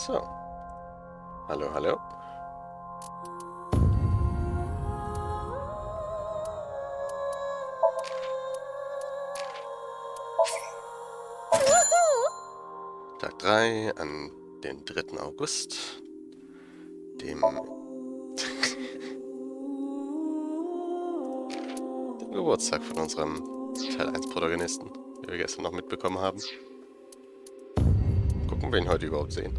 So. Hallo, hallo. Tag 3 an den 3. August, dem Geburtstag von unserem Teil 1 Protagonisten, wie wir gestern noch mitbekommen haben. Gucken, ob wir ihn heute überhaupt sehen.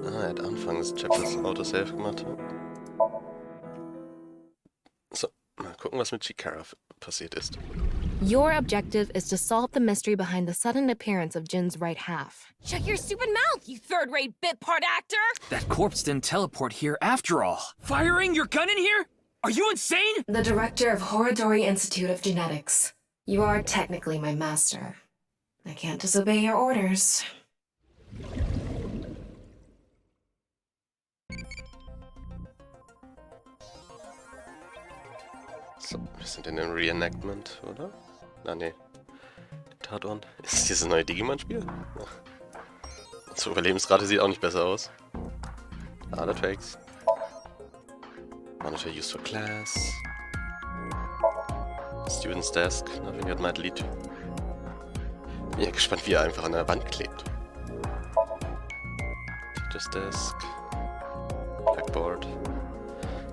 Er hat Anfang des Chapters Autosave gemacht. So, mal gucken, was mit Chikara passiert ist. Your objective is to solve the mystery behind the sudden appearance of Jin's right half. Shut your stupid mouth, you third-rate bit part actor! That corpse didn't teleport here after all. Firing your gun in here? Are you insane? The director of Horodori Institute of Genetics. You are technically my master. I can't disobey your orders. So, wir sind in dem Reenactment, oder? Ah, nee. Tatort. Ist das dieses neue Digimon-Spiel? Unsere Überlebensrate sieht auch nicht besser aus. Artifacts. Monitor used for class. Student's Desk. Nothing that might lead to. Bin ja gespannt, wie er einfach an der Wand klebt. Teacher's Desk. Blackboard.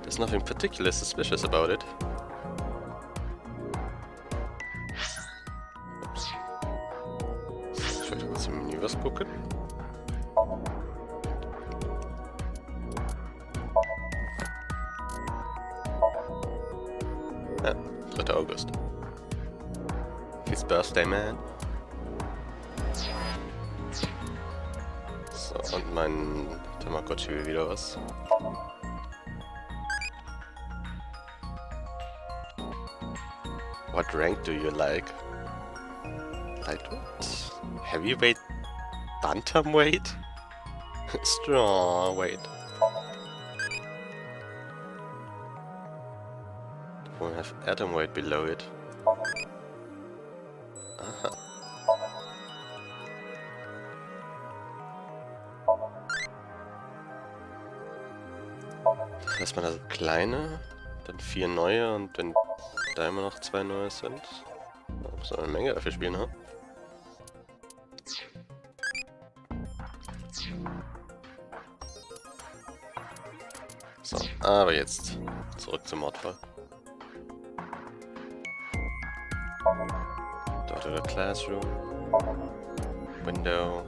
There's nothing particularly suspicious about it. Ich wollte kurz im Menü was gucken. Ja, 3. August. His birthday, man. So, und mein Tamagotchi will wieder was. What rank do you like? Lightweight? Heavyweight? Bantamweight? Strawweight? Won't have atomweight below it. Aha. Das heißt, man hat kleine, dann 4 neue und wenn da immer noch 2 neue sind, da muss man eine Menge dafür spielen, ha? So, aber jetzt zurück zum Mordfall. Dort oder Classroom. Window.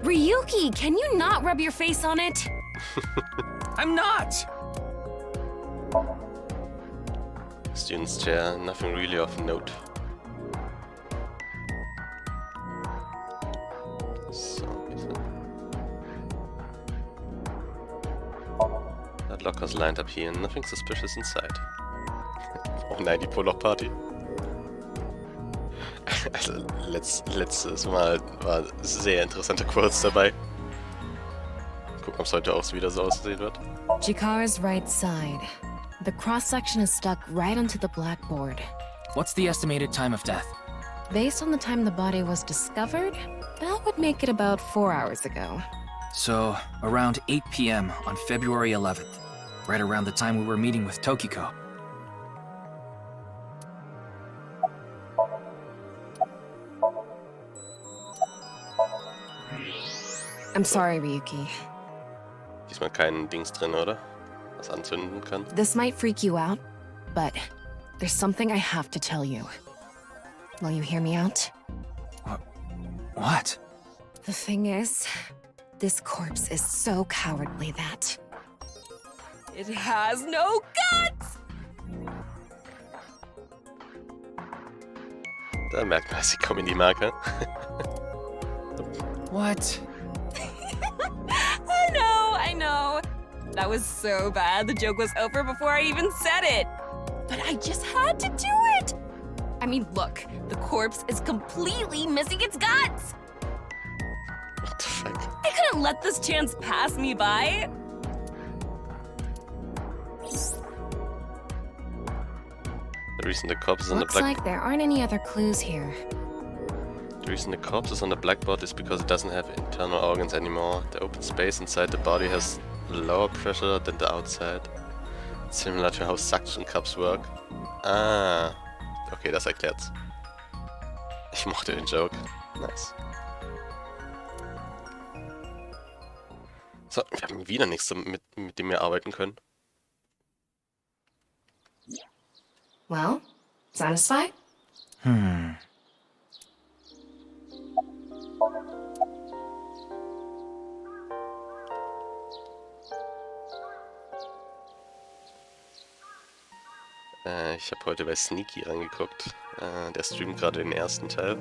Ryuki, can you not rub your face on it? I'm not! Student's chair, nothing really of note. So, that locker's lined up here, nothing suspicious inside. Oh nein, die Poloch-Party. Also, letztes Mal war sehr interessante Quotes dabei. Gucken, ob es heute auch wieder so aussehen wird. Chikara's right side. The cross-section is stuck right onto the blackboard. What's the estimated time of death? Based on the time the body was discovered, that would make it about 4 hours ago. So, around 8 p.m. on February 11th. Right around the time we were meeting with Tokiko. I'm sorry, Ryuki. Diesmal kein Dings drin, oder? Was anzünden kann. This might freak you out, but there's something I have to tell you. Will you hear me out? What? The thing is, this corpse is so cowardly that... It has no guts! Da merkt man, dass die Comedy-Marke. What? I know. That was so bad, the joke was over before I even said it. But I just had to do it! I mean, look, the corpse is completely missing its guts! What the fuck? I couldn't let this chance pass me by. The reason the corpse is on the Looks like black... there aren't any other clues here. The reason the corpse is on the blackboard is because it doesn't have internal organs anymore. The open space inside the body has lower pressure than the outside. Similar to how suction cups work. Ah, okay, das erklärt's. Ich mochte den Joke. Nice. So, wir haben wieder nichts, mit dem wir arbeiten können. Well, satisfied? Ich habe heute bei Sneaky reingeguckt. Der streamt gerade den ersten Teil.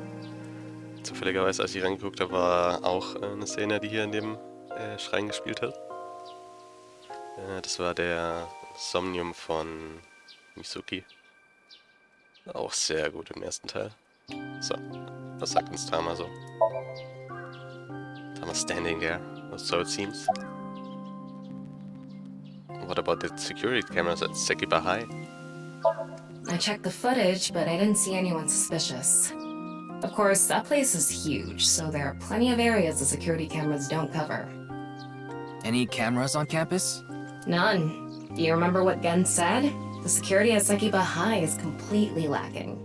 Zufälligerweise, als ich reingeguckt habe, war auch eine Szene, die hier in dem Schrein gespielt hat. Das war der SOMNIUM von Mizuki. Auch sehr gut im ersten Teil. So, was sagt uns Tama so? Tama standing there, or so it seems. What about the security cameras at Sekiba High? I checked the footage, but I didn't see anyone suspicious. Of course, that place is huge, so there are plenty of areas the security cameras don't cover. Any cameras on campus? None. Do you remember what Gen said? The security at Sekiba High is completely lacking.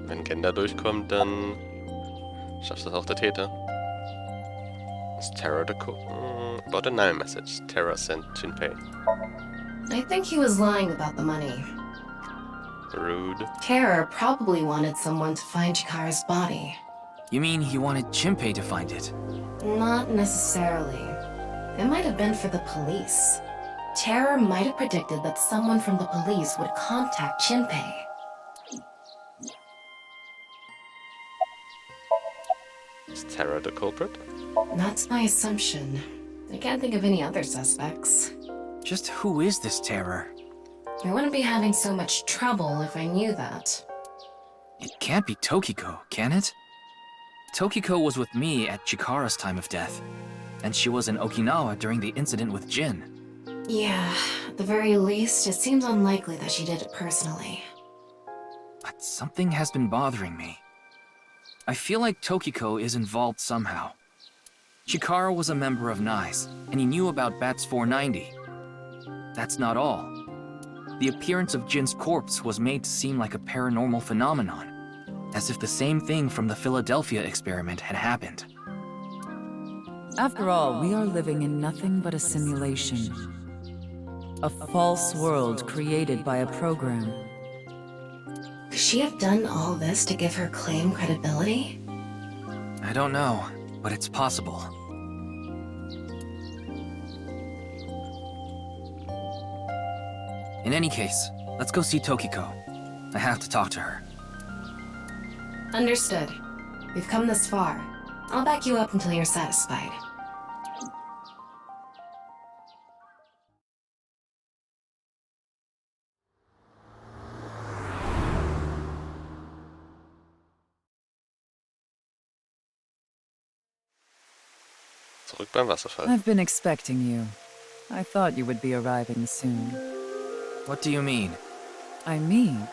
Wenn Gen da durchkommt, dann schafft das auch der Täter. Is Terra the code? About a null message. Terra sent Jinpei. I think he was lying about the money. Rude. Terror probably wanted someone to find Chikara's body. You mean he wanted Jinpei to find it? Not necessarily. It might have been for the police. Terror might have predicted that someone from the police would contact Jinpei. Is Terra the culprit? That's my assumption. I can't think of any other suspects. Just who is this terror? I wouldn't be having so much trouble if I knew that. It can't be Tokiko, can it? Tokiko was with me at Chikara's time of death, and she was in Okinawa during the incident with Jin. Yeah, at the very least, it seems unlikely that she did it personally. But something has been bothering me. I feel like Tokiko is involved somehow. Chikara was a member of NICE, and he knew about Bats 490. That's not all. The appearance of Jin's corpse was made to seem like a paranormal phenomenon, as if the same thing from the Philadelphia experiment had happened. After all, we are living in nothing but a simulation. A false world created by a program. Could she have done all this to give her claim credibility? I don't know, but it's possible. In any case, Let's go see Tokiko. I have to talk to her. Understood. We've come this far. I'll back you up until you're satisfied. Zurück beim Wasserfall. I've been expecting you. I thought you would be arriving soon. What do you mean? I mean,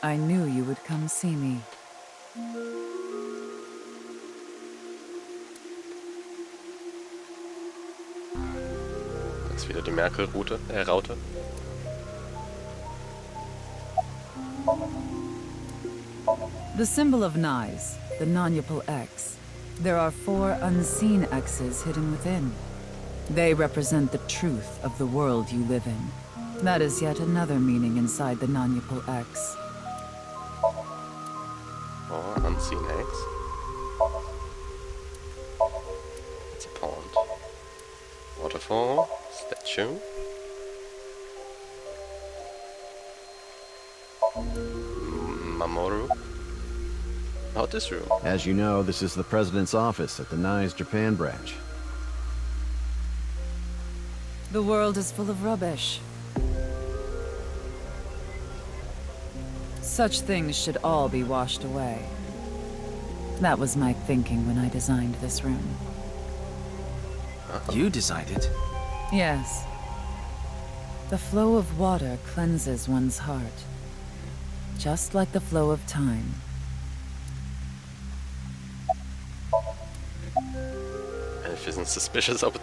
I knew you would come see me. Das ist wieder die Merkel-Route, Raute. The symbol of Nyes, the non-Yupal X. There are 4 unseen X's hidden within. They represent the truth of the world you live in. That is yet another meaning inside the non-Yupal X. Oh, unseen X. It's a pond. Waterfall. Statue. Mamoru. About this room. As you know, this is the President's office at the Nyes Japan branch. The world is full of rubbish. Such things should all be washed away. That was my thinking when I designed this room. You designed it? Yes. The flow of water cleanses one's heart. Just like the flow of time. Elf isn't suspicious of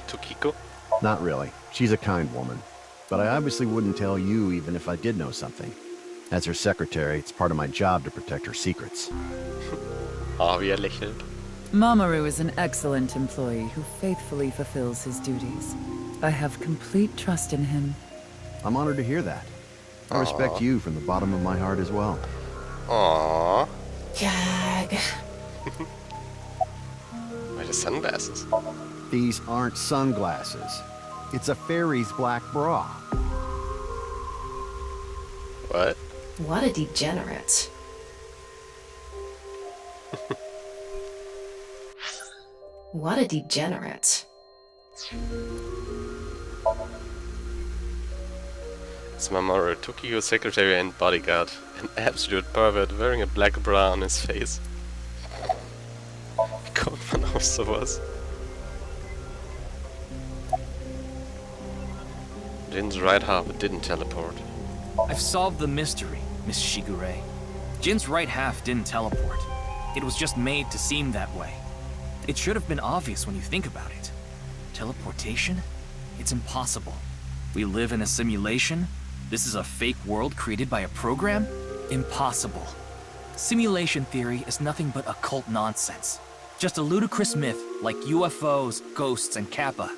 Tokiko. Not really. She's a kind woman. But I obviously wouldn't tell you even if I did know something. As her secretary, it's part of my job to protect her secrets. Wie lächelt. Mamoru is an excellent employee who faithfully fulfills his duties. I have complete trust in him. I'm honored to hear that. I respect you from the bottom of my heart as well. Aww. Gag. Why the sunglasses? These aren't sunglasses. It's a fairy's black bra. What? What a degenerate. What a degenerate. It's Mamoru, Tokiko's secretary and bodyguard. An absolute pervert wearing a black bra on his face. Wie kommt man auf sowas? Jin's right half didn't teleport. I've solved the mystery, Miss Shigure. Jin's right half didn't teleport. It was just made to seem that way. It should have been obvious when you think about it. Teleportation? It's impossible. We live in a simulation? This is a fake world created by a program? Impossible. Simulation theory is nothing but occult nonsense. Just a ludicrous myth like UFOs, ghosts, and Kappa.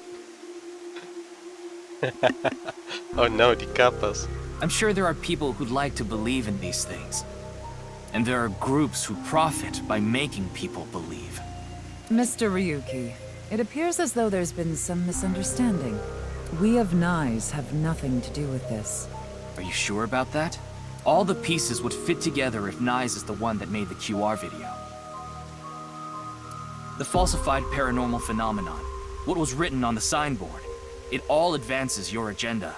Oh no, die Kappas. I'm sure there are people who'd like to believe in these things. And there are groups who profit by making people believe. Mr. Ryuki, it appears as though there's been some misunderstanding. We of Nyes have nothing to do with this. Are you sure about that? All the pieces would fit together if Nyes is the one that made the QR video. The falsified paranormal phenomenon, what was written on the signboard, it all advances your agenda.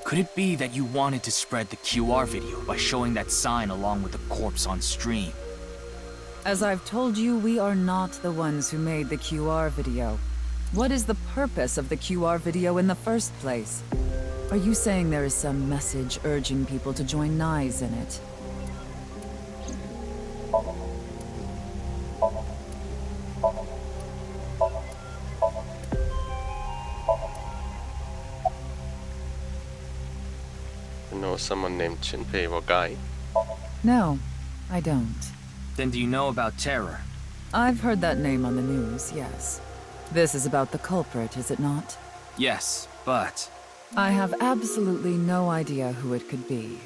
Could it be that you wanted to spread the QR video by showing that sign along with the corpse on stream? As I've told you, we are not the ones who made the QR video. What is the purpose of the QR video in the first place? Are you saying there is some message urging people to join Nyes in it? You know someone named Jinpei or Guy? No, I don't. Then do you know about Terror? I've heard that name on the news, yes. This is about the culprit, is it not? Yes, but... I have absolutely no idea who it could be.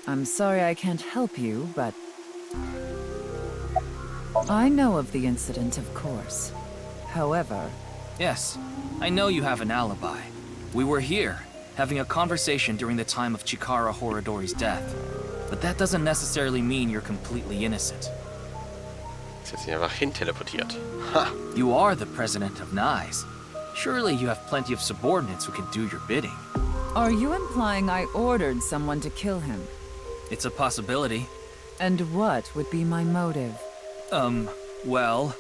I'm sorry I can't help you, but... I know of the incident, of course. However... Yes, I know you have an alibi. We were here, having a conversation during the time of Chikara Horadori's death. But that doesn't necessarily mean you're completely innocent. Ist jetzt nicht einfach hinteleportiert. Ha! You are the president of NICE. Surely you have plenty of subordinates who can do your bidding. Are you implying I ordered someone to kill him? It's a possibility. And what would be my motive? Well...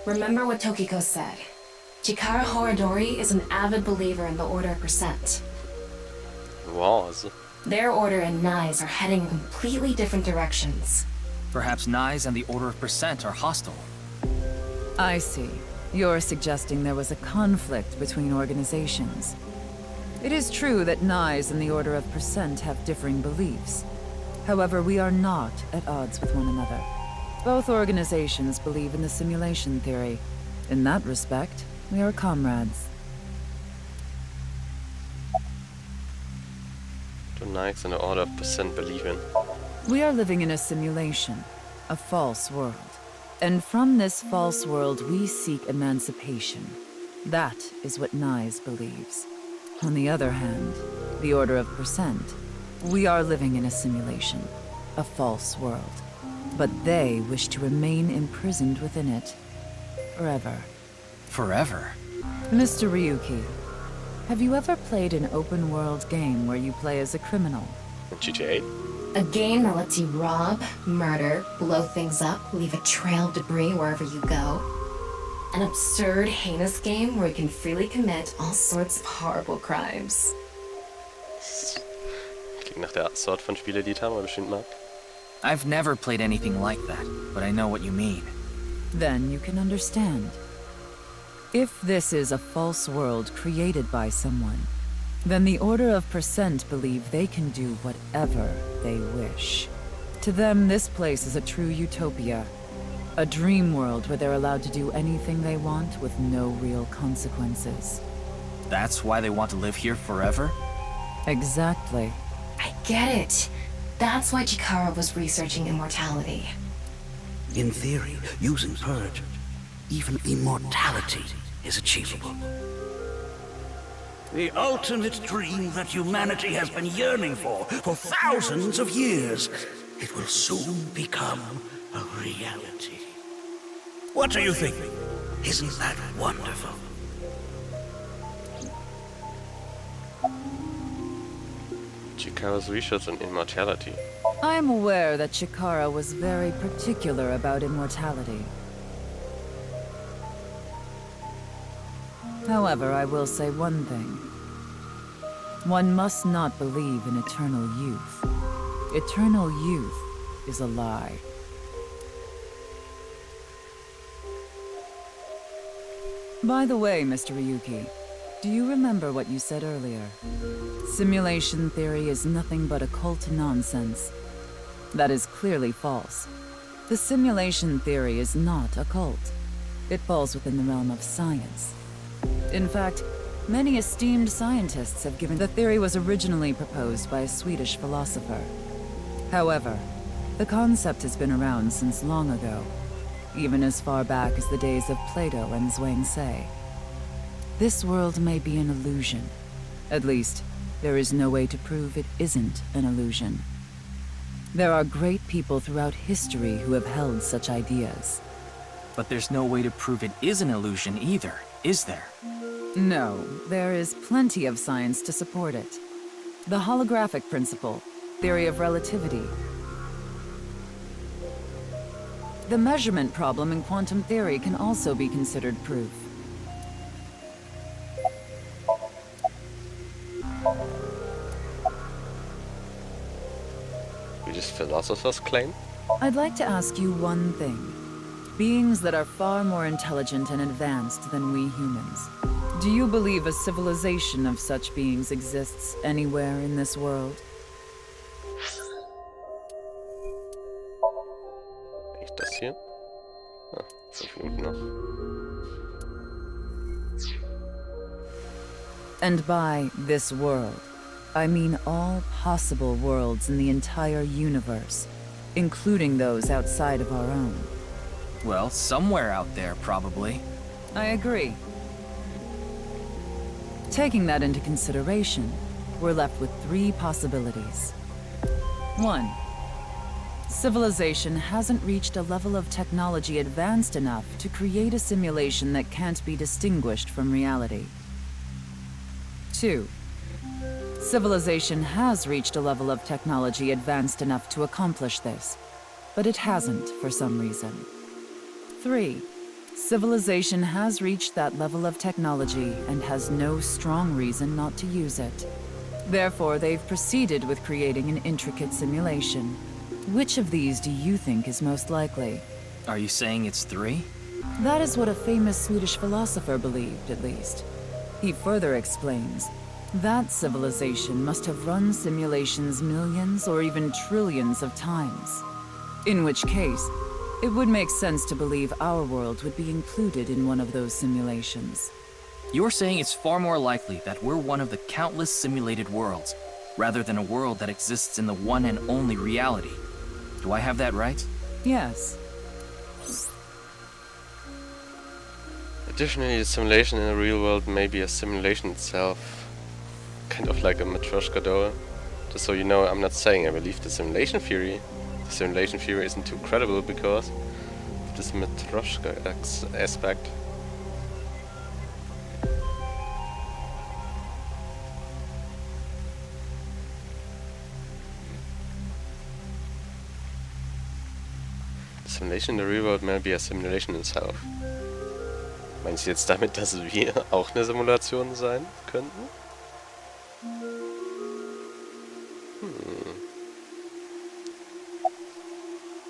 Remember what Tokiko said. Chikara Horadori is an avid believer in the Order of Percent. Was. Their order and NICE are heading in completely different directions. Perhaps NICE and the Order of Percent are hostile. I see. You're suggesting there was a conflict between organizations. It is true that NICE and the Order of Percent have differing beliefs. However, we are not at odds with one another. Both organizations believe in the simulation theory. In that respect, we are comrades. Do NICE and the Order of Percent believe in? We are living in a simulation, a false world. And from this false world, we seek emancipation. That is what NICE believes. On the other hand, the Order of Percent, we are living in a simulation, a false world. But they wish to remain imprisoned within it, forever. Forever? Mr. Ryuki, have you ever played an open-world game where you play as a criminal? In GTA? A game that lets you rob, murder, blow things up, leave a trail of debris wherever you go. An absurd, heinous game where you can freely commit all sorts of horrible crimes. Klingt nach der Sort von Spiele, die Tama bestimmt mag. I've never played anything like that, but I know what you mean. Then you can understand. If this is a false world created by someone, then the Order of Percent believe they can do whatever they wish. To them, this place is a true utopia. A dream world where they're allowed to do anything they want with no real consequences. That's why they want to live here forever? Exactly. I get it. That's why Chikara was researching immortality. In theory, using Purge, even immortality is achievable. The ultimate dream that humanity has been yearning for thousands of years. It will soon become a reality. What do you think? Isn't that wonderful? Chikara's research on immortality. I am aware that Chikara was very particular about immortality. However, I will say one thing. One must not believe in eternal youth. Eternal youth is a lie. By the way, Mr. Ryuki, do you remember what you said earlier? Simulation theory is nothing but occult nonsense. That is clearly false. The simulation theory is not occult. It falls within the realm of science. In fact, many esteemed scientists have given the theory was originally proposed by a Swedish philosopher. However, the concept has been around since long ago, even as far back as the days of Plato and Zhuangzi. This world may be an illusion. At least, there is no way to prove it isn't an illusion. There are great people throughout history who have held such ideas. But there's no way to prove it is an illusion either, is there? No, there is plenty of science to support it. The holographic principle, theory of relativity. The measurement problem in quantum theory can also be considered proof. Wie das Philosophers claim? I'd like to ask you one thing. Beings that are far more intelligent and advanced than we humans. Do you believe a civilization of such beings exists anywhere in this world? Echt das hier? Ah, 5 Minuten noch. And by this world, I mean all possible worlds in the entire universe, including those outside of our own. Well, somewhere out there, probably. I agree. Taking that into consideration, we're left with 3 possibilities. 1. Civilization hasn't reached a level of technology advanced enough to create a simulation that can't be distinguished from reality. 2. Civilization has reached a level of technology advanced enough to accomplish this, but it hasn't for some reason. 3. Civilization has reached that level of technology and has no strong reason not to use it. Therefore, they've proceeded with creating an intricate simulation. Which of these do you think is most likely? Are you saying it's 3? That is what a famous Swedish philosopher believed, at least. He further explains, that civilization must have run simulations millions or even trillions of times. In which case, it would make sense to believe our world would be included in one of those simulations. You're saying it's far more likely that we're one of the countless simulated worlds, rather than a world that exists in the one and only reality. Do I have that right? Yes. Additionally, the simulation in the real world may be a simulation itself. Kind of like a Matryoshka doll. Just so you know, I'm not saying I believe the simulation theory. The simulation theory isn't too credible because of this Matryoshka aspect. The simulation in the real world may be a simulation itself. Meinst du jetzt damit, dass wir auch eine Simulation sein könnten?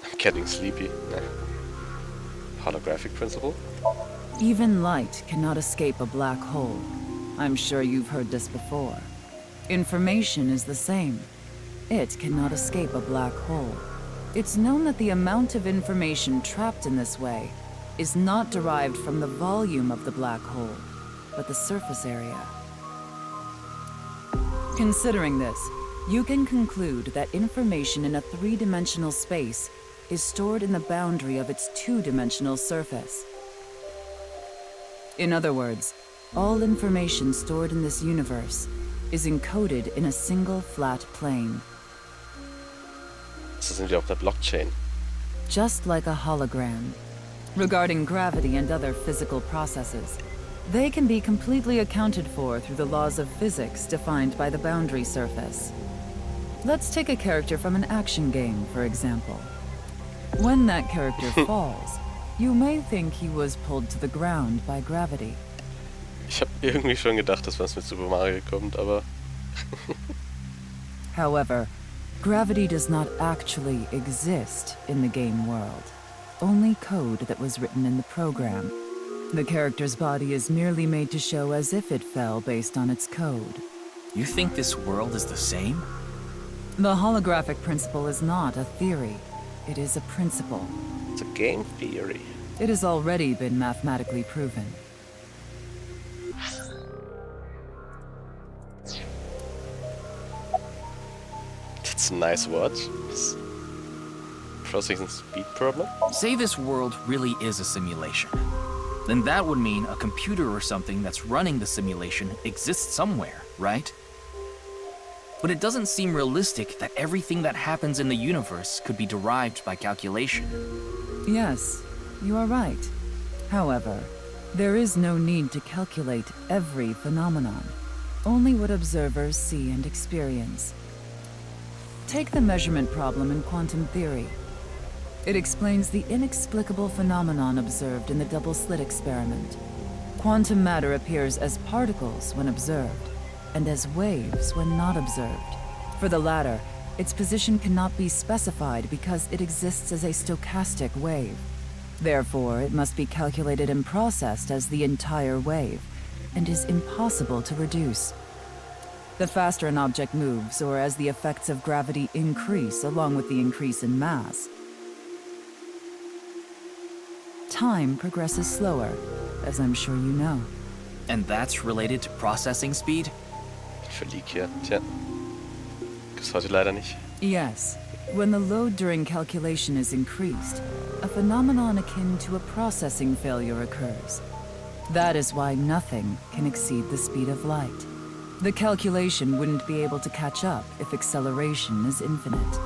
I'm getting sleepy. Holographic principle? Even light cannot escape a black hole. I'm sure you've heard this before. Information is the same. It cannot escape a black hole. It's known that the amount of information trapped in this way is not derived from the volume of the black hole, but the surface area. Considering this, you can conclude that information in a 3-dimensional space is stored in the boundary of its 2-dimensional surface. In other words, all information stored in this universe is encoded in a single flat plane. So sind wir auf der Blockchain. Just like a hologram. Regarding gravity and other physical processes, they can be completely accounted for through the laws of physics defined by the boundary surface. Let's take a character from an action game, for example. When that character falls, you may think he was pulled to the ground by gravity. Ich habe irgendwie schon gedacht, dass was mit Super Mario kommt, aber... However, gravity does not actually exist in the game world. Only code that was written in the program. The character's body is merely made to show as if it fell based on its code. You think this world is the same? The holographic principle is not a theory. It is a principle. It's a game theory. It has already been mathematically proven. That's a nice watch. Processing speed problem? Say this world really is a simulation. Then that would mean a computer or something that's running the simulation exists somewhere, right? But it doesn't seem realistic that everything that happens in the universe could be derived by calculation. Yes, you are right. However, there is no need to calculate every phenomenon, only what observers see and experience. Take the measurement problem in quantum theory. It explains the inexplicable phenomenon observed in the double slit experiment. Quantum matter appears as particles when observed, and as waves when not observed. For the latter, its position cannot be specified because it exists as a stochastic wave. Therefore, it must be calculated and processed as the entire wave, and is impossible to reduce. The faster an object moves, or as the effects of gravity increase along with the increase in mass, time progresses slower, as I'm sure you know. And that's related to processing speed? Verlieg hier. Tja. Gibt's heute leider nicht. Yes. When the load during calculation is increased, a phenomenon akin to a processing failure occurs. That is why nothing can exceed the speed of light. The calculation wouldn't be able to catch up if acceleration is infinite.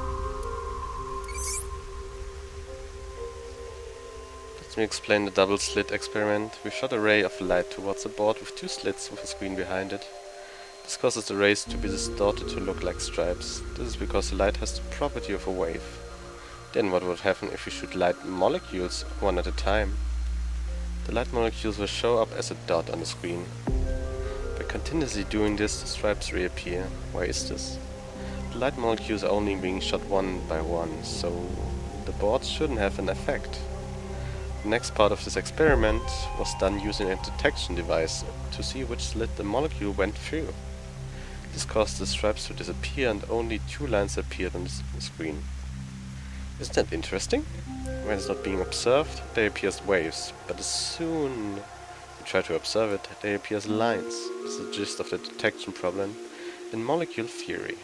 Let me explain the double slit experiment. We shot a ray of light towards a board with 2 slits with a screen behind it. This causes the rays to be distorted to look like stripes. This is because the light has the property of a wave. Then what would happen if we shoot light molecules one at a time? The light molecules will show up as a dot on the screen. By continuously doing this, the stripes reappear. Why is this? The light molecules are only being shot one by one, so the boards shouldn't have an effect. The next part of this experiment was done using a detection device to see which slit the molecule went through. This caused the stripes to disappear and only 2 lines appeared on the screen. Isn't that interesting? When it's not being observed, they appear as waves, but as soon as you try to observe it, they appear as lines. This is the gist of the detection problem in molecule theory.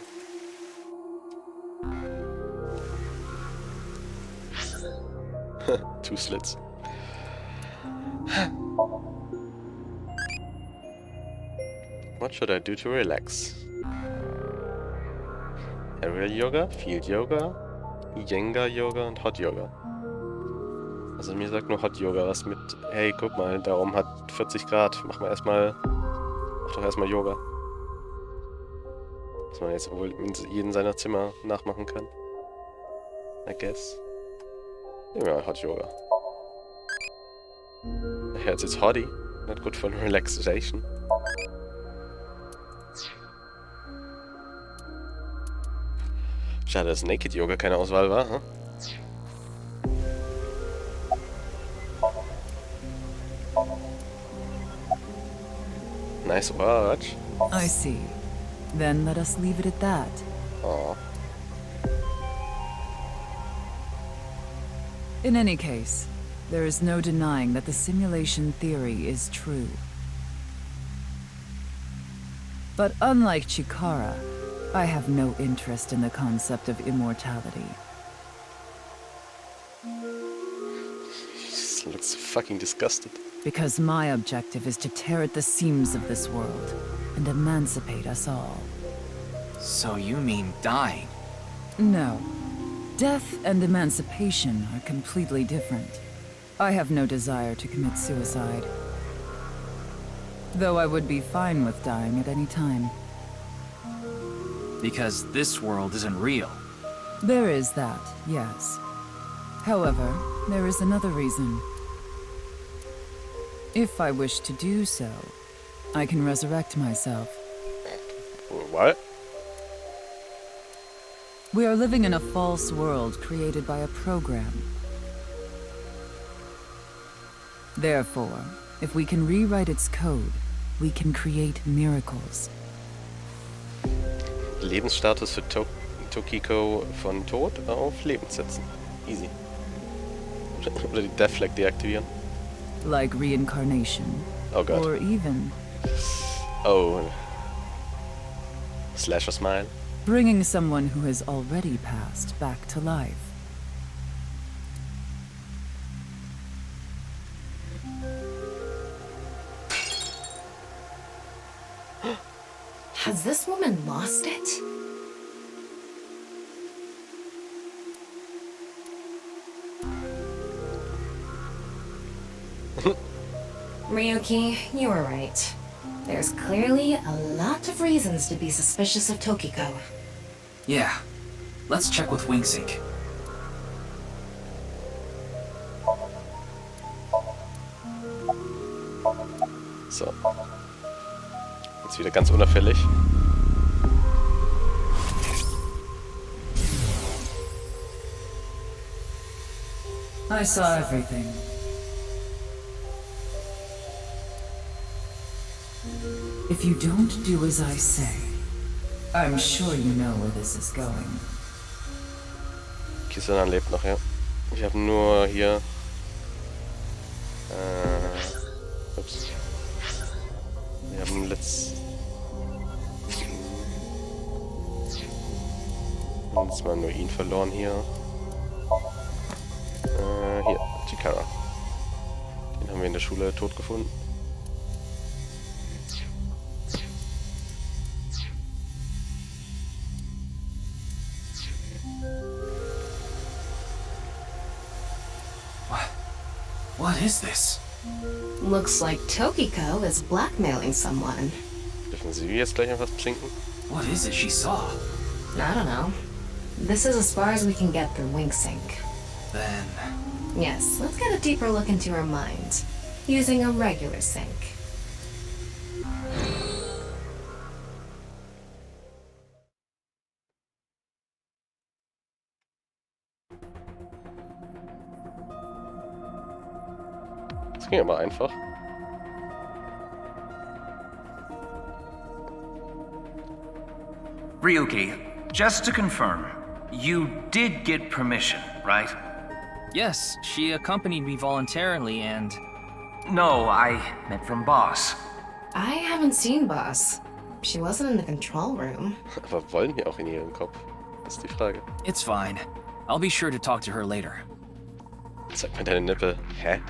Two slits. What should I do to relax? Aerial Yoga, Field Yoga, Yenga Yoga und Hot Yoga. Also mir sagt nur Hot Yoga was mit, hey guck mal, der Raum hat 40 Grad, mach doch erstmal Yoga. Was man jetzt wohl in jedem seiner Zimmer nachmachen kann. I guess. Ja, Hot Yoga. Ja, it's hotty, not good for relaxation. Schade, dass Naked Yoga keine Auswahl war, hm? Nice watch. I see. Then let us leave it at that. Aw. In any case, there is no denying that the simulation theory is true. But unlike Chikara, I have no interest in the concept of immortality. She looks fucking disgusted. Because my objective is to tear at the seams of this world and emancipate us all. So you mean dying? No. Death and emancipation are completely different. I have no desire to commit suicide. Though I would be fine with dying at any time. Because this world isn't real. There is that, yes. However, there is another reason. If I wish to do so, I can resurrect myself. What? We are living in a false world created by a program. Therefore, if we can rewrite its code, we can create miracles. Lebensstatus für Tokiko von Tod auf Leben setzen. Easy. Oder die Death Flag deaktivieren. Like reincarnation. Oh god. Or even... Oh. Slasher smile. bringing someone who has already passed back to life. Has this woman lost it? Ryuki, you were right. There's clearly a lot of reasons to be suspicious of Tokiko. Yeah. Let's check with Wingsync. So. Jetzt wieder ganz unauffällig. I saw everything. If you don't do as I say, I'm sure you know where this is going. Kisanan lebt noch, ja. Ich habe nur hier... ups. Wir haben letztes Mal nur ihn verloren hier. Hier, Chikara. Den haben wir in der Schule tot gefunden. What is this? Looks like Tokiko is blackmailing someone. Dürfen Sie jetzt gleich etwas trinken? What is it she saw? I don't know. This is as far as we can get through Winksync. Then... Yes, let's get a deeper look into her mind, using a regular sync. Das ging aber einfach. Ryuki, just to confirm, you did get permission, right? Yes, she accompanied me voluntarily and... No, I meant from Boss. I haven't seen Boss. She wasn't in the control room. Aber wollen wir auch in ihren Kopf? Das ist die Frage. It's fine. I'll be sure to talk to her later. Zeig mir deine Nippel. Hä?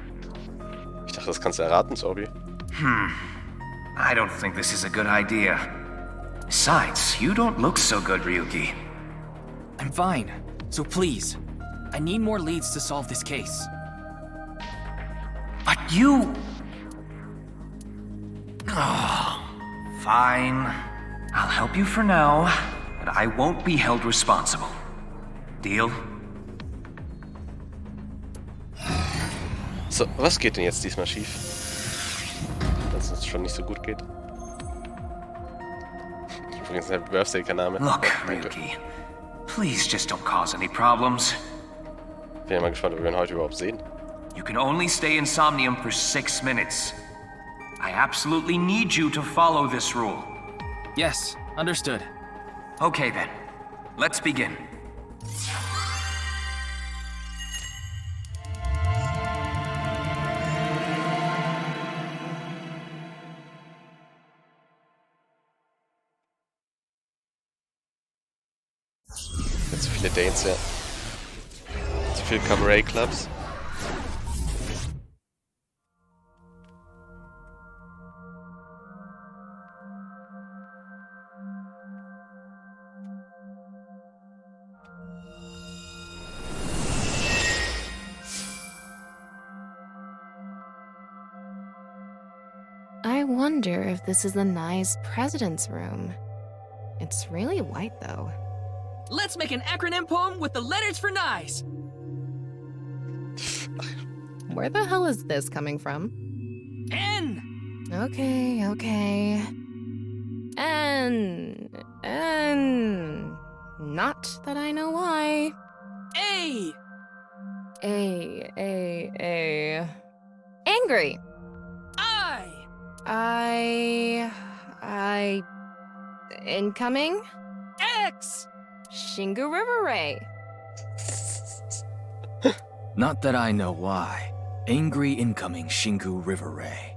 Ich dachte, das kannst du erraten, sorry. I don't think this is a good idea. Besides, you don't look so good, Ryuki. I'm fine. So please, I need more leads to solve this case. But you... Oh, fine. I'll help you for now, but I won't be held responsible. Deal? So, was geht denn jetzt diesmal schief? Dass es schon nicht so gut geht. Übrigens, Happy Birthday, kein Name. Look, Danke. Ryuki, please just don't cause any problems. Bin ja mal gespannt, ob wir ihn heute überhaupt sehen. You can only stay in Somnium for 6 minutes. I absolutely need you to follow this rule. Yes, understood. Okay then, let's begin. Zu viele Dates, ja. Zu viele Cabaret Clubs. I wonder if this is the Nye's president's room. It's really white, though. Let's make an acronym poem with the letters for Nice. Where the hell is this coming from? N. Okay. N. Not that I know why. A. A. Angry. I. Incoming? X. Shingu River Ray. Not that I know why. Angry incoming Shingu River Ray.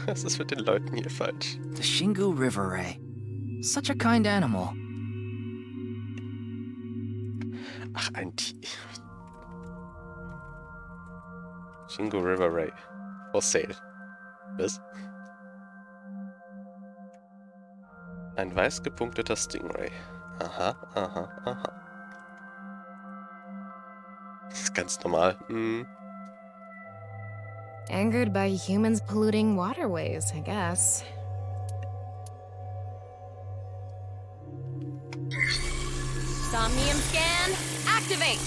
Was ist mit den Leuten hier falsch? The Shingu River Ray. Such a kind animal. Ach, ein Tier. Shingo River Ray. For sale. Was? Ein weiß gepunkteter Stingray. Aha. Das ist ganz normal. Angered by humans polluting waterways, I guess. Somnium scan, activate!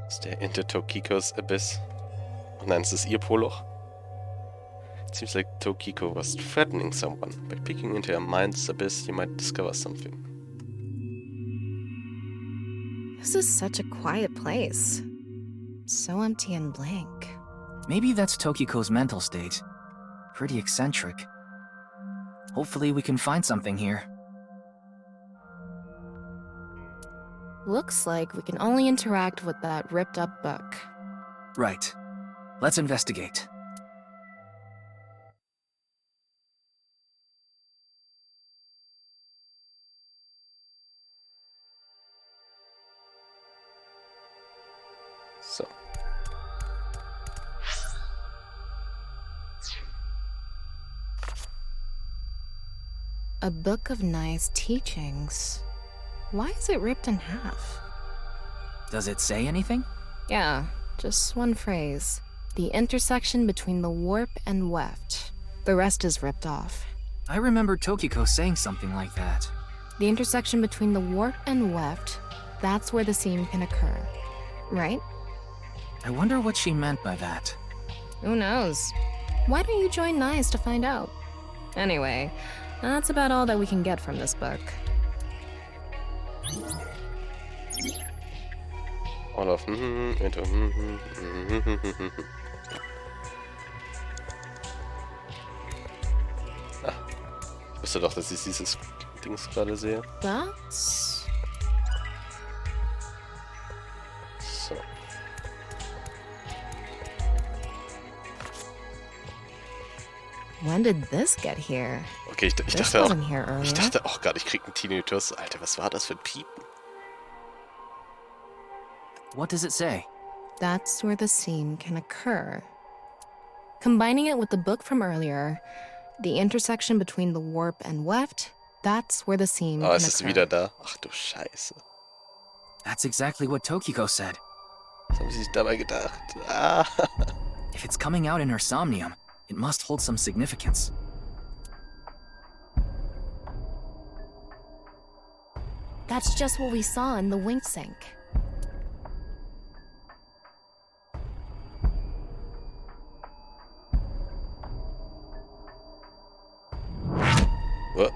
Ist der Into Tokiko's Abyss? Oh nein, es ist ihr Poloch. It seems like Tokiko was threatening someone. By peeking into her mind's abyss, you might discover something. This is such a quiet place. So empty and blank. Maybe that's Tokiko's mental state. Pretty eccentric. Hopefully we can find something here. Looks like we can only interact with that ripped up book. Right. Let's investigate. So. A book of Nye's teachings. Why is it ripped in half? Does it say anything? Yeah, just one phrase. The intersection between the warp and weft. The rest is ripped off. I remember Tokiko saying something like that. The intersection between the warp and weft, that's where the seam can occur. Right? I wonder what she meant by that. Who knows? Why don't you join Nye's to find out? Anyway, that's about all that we can get from this book. All of into Ah, ich wusste doch, dass ich dieses Dings gerade sehe. That's... So. When did this get here? Okay, ich This dachte auch, wasn't here earlier. ich dachte auch gerade, ich krieg einen Tinnitus. Alter, was war das für ein Piepen? What does it say? That's where the seam can occur. Combining it with the book from earlier, the intersection between the warp and weft, that's where the seam Oh, can es ist occur. wieder da. Ach du Scheiße. That's exactly what Tokiko said. Was haben sie sich dabei gedacht? Ah. If it's coming out in her somnium, it must hold some significance. That's just what we saw in the wink sink. What?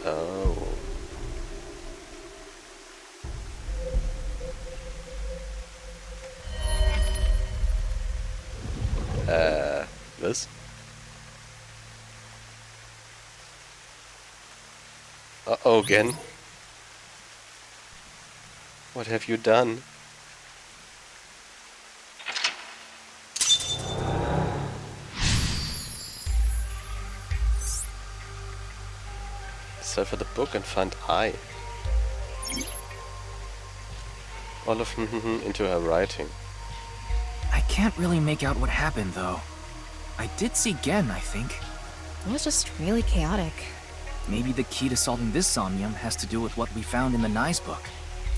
Oh. Was? Uh-oh, again. What have you done? Decipher the book and find I. All of into her writing. I can't really make out what happened, though. I did see Gen, I think. It was just really chaotic. Maybe the key to solving this somnium has to do with what we found in the Nye's book.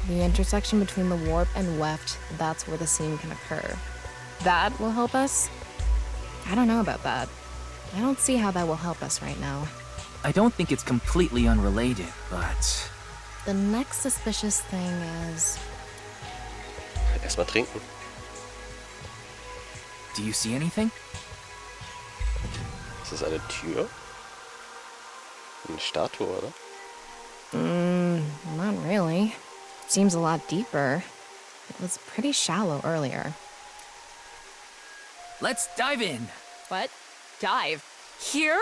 The intersection between the warp and weft, that's where the seam can occur. That will help us? I don't know about that. I don't see how that will help us right now. I don't think it's completely unrelated, but... The next suspicious thing is... Erstmal trinken. Do you see anything? Ist das eine Tür? Eine Statue, oder? Not really. Seems a lot deeper. It was pretty shallow earlier. Let's dive in! What? Dive? Here?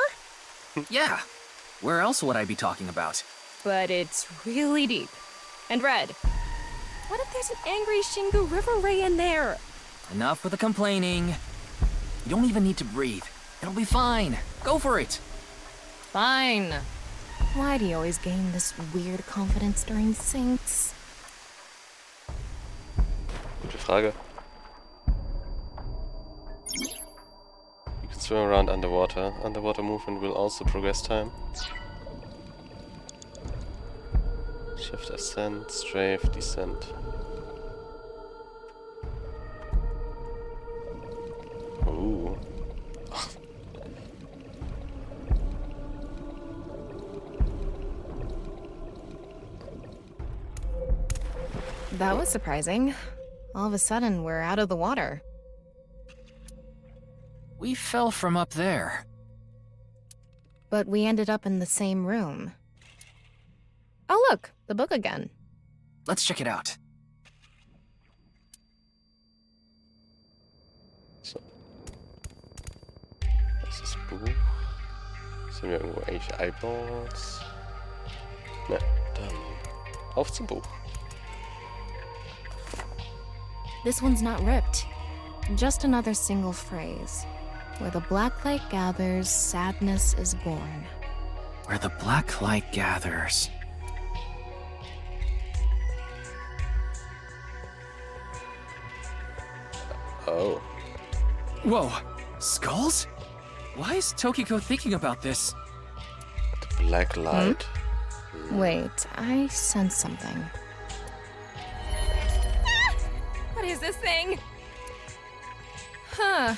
Yeah. Where else would I be talking about? But it's really deep. And red. What if there's an angry Shingu River Ray in there? Enough with the complaining. You don't even need to breathe. It'll be fine. Go for it. Fine. Why do you always gain this weird confidence during sinks? Gute Frage. You can swim around underwater. Underwater movement will also progress time. Shift ascent, strafe, descent. Ooh. That was surprising. All of a sudden, we're out of the water. We fell from up there. But we ended up in the same room. Oh look, the book again. Let's check it out. So. Das ist das Buch. Sind wir irgendwo eigentlich Eyeballs? Na, dann auf zum Buch. This one's not ripped. Just another single phrase. Where the black light gathers, sadness is born. Where the black light gathers. Oh. Whoa, skulls? Why is Tokiko thinking about this? The black light. Wait, I sense something. What is this thing? Huh.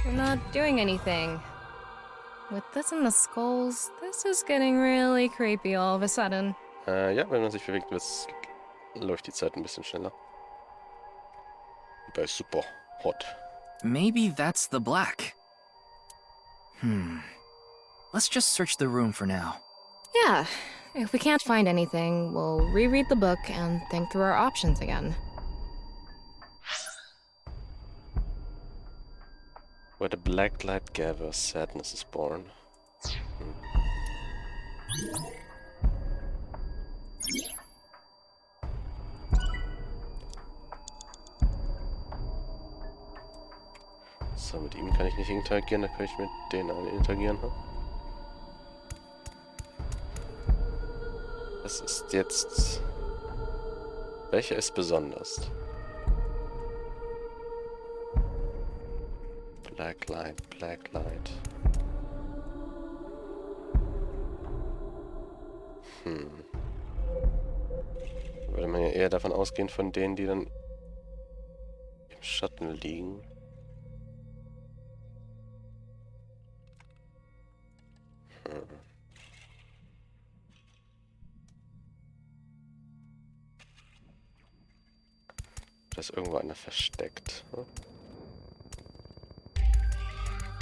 I'm not doing anything. With this and the skulls, this is getting really creepy all of a sudden. Ja, wenn man sich bewegt, läuft die Zeit ein bisschen schneller. Bei super hot. Maybe that's the black. Let's just search the room for now. Yeah, if we can't find anything, we'll reread the book and think through our options again. Where the black light gathers, sadness is born. So, mit ihm kann ich nicht interagieren, da kann ich mit denen interagieren. Das ist jetzt... Welcher ist besonders? Black light, black light. Würde man ja eher davon ausgehen, von denen, die dann im Schatten liegen. Da ist irgendwo einer versteckt.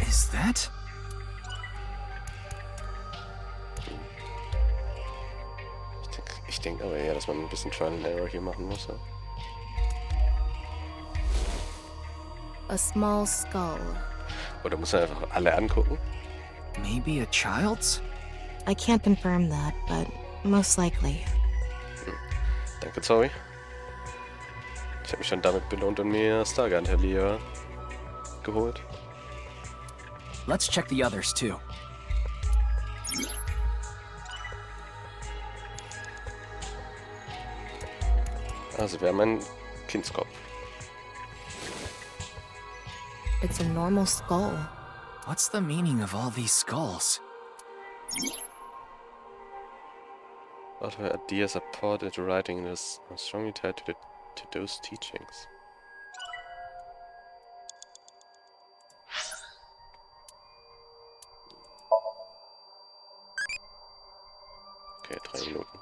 Is that? Ich denke aber eher, dass man ein bisschen Trial and Error hier machen muss. Ja? A small skull. Oder muss man einfach alle angucken? Maybe a child's? I can't confirm that, but most likely. Danke, Zoe. Ich habe mich schon damit belohnt und mir Stargate Atelier geholt. Let's check the others too. Also, wir haben einen Kindskopf. It's a normal skull. What's the meaning of all these skulls? But her ideas are poured into writing and is strongly tied to those teachings. Okay, 3 Minuten.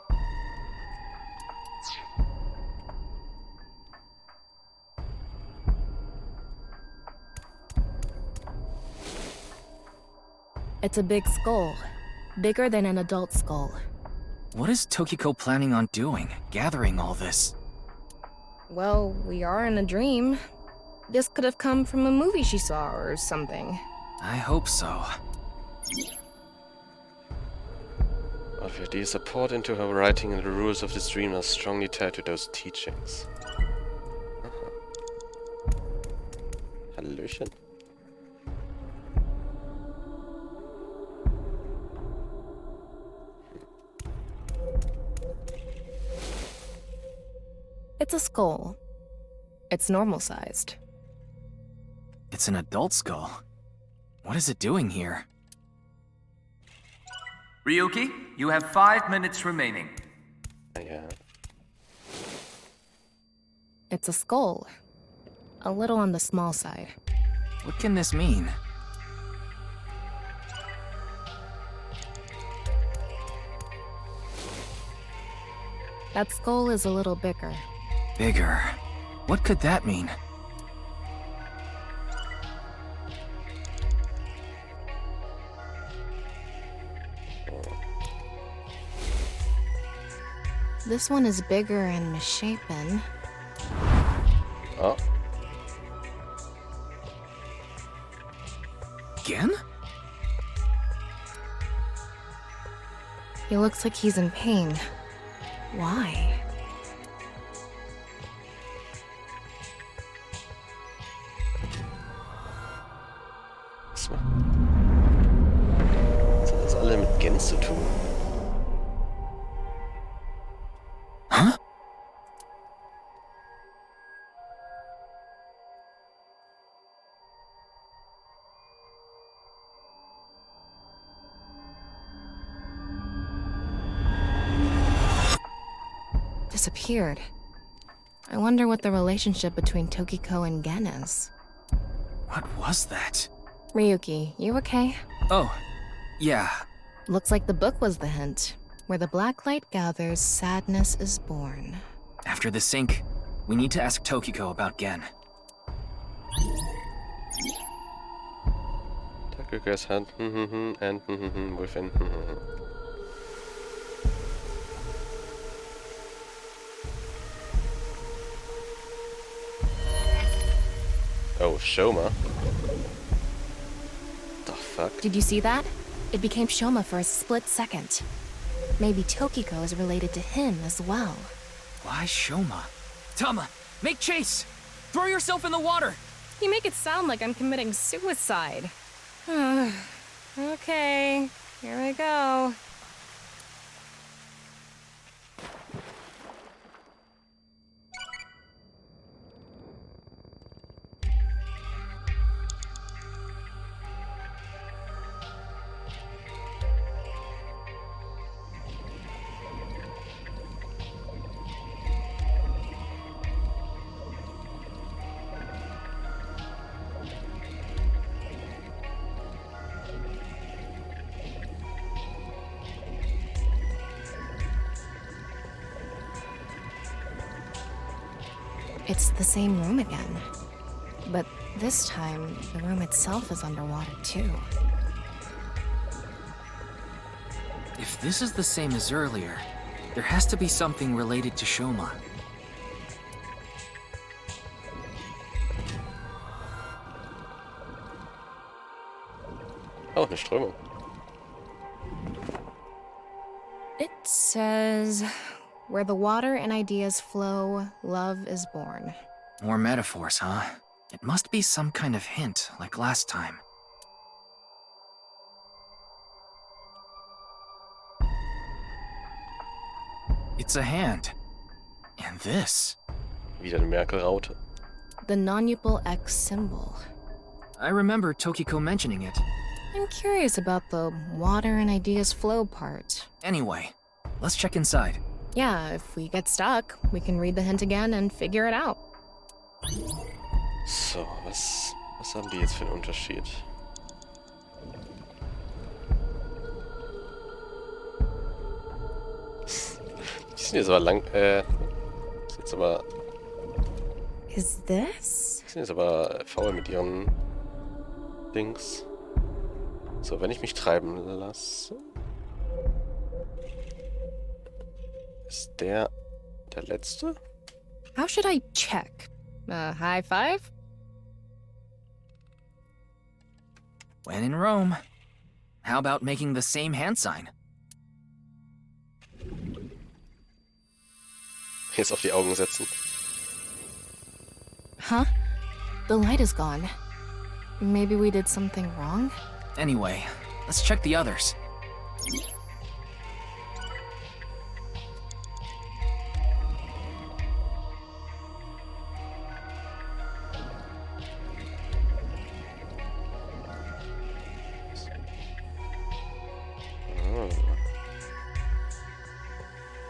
It's a big skull. Bigger than an adult skull. What is Tokiko planning on doing, gathering all this? Well, we are in a dream. This could have come from a movie she saw or something. I hope so. But her ideas are poured into her writing and the rules of this dream are strongly tied to those teachings. Hallöchen. It's a skull. It's normal-sized. It's an adult skull. What is it doing here? Ryuki, you have 5 minutes remaining. Ja. It's a skull. A little on the small side. What can this mean? That skull is a little bigger. Bigger. What could that mean? This one is bigger and misshapen. Oh. Again? He looks like he's in pain. Why? Was hat das alle mit Gen zu tun? Huh? Disappeared. I wonder what the relationship between Tokiko and Gen is. What was that? Ryuki, you okay? Oh, yeah. Looks like the book was the hint. Where the black light gathers, sadness is born. After the sync, we need to ask Tokiko about Gen. Tokiko's hand and within. Oh, Shoma. The fuck? Did you see that? It became Shoma for a split second. Maybe Tokiko is related to him as well. Why Shoma? Tama, make chase! Throw yourself in the water! You make it sound like I'm committing suicide. Okay, here I go. It's the same room again. But this time, the room itself is underwater too. If this is the same as earlier, there has to be something related to Shoma. Oh, eine Strömung. It says, where the water and ideas flow, love is born. More metaphors, huh? It must be some kind of hint, like last time. It's a hand. And this. Wieder eine Merkel-Raute. The non-Upal X symbol. I remember Tokiko mentioning it. I'm curious about the water and ideas flow part. Anyway, let's check inside. Yeah, if we get stuck, we can read the hint again and figure it out. So, was haben die jetzt für einen Unterschied? Die sind jetzt aber lang, ist jetzt aber... Is this? Die sind jetzt aber faul mit ihren Dings. So, wenn ich mich treiben lasse... Ist der letzte? How should I check? High five? When in Rome. How about making the same hand sign? Jetzt auf die Augen setzen. Huh? The light is gone. Maybe we did something wrong? Anyway, let's check the others.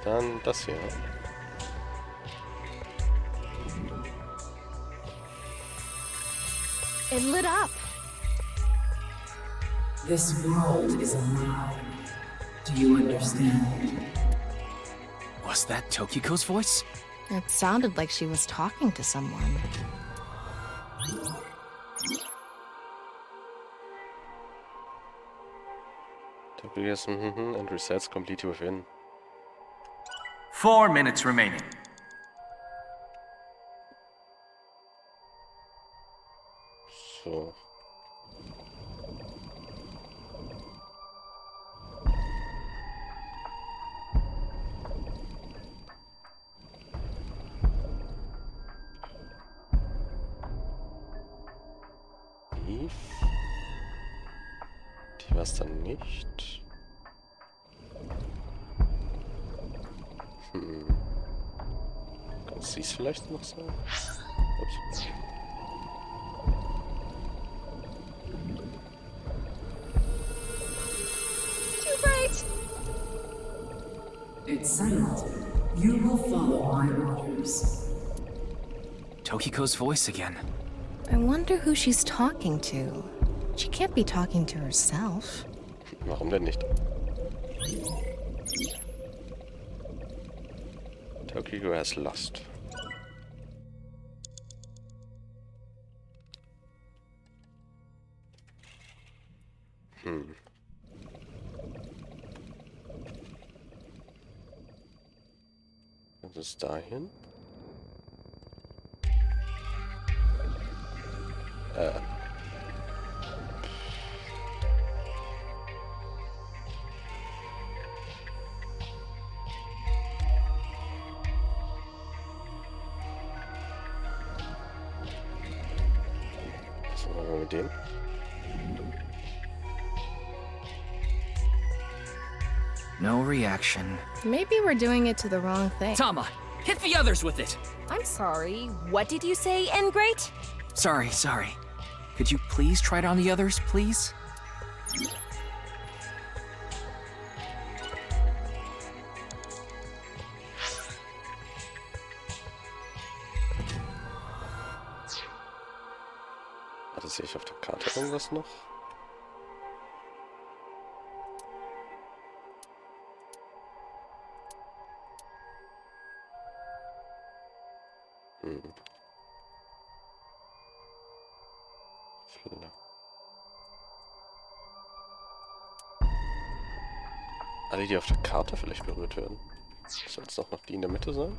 Dann das hier. It lit up. This world is alive. Do you understand? Was that Tokiko's voice? It sounded like she was talking to someone. And resets completely within. 4 minutes remaining. So. Brief. war es dann nicht. Kann sie es vielleicht noch sein? Ups. Too bright! It's settled. You will follow my orders. Tokiko's voice again. I wonder who she's talking to. She can't be talking to herself. Warum denn nicht? Tokiko has lost. Was ist dahin? Was machen wir mit dem? No reaction. Maybe we're doing it to the wrong thing. Tama, hit the others with it! I'm sorry, what did you say, N-Great? Sorry. Could you please try it on the others, please? Warte, sehe ich auf der Karte irgendwas noch? Alle, die auf der Karte vielleicht berührt werden. Soll es doch noch die in der Mitte sein?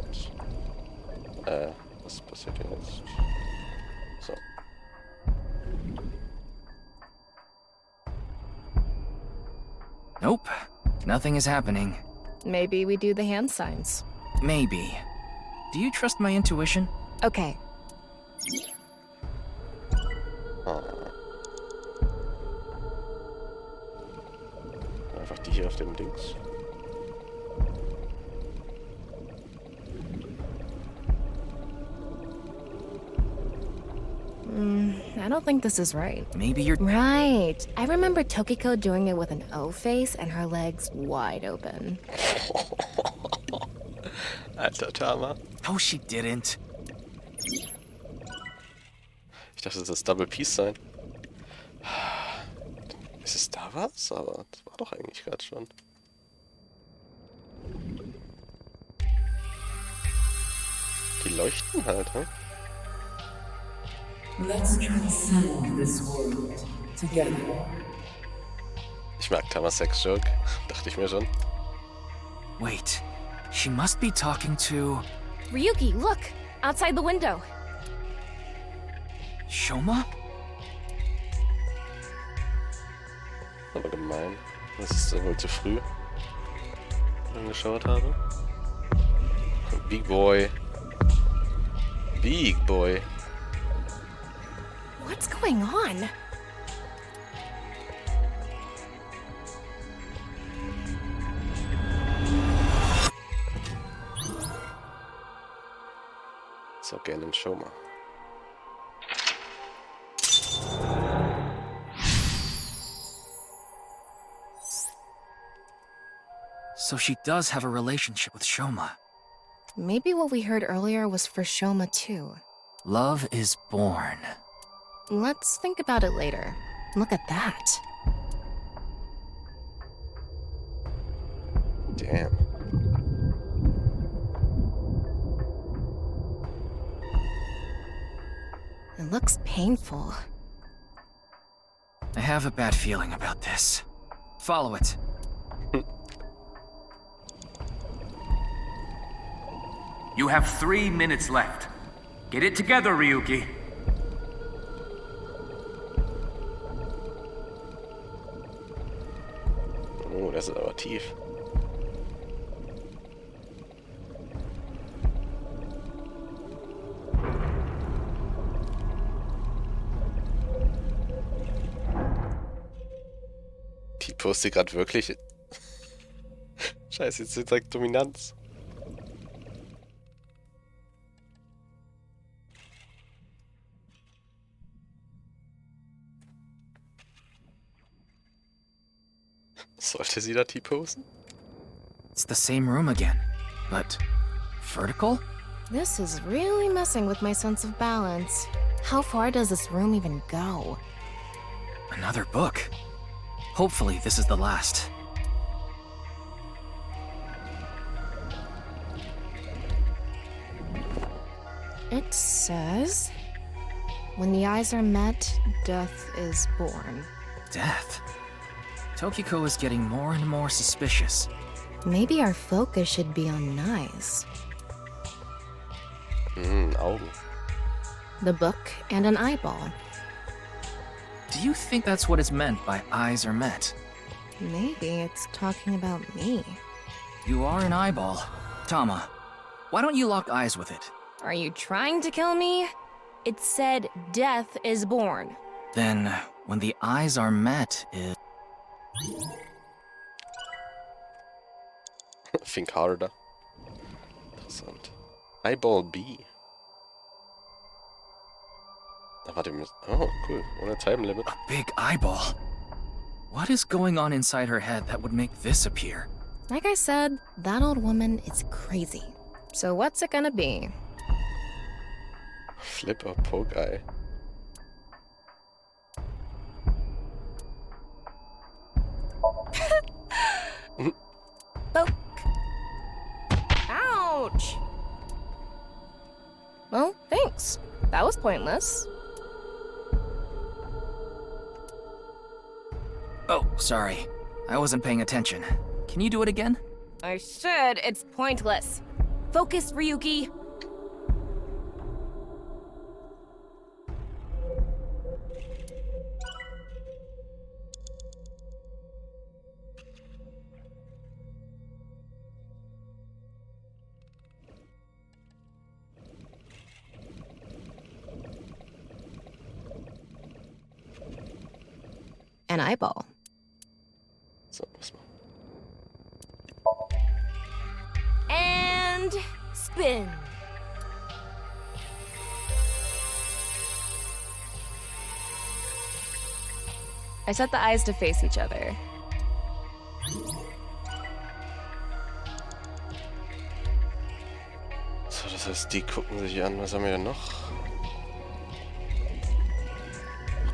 Ups. Was passiert hier jetzt? So. Nope. Nothing is happening. Maybe we do the hand signs. Maybe. Do you trust my intuition? Okay. Einfach die hier auf dem Dings. I don't think this is right. Maybe you're... Right. I remember Tokiko doing it with an O face and her legs wide open. Alter Tama. Oh, she didn't. Ich dachte, das ist Double Peace sein. Ist es da was? Aber das war doch eigentlich gerade schon. Die leuchten halt, hm? Let's transcend this world together. Ich mag Tamas Sex-Joke. Dachte ich mir schon. Wait. She must be talking to... Ryuki, look! Outside the window. Shoma? Aber gemein. Das ist wohl zu früh angeschaut habe. Big Boy. Big Boy. What's going on? So gerne ein Shoma. So she does have a relationship with Shoma. Maybe what we heard earlier was for Shoma too. Love is born. Let's think about it later. Look at that. Damn. It looks painful. I have a bad feeling about this. Follow it. You have 3 minutes left. Get it together, Ryuki. Oh, das ist aber tief. T-Post hier gerade wirklich... Scheiße, jetzt sagt Dominanz. Sollte sie da T-Posten? It's the same room again, but vertical? This is really messing with my sense of balance. How far does this room even go? Another book. Hopefully this is the last. It says, when the eyes are met, death is born. Death? Tokiko is getting more and more suspicious. Maybe our focus should be on Nice. Augen. The book and an eyeball. Do you think that's what is meant by eyes are met? Maybe it's talking about me. You are an eyeball. Tama, why don't you lock eyes with it? Are you trying to kill me? It said death is born. Then, when the eyes are met, is... Think harder. Interessant. Eyeball B. Ah, warte, wir müssen... Oh, cool. Ohne Time Limit. A big eyeball. What is going on inside her head that would make this appear? Like I said, that old woman is crazy. So what's it gonna be? Flip or poke eye. Poke. Ouch! Well, thanks. That was pointless. Oh, sorry. I wasn't paying attention. Can you do it again? I said it's pointless. Focus, Ryuki. An eyeball. So, was machen. And spin. I set the eyes to face each other. So, das heißt, die gucken sich an. Was haben wir denn noch?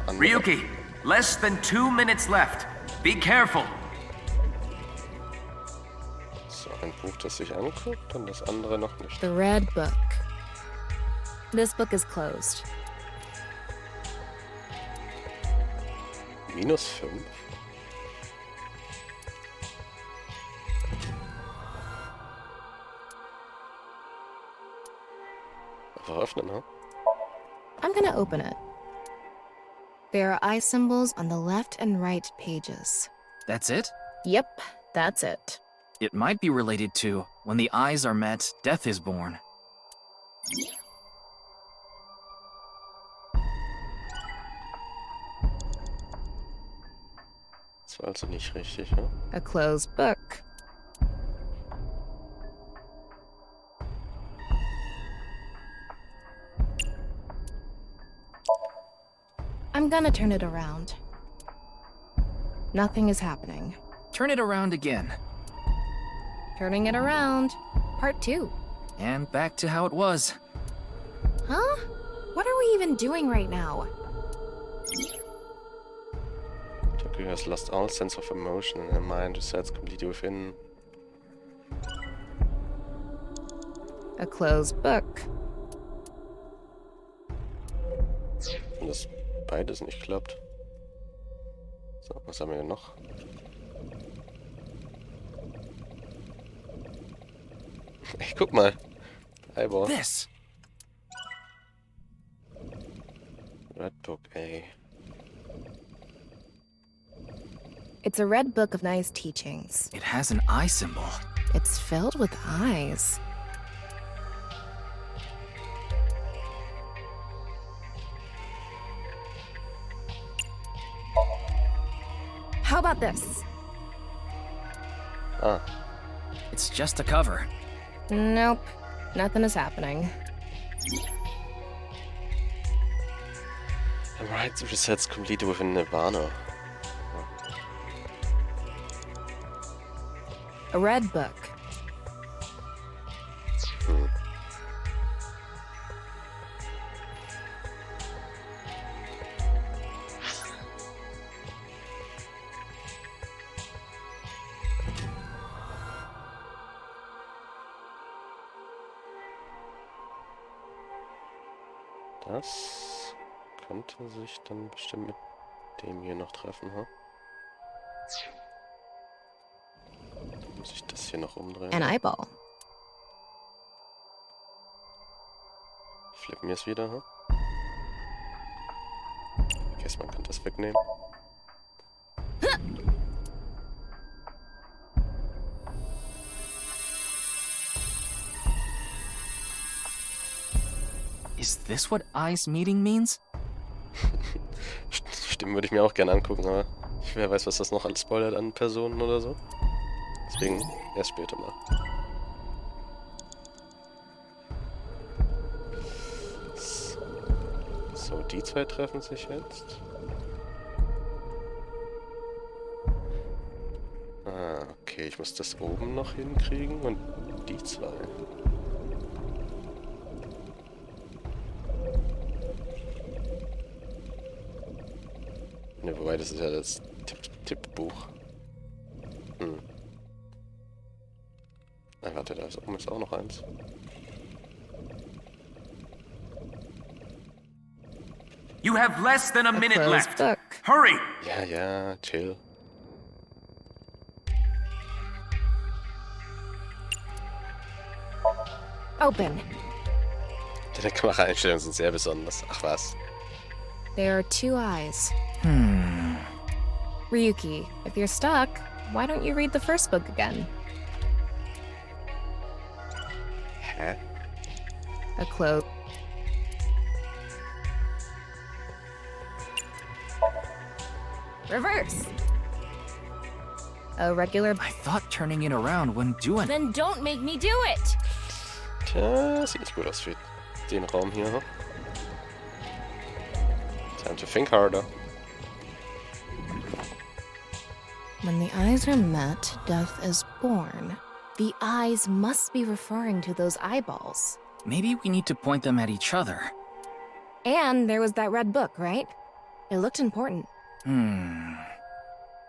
Andere. Ryuki, less than 2 minutes left. Be careful. So, ein Buch, das sich anguckt und das andere noch nicht. The red book. This book is closed. -5. Einfach öffnen, ne? I'm gonna open it. There are eye symbols on the left and right pages. That's it? Yep, that's it. It might be related to, when the eyes are met, death is born. Das war also nicht richtig, ne? A closed book. I'm gonna turn it around. Nothing is happening. Turn it around again. Turning it around. Part 2. And back to how it was. Huh? What are we even doing right now? Tokyo has lost all sense of emotion and her mind resides completely within. A closed book. Und das beides nicht klappt. So, was haben wir denn noch? Ey, guck mal. Eyeball. This. Red Book, ey. It's a red book of nice teachings. It has an eye symbol. It's filled with eyes. How about this? Ah, It's just a cover. Nope, nothing is happening. Alright, resets completed within nirvanA. A red book. Hmm. Das könnte sich dann bestimmt mit dem hier noch treffen, ha? Dann muss ich das hier noch umdrehen. An eyeball. Flippen wir es wieder, ha? Ich guess, man kann das wegnehmen. Is this what eyes meeting means? Stimmt, würde ich mir auch gerne angucken, aber wer weiß, was das noch alles spoilert an Personen oder so. Deswegen erst später mal. So, die zwei treffen sich jetzt. Ah, okay, ich muss das oben noch hinkriegen und die zwei. Ne, wobei, das ist ja das Tippbuch. Hm. Ah, warte, da ist oben ist auch noch eins. You have less than a minute Closed left. book. Hurry! Ja, chill. Open. Deine Kameraeinstellungen sind sehr besonders. Ach was. There are 2 eyes. Ryuki, if you're stuck, why don't you read the first book again? Hä? A close. Reverse. A regular. I thought turning it around wouldn't do it. Then don't make me do it. Tja, sieht nicht gut aus für den Raum hier. Hm? Time to think harder. When the eyes are met, death is born. The eyes must be referring to those eyeballs. Maybe we need to point them at each other. And there was that red book, right? It looked important.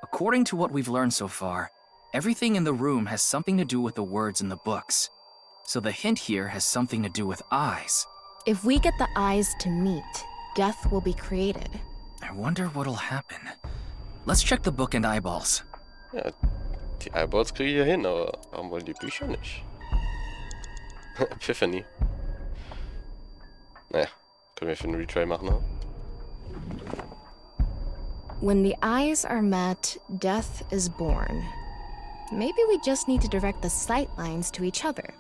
According to what we've learned so far, everything in the room has something to do with the words in the books. So the hint here has something to do with eyes. If we get the eyes to meet, death will be created. I wonder what'll happen. Let's check the book and eyeballs. Ja, die Eyeballs kriege ich ja hin, aber warum wollen die Bücher nicht? Epiphany. Naja, können wir für einen Retry machen, ne? When the eyes are met, death is born. Maybe we just need to direct the sight lines to each other.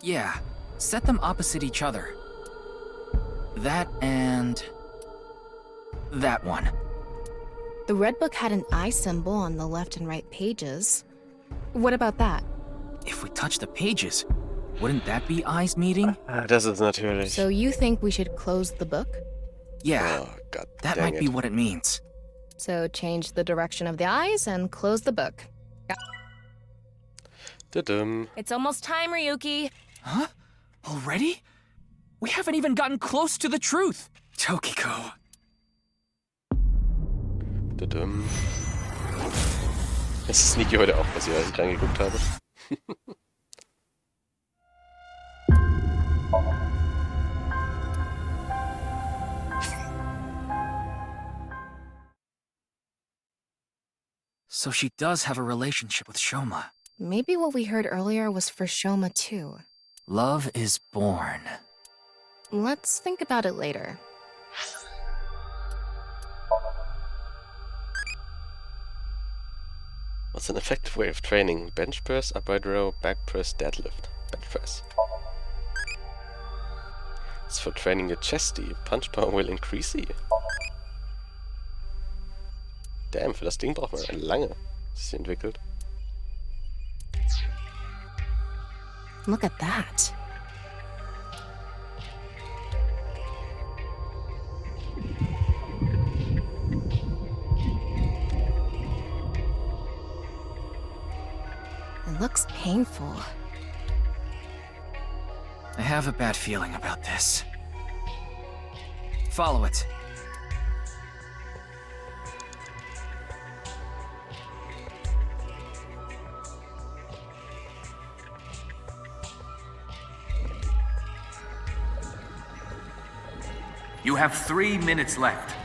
Yeah, set them opposite each other. That and... that one. The red book had an eye symbol on the left and right pages. What about that? If we touch the pages, wouldn't that be eyes meeting? Das ist natürlich... So you think we should close the book? Yeah, Oh, Gott, that dang might be it. what it means. So change the direction of the eyes and close the book. Tudum. It's almost time, Ryuki. Huh? Already? We haven't even gotten close to the truth. Tokiko. Tudum. Es ist Niki heute auch passiert, als ich reingeguckt habe. So she does have a relationship with Shoma. Maybe what we heard earlier was for Shoma too. Love is born. Let's think about it later. What's an effective way of training? Bench press, upright row, back press, deadlift. Bench press. It's for training your chesty. Punch power will increase you. Damn, für das Ding braucht man eine lange, das sie entwickelt. Look at that. It looks painful. I have a bad feeling about this. Follow it. You have 3 minutes left.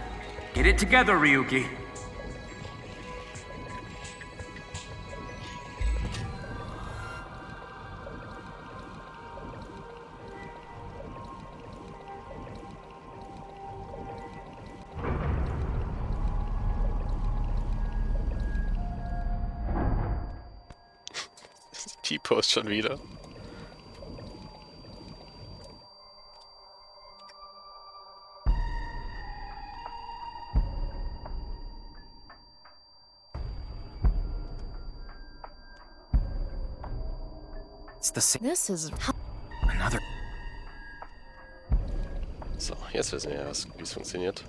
Get it together, Ryuki. T-Post schon wieder. It's the same. This is... Another. So, jetzt wissen wir ja, wie es funktioniert.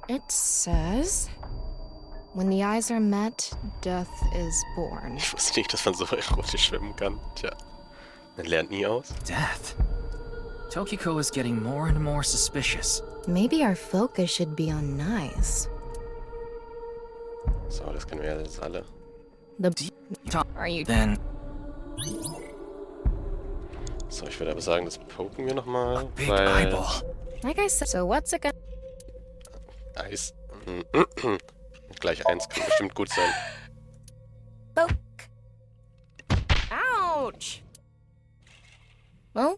It says... When the eyes are met, death is born. Ich wusste nicht, dass man so erotisch schwimmen kann. Tja, man lernt nie aus. Death. Tokiko is getting more and more suspicious. Maybe our focus should be on nice. So, das kennen wir ja jetzt alle. Are you... Then So, ich würde aber sagen, das poken wir nochmal, big weil eyeball. Like I said, so what's it gonna... Eis. Gleich 1 kann bestimmt gut sein. Poke. Ouch! Well,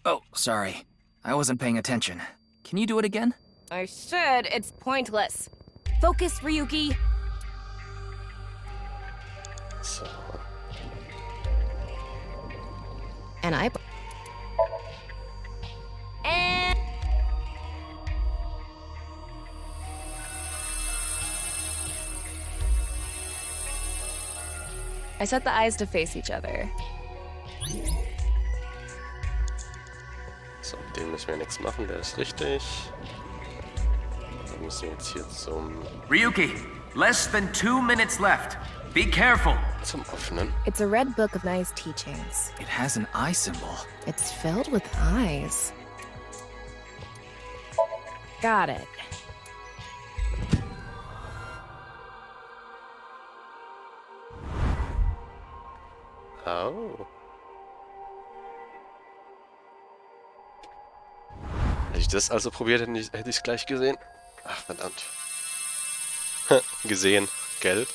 Oh, sorry. I wasn't paying attention. Can you do it again? I should. It's pointless. Focus, Ryuki. So. and I... And... I set the eyes to face each other. So, mit dem müssen wir nichts machen, der ist richtig. Dann müssen wir jetzt hier Ryuki, less than 2 minutes left. Be careful. zum Öffnen. It's a red book of nice teachings. It has an eye symbol. It's filled with eyes. Got it. Oh. Hätte ich das also probiert, hätte ich es gleich gesehen. Ach, verdammt. Gesehen. Gelb.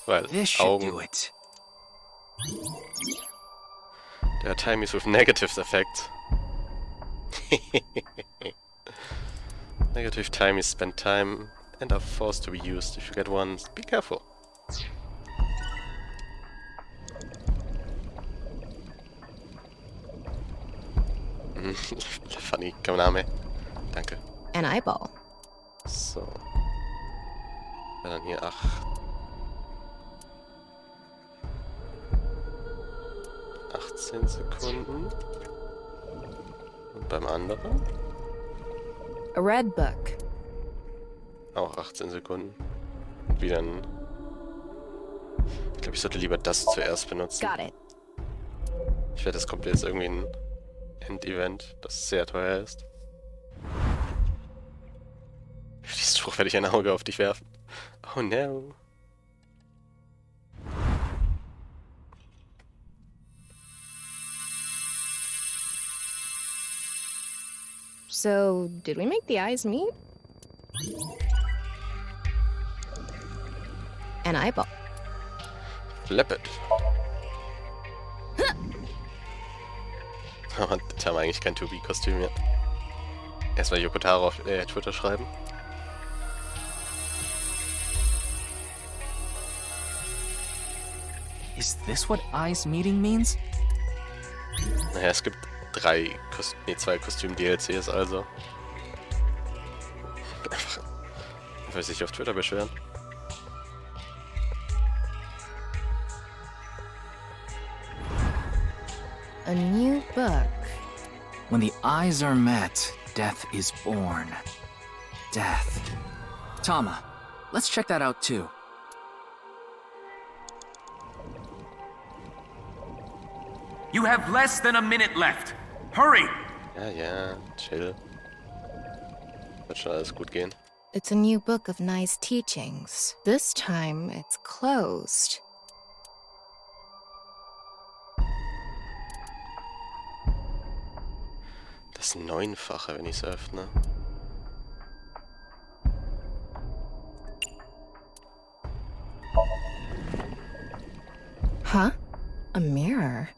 Weil This should do Augen. it. Der time is with negative effects. Negative time is spent time and are forced to be used. If you get one, be careful. Funny, Name. Danke. An eyeball. So. Dann hier 8. 18 Sekunden. Und beim anderen A red book. auch 18 Sekunden. Und wieder ein... Ich glaube, ich sollte lieber das zuerst benutzen. Got it. Ich werde das komplett jetzt irgendwie ein Endevent, das sehr teuer ist. Für diesen Spruch werde ich ein Auge auf dich werfen. Oh no. So, did we make the eyes meet? An eyeball. Flip it. Und jetzt haben wir eigentlich kein To-Be-Kostüm mehr. Erstmal Yokotaro auf Twitter schreiben. Is this what eyes meeting means? Naja, es gibt 2 Kostüm-DLCs, also. Einfach sich auf Twitter beschweren. A new book. When the eyes are met, death is born. Death. Tama, let's check that out too. You have less than a minute left. Hurry! Ja, ja, chill. Wird schon alles gut gehen. It's a new book of nice teachings. This time, it's closed. Das Neunfache, wenn ich es öffne. Huh? A mirror?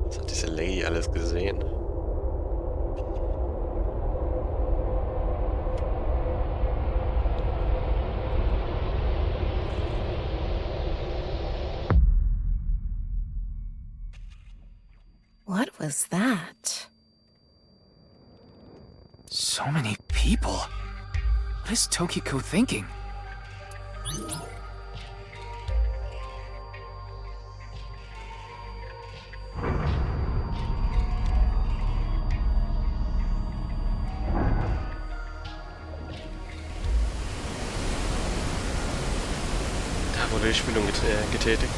Was hat diese Lady alles gesehen? What was that? So many people. What is Tokiko thinking? Da wurde die Spülung getätigt.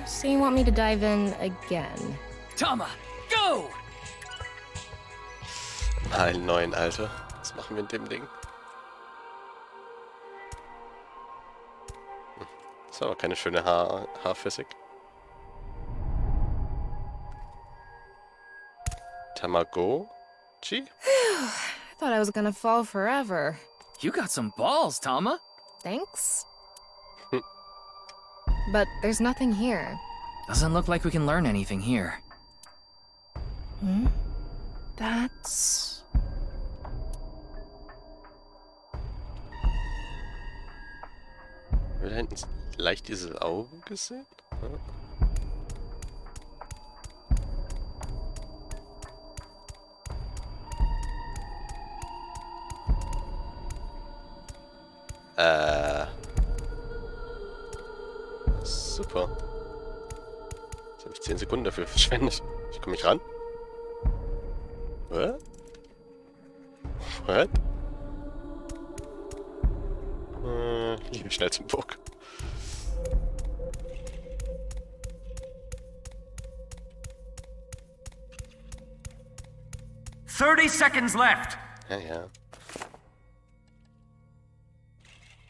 So you want me to dive in again? Tama, go! Mal 9, Alter. Was machen wir mit dem Ding? Das war aber keine schöne Haarphysik. Tamagotchi? I thought I was gonna fall forever. You got some balls, Tama. Thanks. But there's nothing here. Doesn't look like we can learn anything here. Hmm? That's... Wird da hinten leicht dieses Auge gesehen? Super. Jetzt habe ich 10 Sekunden dafür verschwendet. Ich komme nicht ran. What? What? Ich will schnell zum Burg. "30 seconds left." Ja, ja.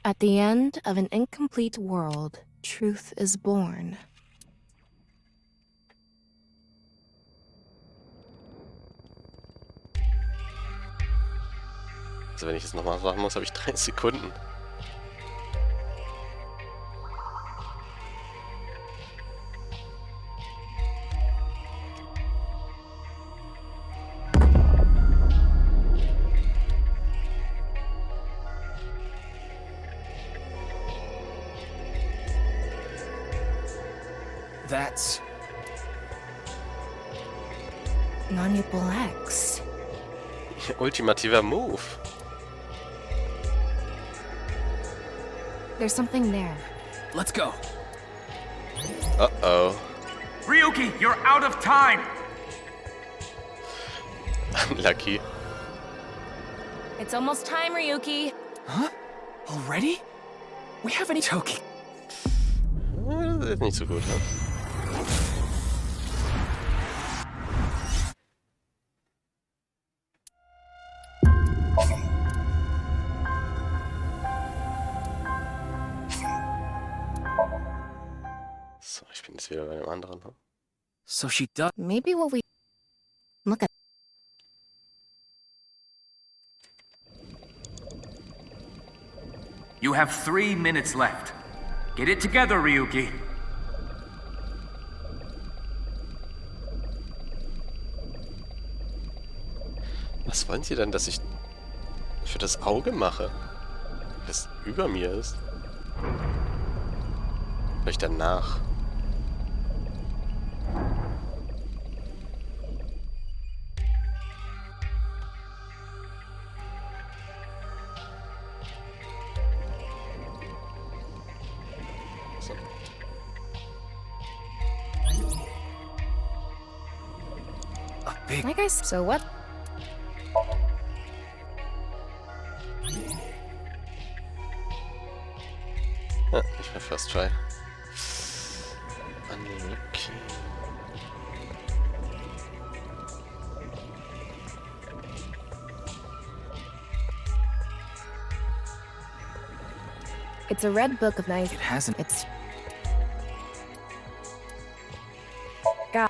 At the end of an incomplete world, truth is born. Also wenn ich das nochmal machen muss, habe ich 3 Sekunden. That's... Non-Nipple X. Ultimativer Move. There's something there. Let's go. Uh-oh. Ryuki, you're out of time! Lucky. It's almost time, Ryuki. Huh? Already? We haven't... Toki... Das ist nicht so gut, ne? So, ich bin jetzt wieder bei dem anderen. Ne? So she does. Maybe what we look at. You have 3 minutes left. Get it together, Ryuki. Was wollen Sie denn, dass ich für das Auge mache? Das über mir ist? Vielleicht danach. So. A big. Like I s- so what? Ja, ich will First Try. Okay. It's a red book of nice. It hasn't. It's. God.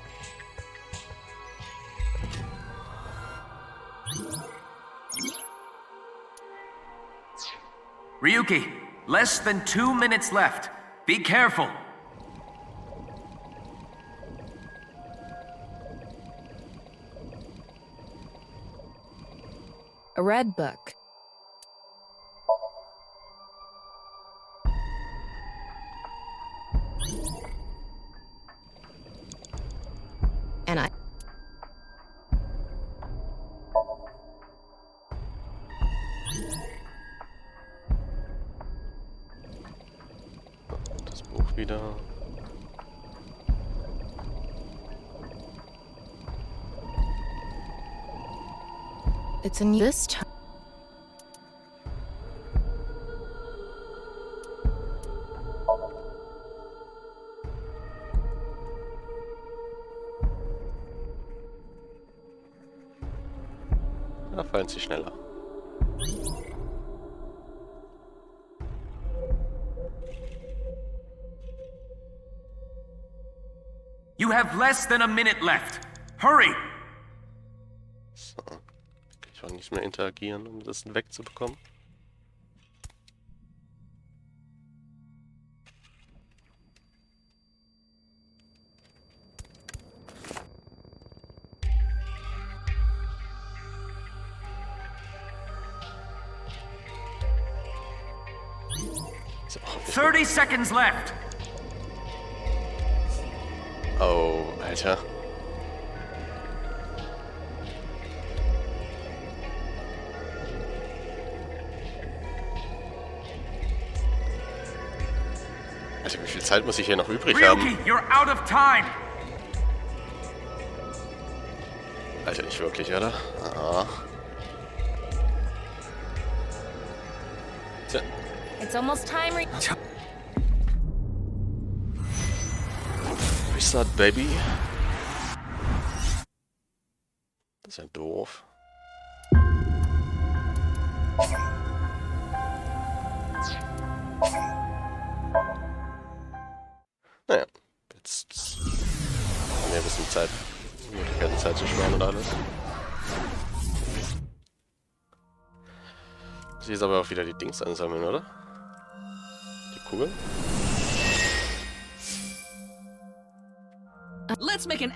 Ryuki, less than 2 minutes left. Be careful. A red book. And I. Das Buch wieder. It's in this time. Da fallen sie schneller. You have less than a minute left. Hurry! So. Kann ich auch nicht mehr interagieren, um das wegzubekommen. So, 30 seconds left. oh, Alter. Alter, wie viel Zeit muss ich hier noch übrig haben? Ryuki, you're out of time. Alter, nicht wirklich, oder? Ah. Tja. It's almost time. Restart, Baby. Das ist ja doof. Naja, jetzt haben wir ein bisschen Zeit. Möglichkeiten, Zeit zu sparen und alles. Sie ist aber auch wieder die Dings ansammeln, oder? Die Kugeln? Let's make an.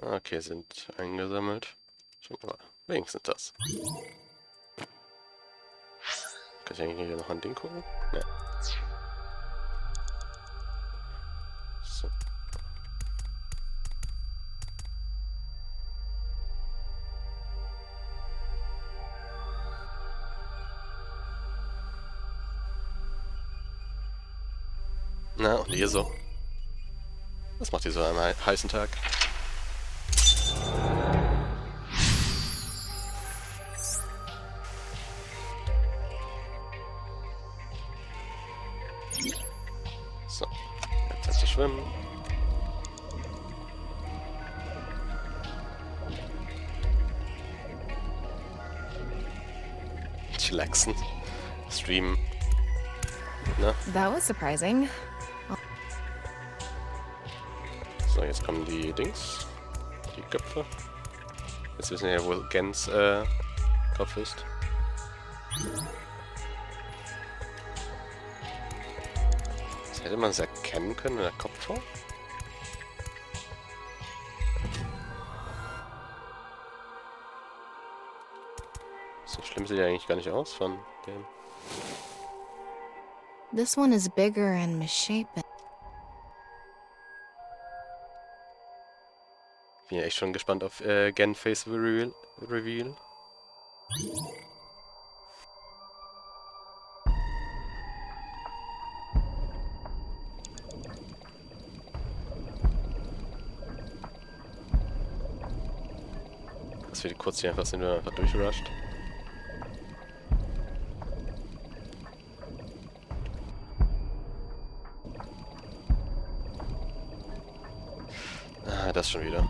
Okay, sind eingesammelt. Schon mal wenigstens das. Kann ich eigentlich hier noch ein Ding gucken? Ja. So. Na, und hier so. Was macht ihr so an einem heißen Tag? So, jetzt Zeit zu schwimmen. chillaxen. Streamen. Ne? That was surprising. So, jetzt kommen die Dings. Die Köpfe. Jetzt wissen wir ja, wo Gens Kopf ist. Das hätte man es erkennen können in der Kopfform. So schlimm sieht er eigentlich gar nicht aus von dem. This one is bigger and misshapen. Bin ja echt schon gespannt auf Gen Face Reveal. Dass wir die kurz hier einfach sind, wir einfach durchrusht. Ah, das schon wieder.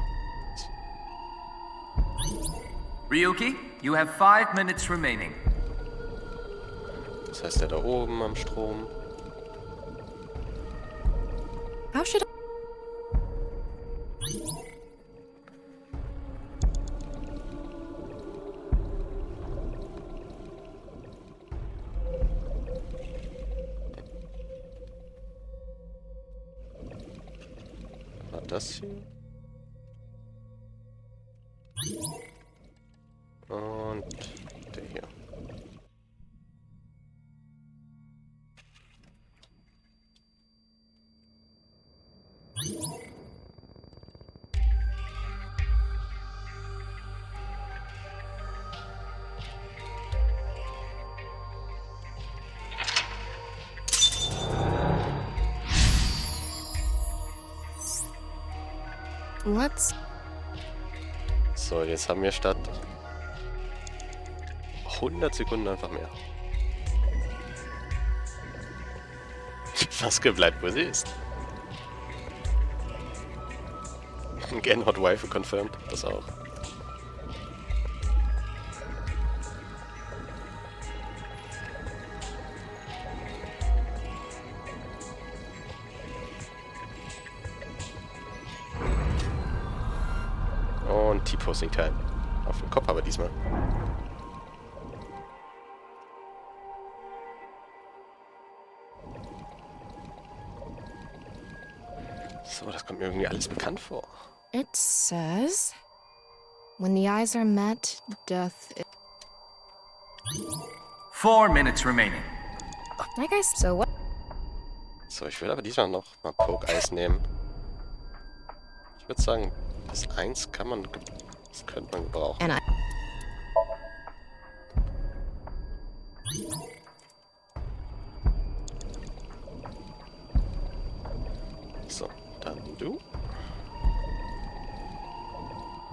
Ryuki, you have 5 minutes remaining. Das heißt, der da oben am Strom. How should I? War das hier? Und der hier. Let's. So, jetzt haben wir statt 100 Sekunden einfach mehr. Maske bleibt, wo sie ist. Gen Hot Wife confirmed, das auch. Und T-Posting Time. Auf den Kopf aber diesmal. So, das kommt mir irgendwie alles bekannt vor. It says, when the eyes are met, death. 4 minutes remaining. Like I so what? So, ich will aber diesmal noch mal Poke Eis nehmen. Ich würde sagen, das 1 kann man, das könnte man gebrauchen. And I. So, dann du.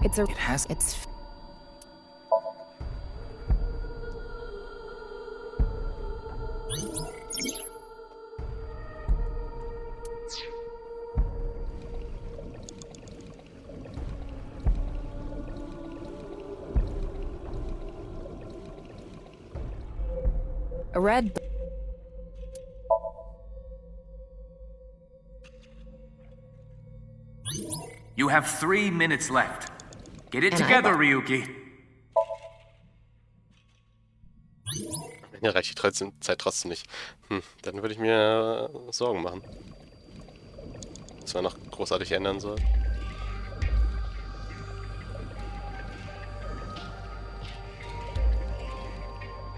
It's a. It has. It's. A red. You have 3 minutes left. Get it And I- together, Ryuki. Ja, reicht die Zeit trotzdem nicht. Dann würde ich mir Sorgen machen. Was man noch großartig ändern soll.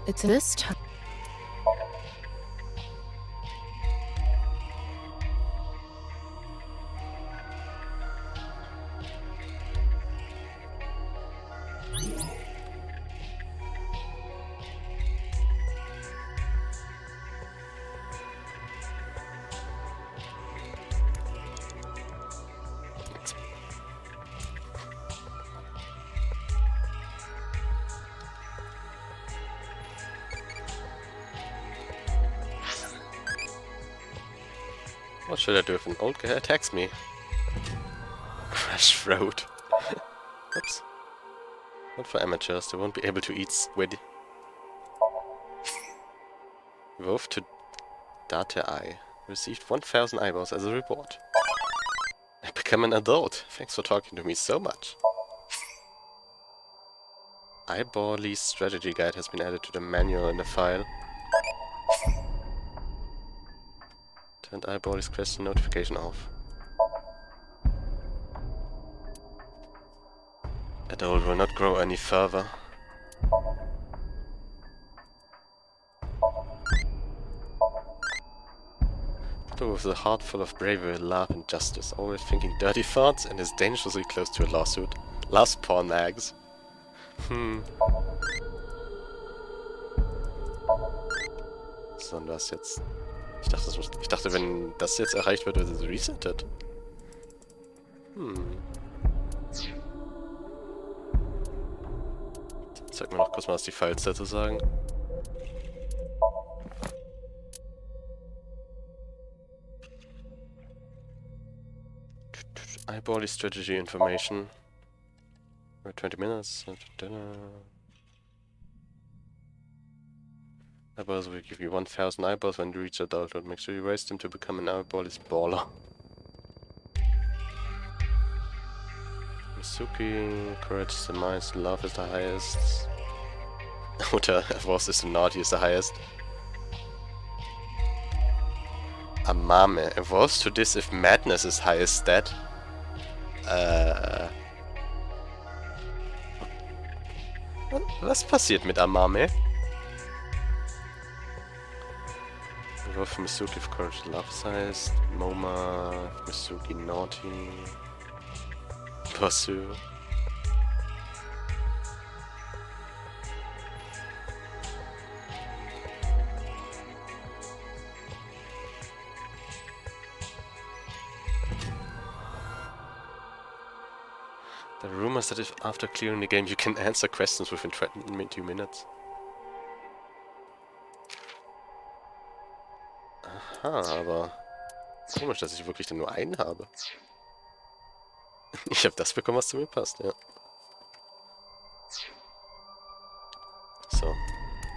It's this time. What should I do if an old guy attacks me? Crash throat. Oops. Not for amateurs, they won't be able to eat squid. Evolved to Date Eye. Received 1000 eyeballs as a reward. I become an adult. Thanks for talking to me so much. Eyeball-Lee's strategy guide has been added to the manual in the file. Turned Eyeball-Lee's question notification off. Adult will not grow any further. People with a heart full of bravery, love and justice, always thinking dirty thoughts and is dangerously close to a lawsuit. Loves porn mags. So, und was jetzt? Ich dachte, wenn das jetzt erreicht wird, wird es resettet. Zeig mir noch kurz mal, was die Files dazu sagen. Eyeball strategy information. 20 minutes. Dinner. Eyeballs will give you 1000 eyeballs when you reach adulthood. Make sure you raise them to become an eyeball-less baller. Misuki, courage is the highest, love is the highest. Oder was is the naughty is the highest. Amame, evolves to this if madness is highest stat. Was passiert mit Amame? Evolve Misuki if courage love is highest. Moma, Misuki naughty. Pursue. The rumors that if after clearing the game you can answer questions within 2 minutes. Aha, aber komisch, dass ich wirklich dann nur einen habe. Ich habe das bekommen, was zu mir passt, ja. So,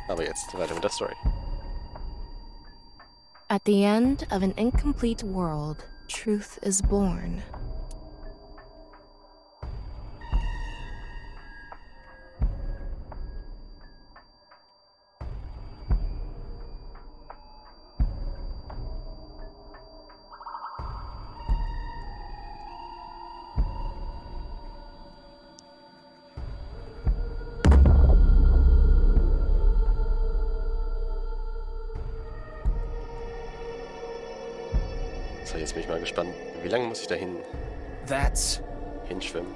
aber jetzt weiter mit der Story. At the end of an incomplete world, truth is born. So, jetzt bin ich mal gespannt. Wie lange muss ich da hinschwimmen?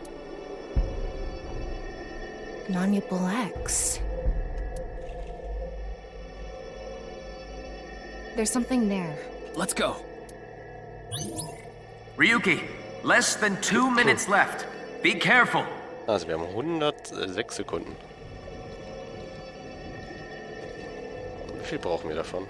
Nonable X. There's something there. Let's go. Ryuki, less than 2 minutes left. Be careful. Also, wir haben 106 Sekunden. Wie viel brauchen wir davon?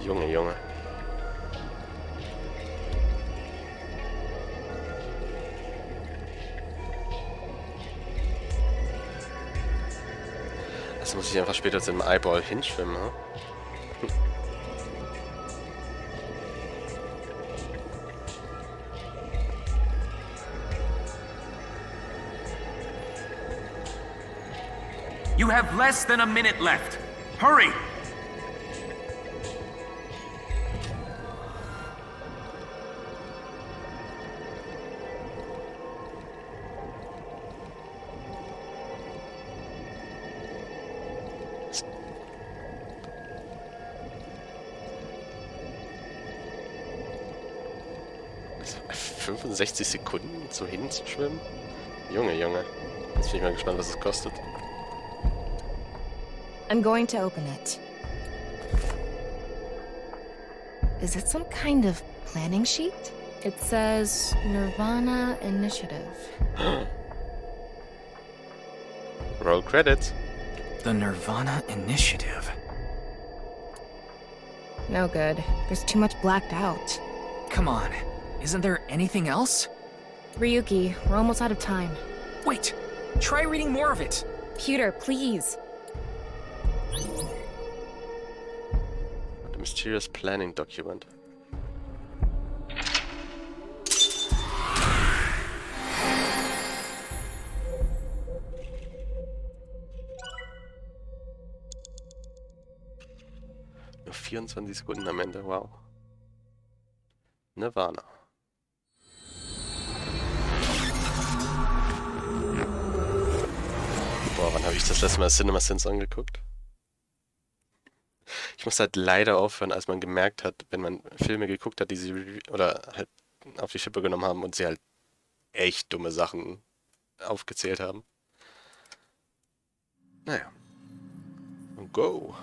Junge. Das muss ich einfach später zu dem Eyeball hinschwimmen, hm? You have less than a minute left. Hurry! Also 65 Sekunden so hinzuschwimmen? Junge. Jetzt bin ich mal gespannt, was es kostet. I'm going to open it. Is it some kind of planning sheet? It says nirvanA Initiative. Roll credits. The nirvanA Initiative. No good. There's too much blacked out. Come on, isn't there anything else? Ryuki, we're almost out of time. Wait, try reading more of it. Pewter, please. The mysterious planning document. Nur 24 Sekunden am Ende, wow. nirvanA. Boah, wann habe ich das letzte Mal CinemaSins angeguckt? Ich muss halt leider aufhören, als man gemerkt hat, wenn man Filme geguckt hat, die sie oder halt auf die Schippe genommen haben und sie halt echt dumme Sachen aufgezählt haben. Naja. Und go.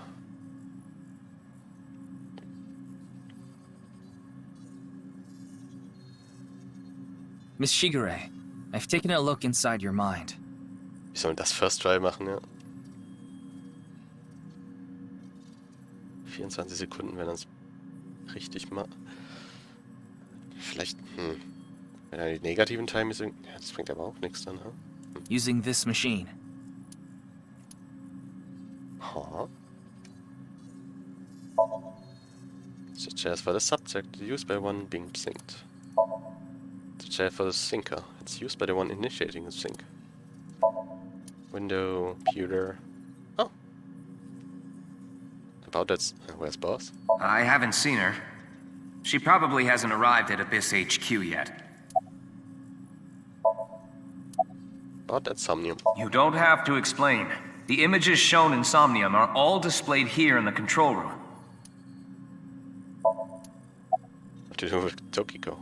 Miss Shigure, I've taken a look inside your mind. Wie sollen das First Try machen, ja? 24 Sekunden, wenn er es richtig macht. Vielleicht, wenn er die negativen Timings... Ja, das bringt aber auch nichts dann, ha? Using this machine. Huh? The chair for the subject, used by one being synced. The chair for the sinker, it's used by the one initiating the sync. Window, pewter. Oh. About that, where's boss? I haven't seen her. She probably hasn't arrived at Abyss HQ yet. About that SOMNIUM. You don't have to explain. The images shown in SOMNIUM are all displayed here in the control room. What to do with Tokiko?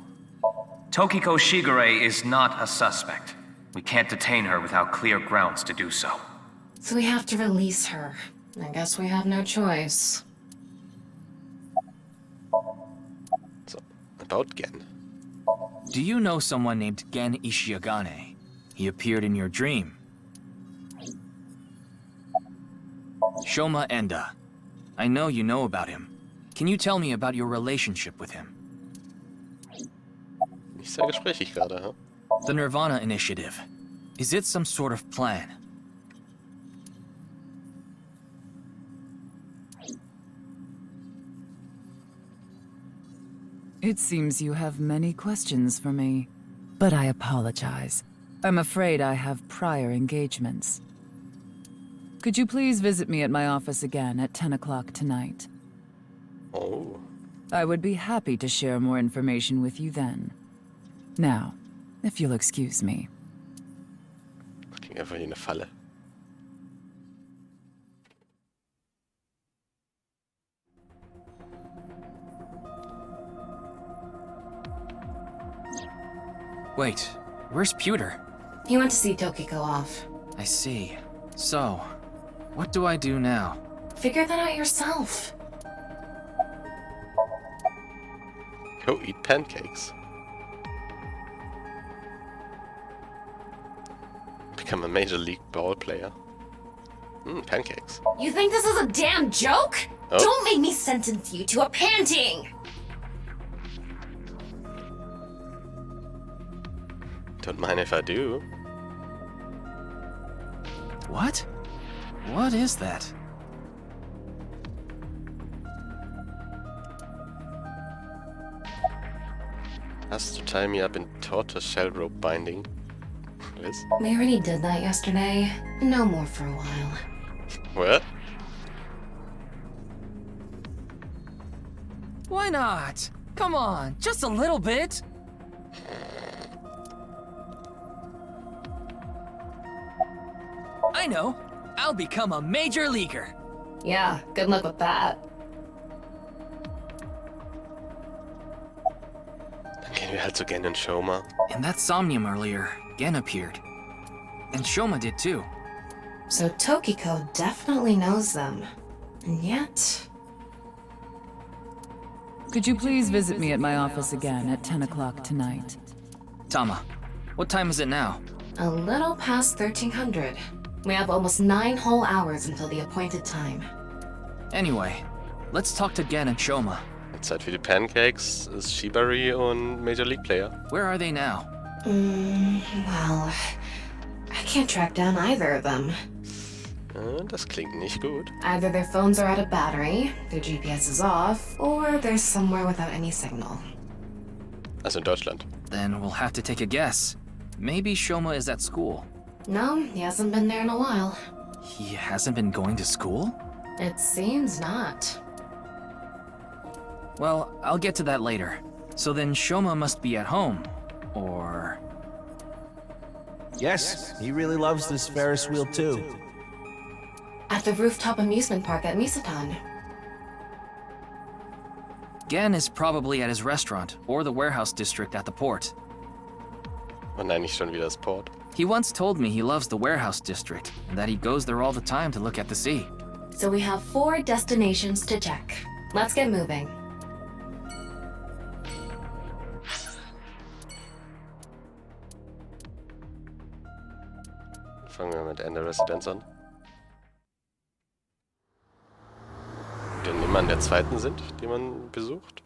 Tokiko Shigure is not a suspect. We can't detain her without clear grounds to do so. So we have to release her. I guess we have no choice. So, about Gen. Do you know someone named Gen Ishiagane? He appeared in your dream. Shoma Enda. I know you know about him. Can you tell me about your relationship with him? Nicht sehr gesprächig gerade, ha? The nirvanA Initiative. Is it some sort of plan? It seems you have many questions for me, but I apologize. I'm afraid I have prior engagements. Could you please visit me at my office again at 10 o'clock tonight? Oh. I would be happy to share more information with you then. Now, if you'll excuse me. Das klingt einfach wie eine Falle. Wait, where's Pewter? He went to see Tokiko off. I see. So, what do I do now? Figure that out yourself. Go eat pancakes. Become a Major League ball player. Pancakes. You think this is a damn joke? Oh. Don't make me sentence you to a panting! Don't mind if I do. What? What is that? Has to tie me up in tortoise shell rope binding. Liz? We already did that yesterday. No more for a while. What? Why not? Come on, just a little bit. I know. I'll become a major leaguer. Yeah, good luck with that. Dann gehen wir halt zu Gen und Shoma. In that Somnium earlier, Gen appeared. And Shoma did too. So Tokiko definitely knows them. And yet... Could you please visit me at my office again at 10 o'clock tonight? Tama, what time is it now? a little past 1300. We have almost 9 whole hours until the appointed time. Anyway, let's talk to Gen and Shoma. Zeit für die Pancakes ist Shibari und Major League Player. Where are they now? Well, I can't track down either of them. Das klingt nicht gut. Either their phones are out of battery, their GPS is off, or they're somewhere without any signal. Also in Deutschland. Then we'll have to take a guess. Maybe Shoma is at school. No, he hasn't been there in a while. He hasn't been going to school? It seems not. Well, I'll get to that later. So then Shoma must be at home. Or... Yes, he really loves this Ferris wheel too. At the rooftop amusement park at Misatan. Gen is probably at his restaurant, or the warehouse district at the port. Oh nein, nicht schon wieder das Port. He once told me he loves the warehouse district, and that he goes there all the time to look at the sea. So we have 4 destinations to check. Let's get moving. Fangen wir mit Ende Residenz an. Die dann immer an der zweiten sind, die man besucht.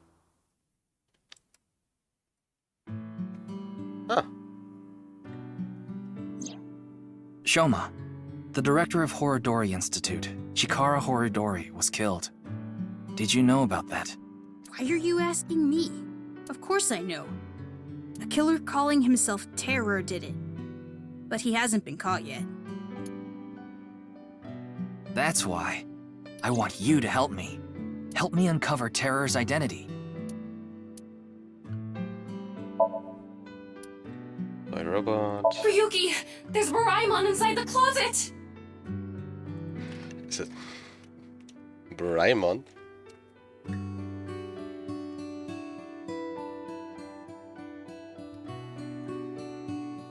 Ah. Shoma, the director of Horodori Institute, Chikara Horodori, was killed. Did you know about that? Why are you asking me? Of course I know. A killer calling himself Terror did it. But he hasn't been caught yet. That's why. I want you to help me. Help me uncover Terror's identity. By robot. Ryuki! There's Moraemon inside the closet! Ist es Braimon?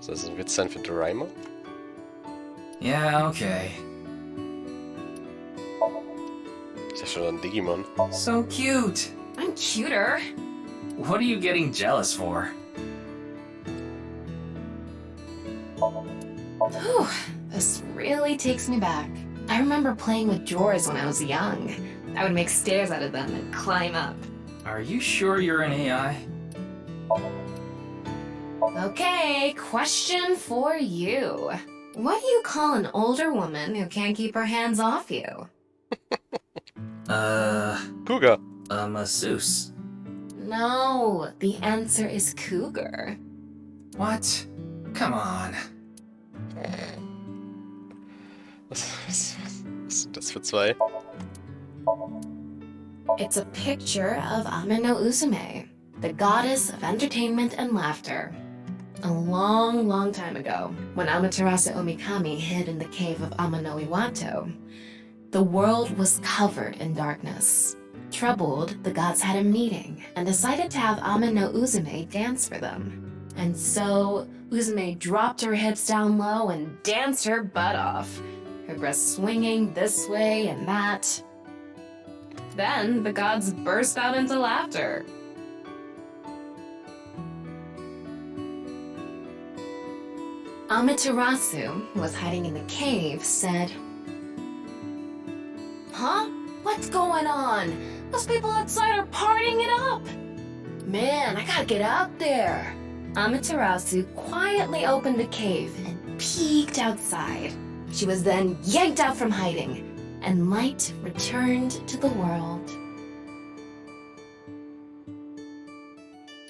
Soll das ein Witz sein für Doraemon? Yeah, okay. Ist ja schon ein Digimon. So cute! I'm cuter. What are you getting jealous for? Whew, this really takes me back. I remember playing with drawers when I was young. I would make stairs out of them and climb up. Are you sure you're an AI? Okay, question for you. What do you call an older woman who can't keep her hands off you? Cougar. A masseuse. No, the answer is cougar. What? Come on. Was sind das für zwei? It's a picture of Amino Uzume, the goddess of entertainment and laughter. A long, long time ago, when Amaterasu Omikami hid in the cave of Amano Iwato, the world was covered in darkness. Troubled, the gods had a meeting and decided to have Amino Uzume dance for them. And so, Uzume dropped her hips down low and danced her butt off, her breasts swinging this way and that. Then, the gods burst out into laughter. Amaterasu, who was hiding in the cave, said, "Huh? What's going on? Those people outside are partying it up! Man, I gotta get out there!" Amaterasu quietly opened the cave and peeked outside. She was then yanked out from hiding, and light returned to the world.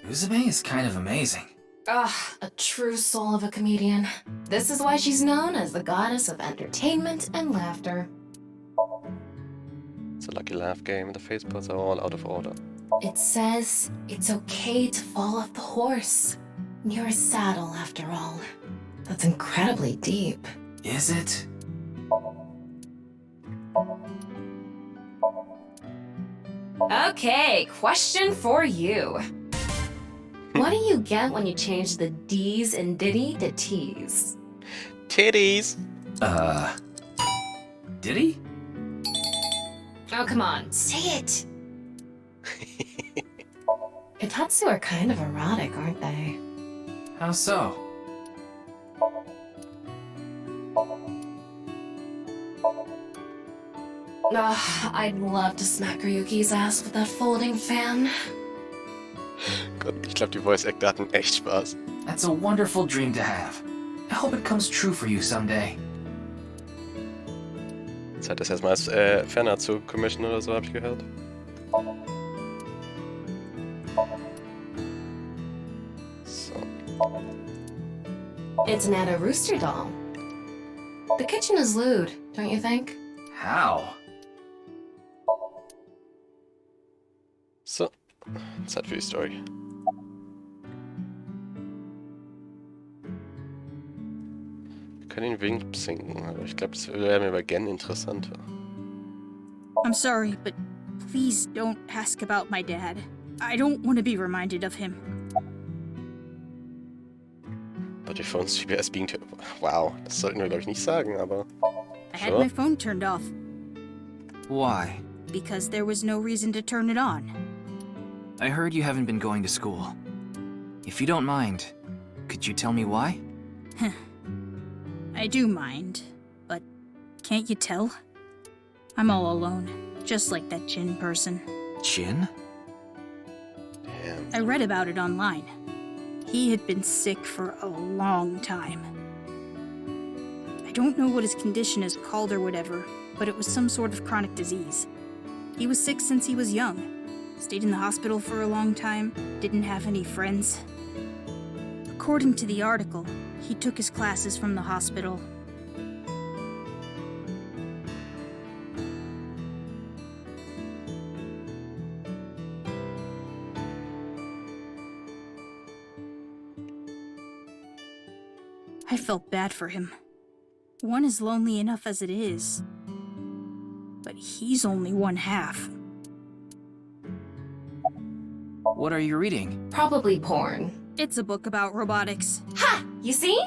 Uzume is kind of amazing. Ugh, a true soul of a comedian. This is why she's known as the goddess of entertainment and laughter. It's a lucky laugh game. The facepots are all out of order. It says it's okay to fall off the horse. You're a saddle, after all. That's incredibly deep. Is it? Okay, question for you. What do you get when you change the D's in Diddy to T's? Titties! Did he? Oh, come on, say it! Itatsu are kind of erotic, aren't they? I'd love to smack Ryuki's ass with that folding fan. Gott, ich glaube, die Voice Actor hatten echt Spaß. That's a wonderful dream to have. I hope it comes true for you someday. Zeit, das erstmal als Ferner zu commissionen oder so, habe ich gehört. So. It's an Anna Rooster doll. The kitchen is lewd, don't you think? How? So. Zeit für die Story. Wir können ihn wegen sinken, aber ich glaube, das wäre mir bei Gen interessanter. I'm sorry, but please don't ask about my dad. I don't want to be reminded of him. But your phone's GPS being turned. Wow, das sollten wir, glaube ich, nicht sagen, aber. I had my phone turned off. Why? Because there was no reason to turn it on. I heard you haven't been going to school. If you don't mind, could you tell me why? I do mind, but can't you tell? I'm all alone, just like that Jin person. Jin? Damn. I read about it online. He had been sick for a long time. I don't know what his condition is called or whatever, but it was some sort of chronic disease. He was sick since he was young. Stayed in the hospital for a long time, didn't have any friends. According to the article, he took his classes from the hospital. I felt bad for him. One is lonely enough as it is, but he's only one half. What are you reading? Probably porn. It's a book about robotics. Ha! You see?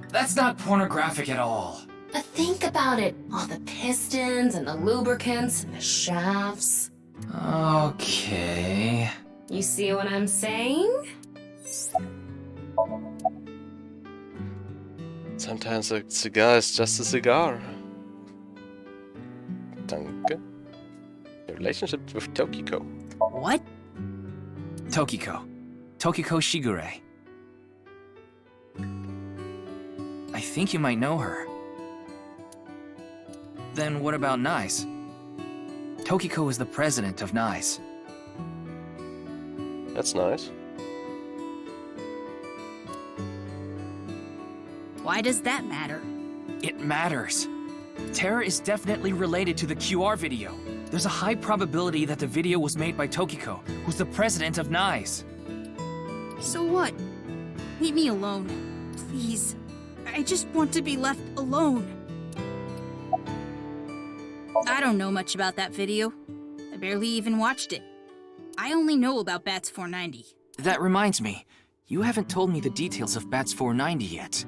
That's not pornographic at all. But think about it. All the pistons and the lubricants and the shafts. Okay. You see what I'm saying? Sometimes a cigar is just a cigar. Danke. Your relationship with Tokiko. What? Tokiko. Tokiko Shigure. I think you might know her. Then what about NICE? Tokiko is the president of NICE. That's nice. Why does that matter? It matters. Terror is definitely related to the QR video. There's a high probability that the video was made by Tokiko, who's the president of NICE. So what? Leave me alone. Please. I just want to be left alone. I don't know much about that video. I barely even watched it. I only know about Bats 490. That reminds me, you haven't told me the details of Bats 490 yet.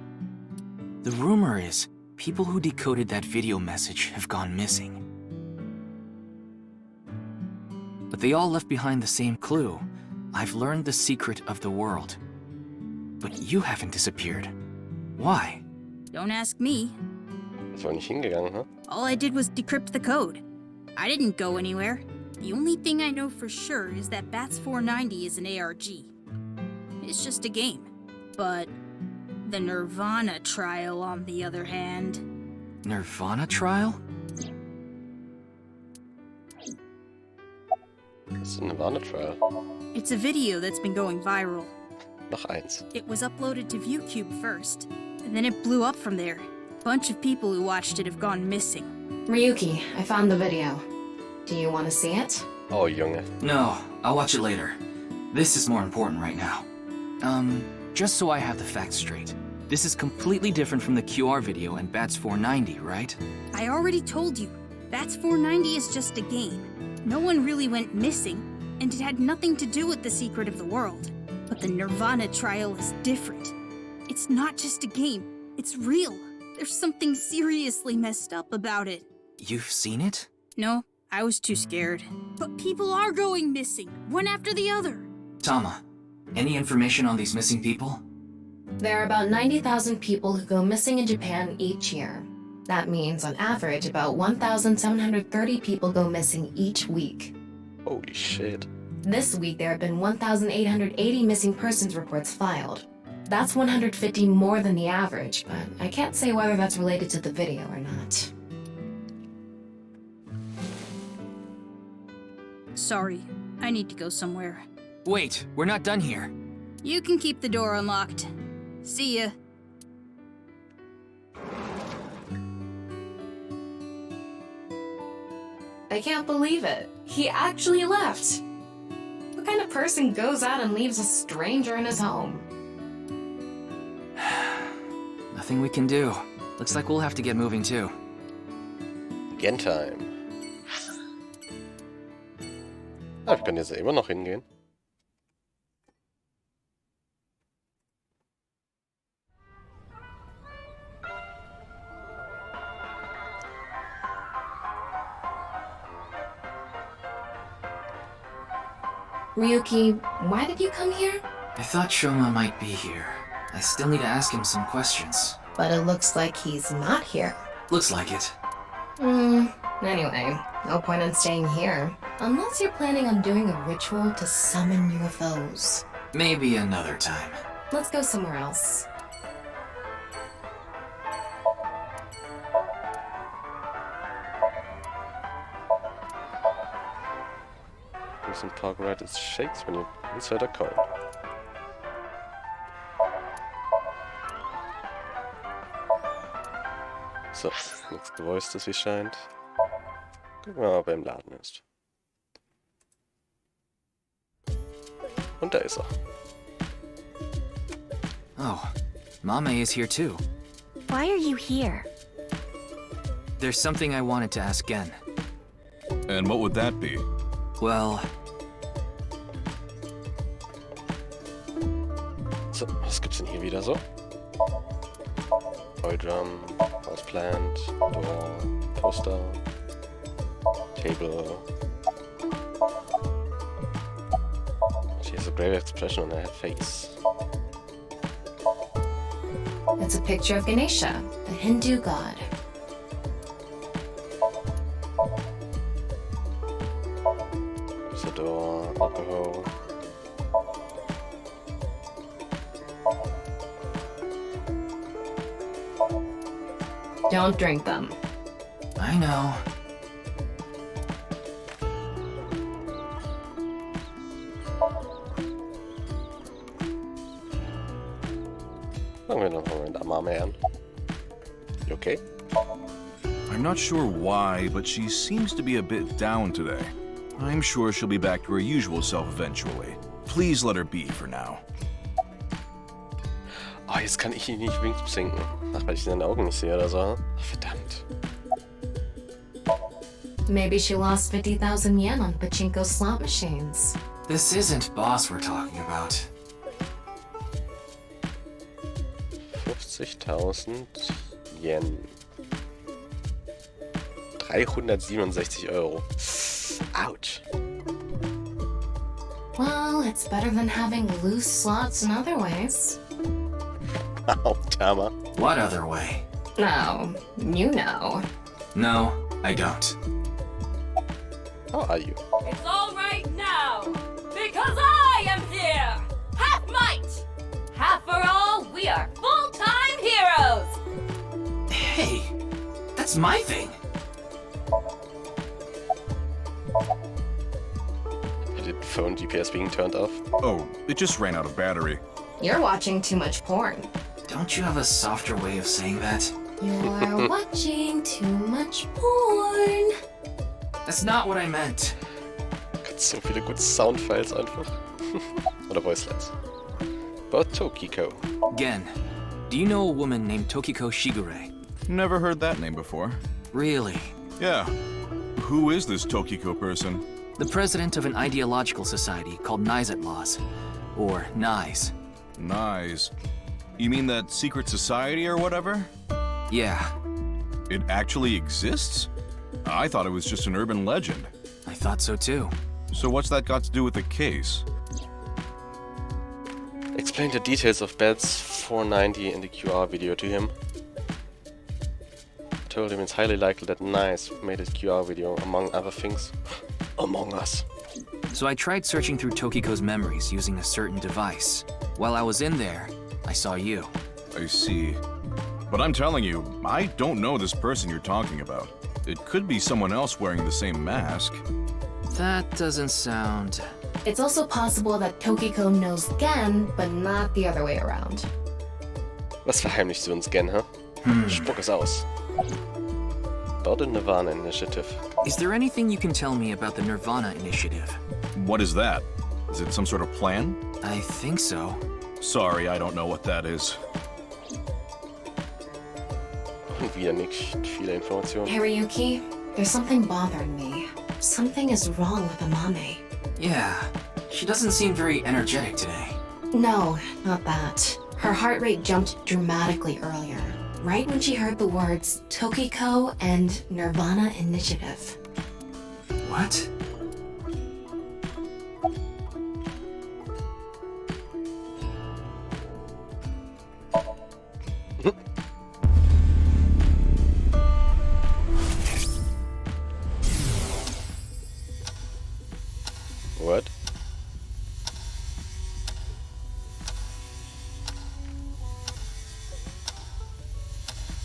The rumor is, people who decoded that video message have gone missing. But they all left behind the same clue. I've learned the secret of the world. But you haven't disappeared. Why? Don't ask me. Ist wohl nicht hingegangen, huh? All I did was decrypt the code. I didn't go anywhere. The only thing I know for sure is that Bats 490 is an ARG. It's just a game. But the nirvanA trial, on the other hand... nirvanA trial? It's a nirvanA trial. It's a video that's been going viral. Noch eins. It was uploaded to ViewCube first, and then it blew up from there. A bunch of people who watched it have gone missing. Ryuki, I found the video. Do you want to see it? Oh, Junge. No, I'll watch it later. This is more important right now. Just so I have the facts straight. This is completely different from the QR video and Bats 490, right? I already told you, Bats 490 is just a game. No one really went missing, and it had nothing to do with the secret of the world. But the nirvanA trial is different. It's not just a game, it's real. There's something seriously messed up about it. You've seen it? No, I was too scared. But people are going missing, one after the other. Tama, any information on these missing people? There are about 90,000 people who go missing in Japan each year. That means, on average, about 1,730 people go missing each week. Holy shit. This week, there have been 1,880 missing persons reports filed. That's 150 more than the average, but I can't say whether that's related to the video or not. Sorry, I need to go somewhere. Wait, we're not done here. You can keep the door unlocked. See ya. I can't believe it. He actually left. What kind of person goes out and leaves a stranger in his home? Nothing we can do. Looks like we'll have to get moving too. Game time. Ah, wir können jetzt immer noch hingehen. Ryuki, why did you come here? I thought Shoma might be here. I still need to ask him some questions. But it looks like he's not here. Looks like it. Anyway, no point in staying here. Unless you're planning on doing a ritual to summon UFOs. Maybe another time. Let's go somewhere else. Some talk right, it shakes when you insert a coin. So, nichts Geräuschtes wie scheint. Gucken wir mal, ob er im Laden ist. Und da ist er. Oh, Mame is here too. Why are you here? There's something I wanted to ask Gen. And what would that be? Well... So, was gibt's denn hier wieder so? Toy Drum, Houseplant, Door, Poster, Table. She has a grave expression on her face. It's a picture of Ganesha, the Hindu god. There's a door, alcohol. Don't drink them. I know. Fangen wir noch mal mit der Mame an. You okay? I'm not sure why, but she seems to be a bit down today. I'm sure she'll be back to her usual self eventually. Please let her be for now. Oh, jetzt kann ich ihn nicht wenigstens sinken. Ach, weil ich seine Augen nicht sehe oder so. Verdammt. Maybe she lost 50,000 yen on pachinko slot machines. This isn't Boss we're talking about. 50.000 Yen. 367 Euro. Ouch. Well, it's better than having loose slots in other ways. Oh, Tama. What other way? No, you know. No, I don't. How are you? It's all right now, because I am here! Half might! Half for all, we are full-time heroes! Hey, that's my thing. Did phone GPS being turned off? Oh, it just ran out of battery. You're watching too much porn. Don't you have a softer way of saying that? You're watching too much porn. That's not what I meant. Gott, so viele gute Soundfiles einfach. Oder Voicelets. About Tokiko. Gen, do you know a woman named Tokiko Shigure? Never heard that name before. Really? Yeah. Who is this Tokiko person? The president of an ideological society called Nizet Laws. Or NICE. Nice. You mean that secret society or whatever? Yeah. It actually exists? I thought it was just an urban legend. I thought so too. So what's that got to do with the case? Explain the details of Bats 490 in the QR video to him. told him it's highly likely that Nice made his QR video, among other things. Among Us. So I tried searching through Tokiko's memories using a certain device. While I was in there, I saw you. I see. But I'm telling you, I don't know this person you're talking about. It could be someone else wearing the same mask. That doesn't sound... It's also possible that Tokiko knows Gen, but not the other way around. Was verheimlichst du uns, Gen, hä? Spuck es aus. About the nirvanA initiative. Is there anything you can tell me about the nirvanA initiative? What is that? Is it some sort of plan? I think so. Sorry, I don't know what that is. Und wieder nicht viele Informationen. Hariyuki, there's something bothering me. Something is wrong with Amame. Yeah, she doesn't seem very energetic today. No, not that. Her heart rate jumped dramatically earlier, right when she heard the words Tokiko and nirvanA initiative. What? What?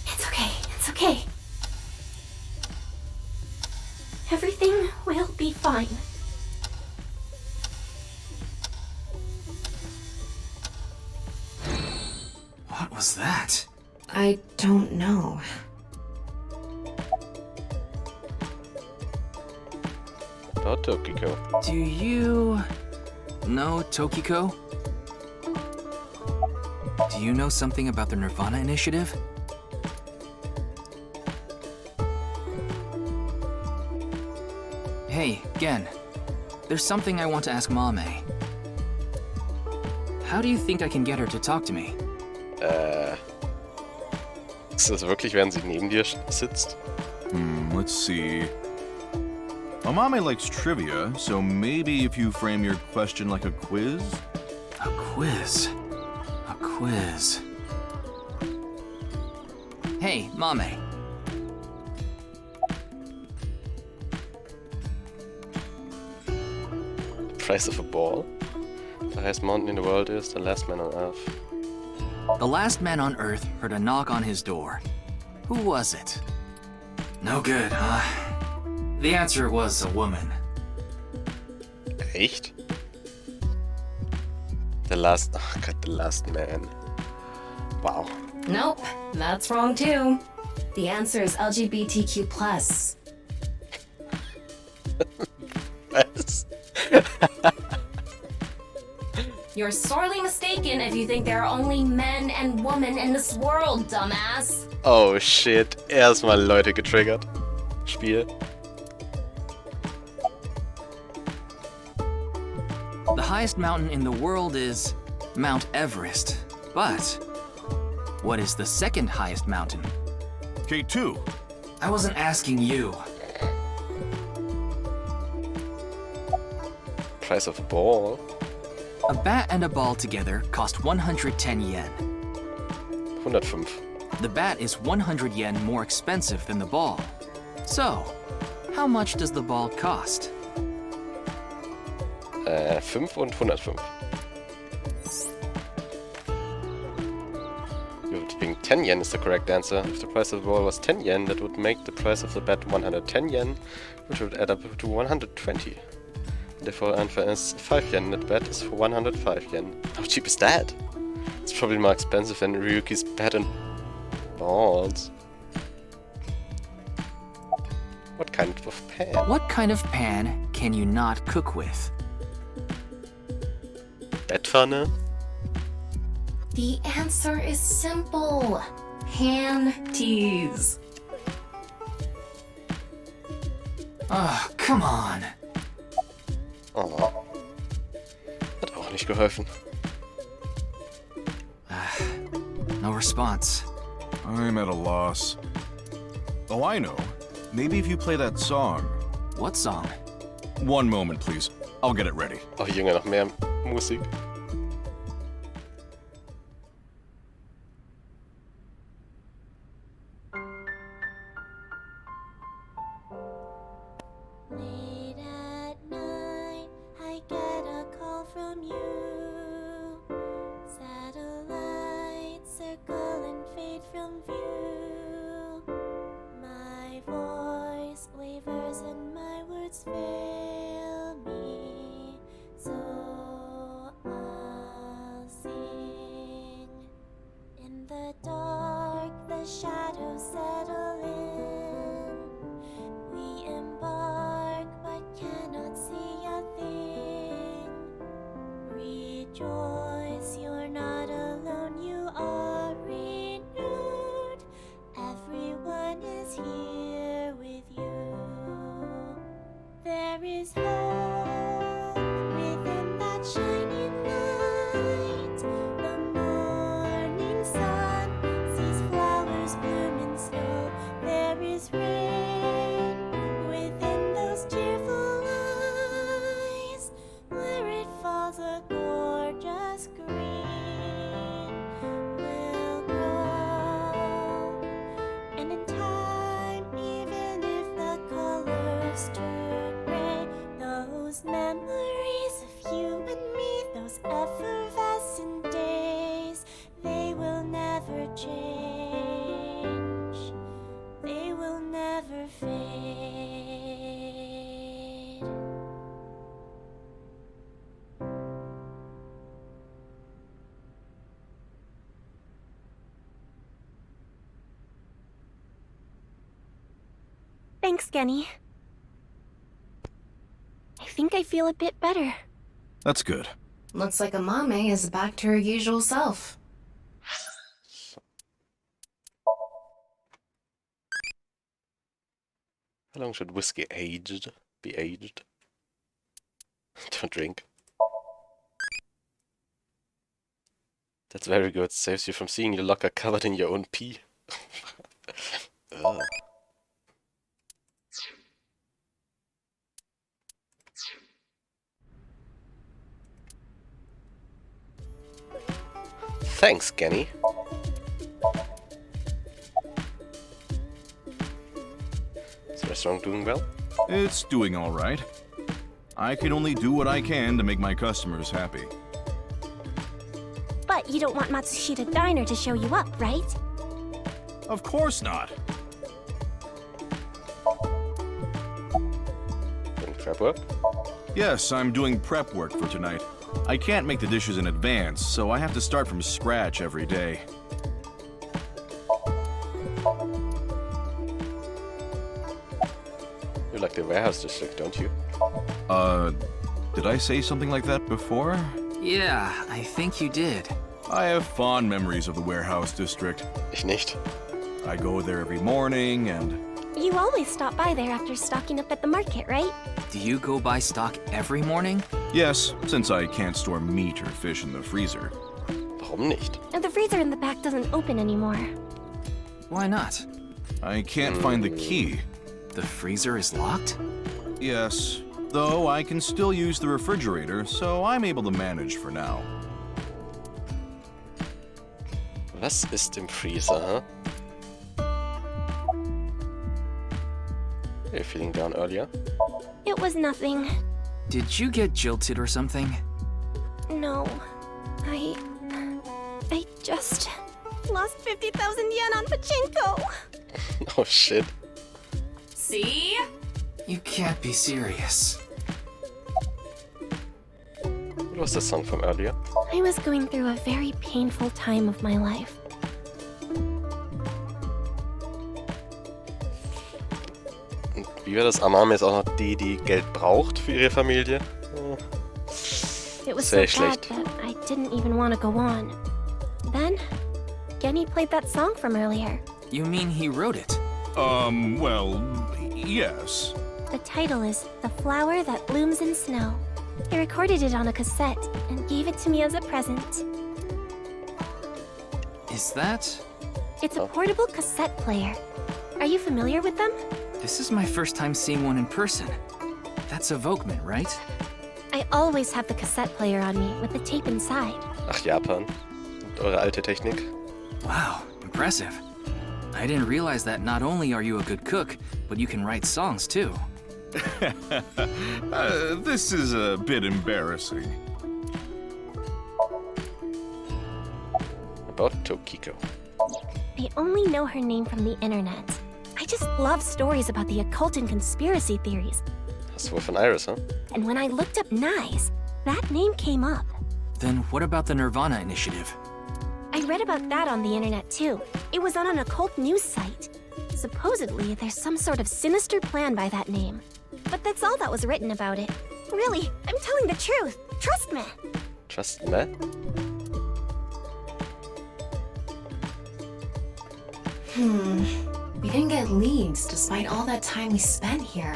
It's okay, it's okay. Everything will be fine. What was that? I don't know. About Tokiko. Do you know Tokiko? Do you know something about the nirvanA initiative? Hey, Gen. There's something I want to ask Mame. How do you think I can get her to talk to me? Ist das wirklich, während sie neben dir sitzt? Let's see. Amame likes trivia, so maybe if you frame your question like a quiz? A quiz. A quiz. Hey, Mame. The price of a ball? The highest mountain in the world is the last man on Earth. The last man on Earth heard a knock on his door. Who was it? No good, huh? The answer was a woman. Echt? The last... Oh God, the last man. Wow. Nope, that's wrong too. The answer is LGBTQ+. Was? You're sorely mistaken if you think there are only men and women in this world, dumbass. Oh shit, erstmal Leute getriggert. Spiel. The highest mountain in the world is Mount Everest. But what is the second highest mountain? K2. I wasn't asking you. Price of a ball? A bat and a ball together cost 110 yen. 105. The bat is 100 yen more expensive than the ball. So, how much does the ball cost? 5 und 105. You think 10 yen is the correct answer. If the price of the ball was 10 yen, that would make the price of the bat 110 yen, which would add up to 120. Therefore, answer is 5 yen, and the bat is 105 yen. How cheap is that? It's probably more expensive than Ryuki's bat and balls. What kind of pan? What kind of pan can you not cook with? Bettpfanne? The answer is simple. Panties. Oh, come on. Oh. Hat auch nicht geholfen. No response. I'm at a loss. Oh, I know. Maybe if you play that song. What song? One moment, please. I'll get it ready. Oh, Junge, noch mehr Musik. rejoice, you're not alone, you are renewed. Everyone is here with you. There is hope within that shining light. The morning sun sees flowers bloom in snow. There is rain within those cheerful eyes. Where it falls, a gorgeous green will grow. And in time, even if the colors turn gray, those memories of you and me, those effervescent days, they will never change. They will never fade. Thanks, Genny. I think I feel a bit better. That's good. Looks like Amame is back to her usual self. How long should whiskey be aged? Don't drink. That's very good. Saves you from seeing your locker covered in your own pee. Ugh. Thanks, Genny. Is the restaurant doing well? It's doing all right. I can only do what I can to make my customers happy. But you don't want Matsushita Diner to show you up, right? Of course not. Doing prep work? Yes, I'm doing prep work for tonight. I can't make the dishes in advance, so I have to start from scratch every day. You like the warehouse district, don't you? Did I say something like that before? Yeah, I think you did. I have fond memories of the warehouse district. Ich nicht. I go there every morning and... You always stop by there after stocking up at the market, right? Do you go buy stock every morning? Yes, since I can't store meat or fish in the freezer. Warum nicht? And the freezer in the back doesn't open anymore. Why not? I can't find the key. The freezer is locked? Yes, though I can still use the refrigerator, so I'm able to manage for now. Was ist im Freezer, huh? You're feeling down earlier? It was nothing. Did you get jilted or something? No. I just lost 50,000 yen on pachinko. Oh shit. See? You can't be serious. What was the song from earlier? I was going through a very painful time of my life. Und wie war das? Amame ist auch noch die Geld braucht für ihre Familie. It was Sehr so bad schlecht. that I didn't even want to go on. Then, Genny played that song from earlier. You mean he wrote it? Well, yes. The title is The Flower That Blooms in Snow. He recorded it on a cassette and gave it to me as a present. Is that? It's a portable cassette player. Are you familiar with them? This is my first time seeing one in person. That's a Volkman, right? I always have the cassette player on me with the tape inside. Ach, Japan. Und eure alte Technik. Wow, impressive. I didn't realize that not only are you a good cook, but you can write songs too. This is a bit embarrassing. About Tokiko. I only know her name from the internet. I just love stories about the occult and conspiracy theories. Hast du wohl von Iris, huh? And when I looked up Nyes, that name came up. Then what about the nirvanA initiative? I read about that on the internet too. It was on an occult news site. Supposedly, there's some sort of sinister plan by that name. But that's all that was written about it. Really, I'm telling the truth. Trust me. Just met? We didn't get leads despite all that time we spent here.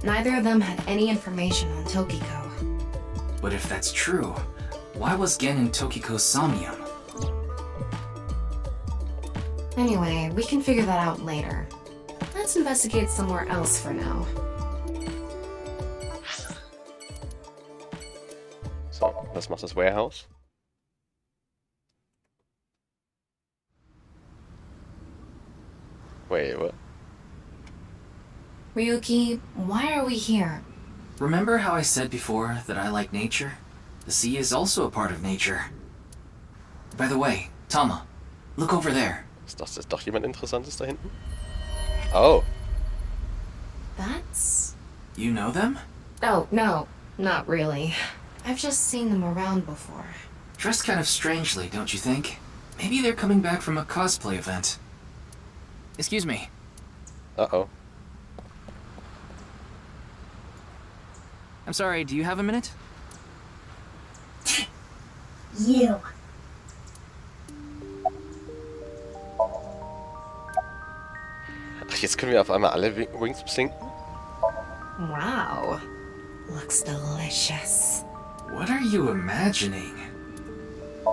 Neither of them had any information on Tokiko. But if that's true, why was Gen in Tokiko's SOMNIUM? Anyway, we can figure that out later. Let's investigate somewhere else for now. So, was macht das Warehouse? Wait, what? Ryuki, why are we here? Remember how I said before that I like nature? The sea is also a part of nature. By the way, Tama, look over there. Ist das jetzt doch jemand Interessantes da hinten? Oh. That's... You know them? Oh, no, not really. I've just seen them around before. Dressed kind of strangely, don't you think? Maybe they're coming back from a cosplay event. Excuse me. Uh-oh. I'm sorry, do you have a minute? You. Ach, jetzt können wir auf einmal alle Wings sinken? Wow. Looks delicious. What are you imagining?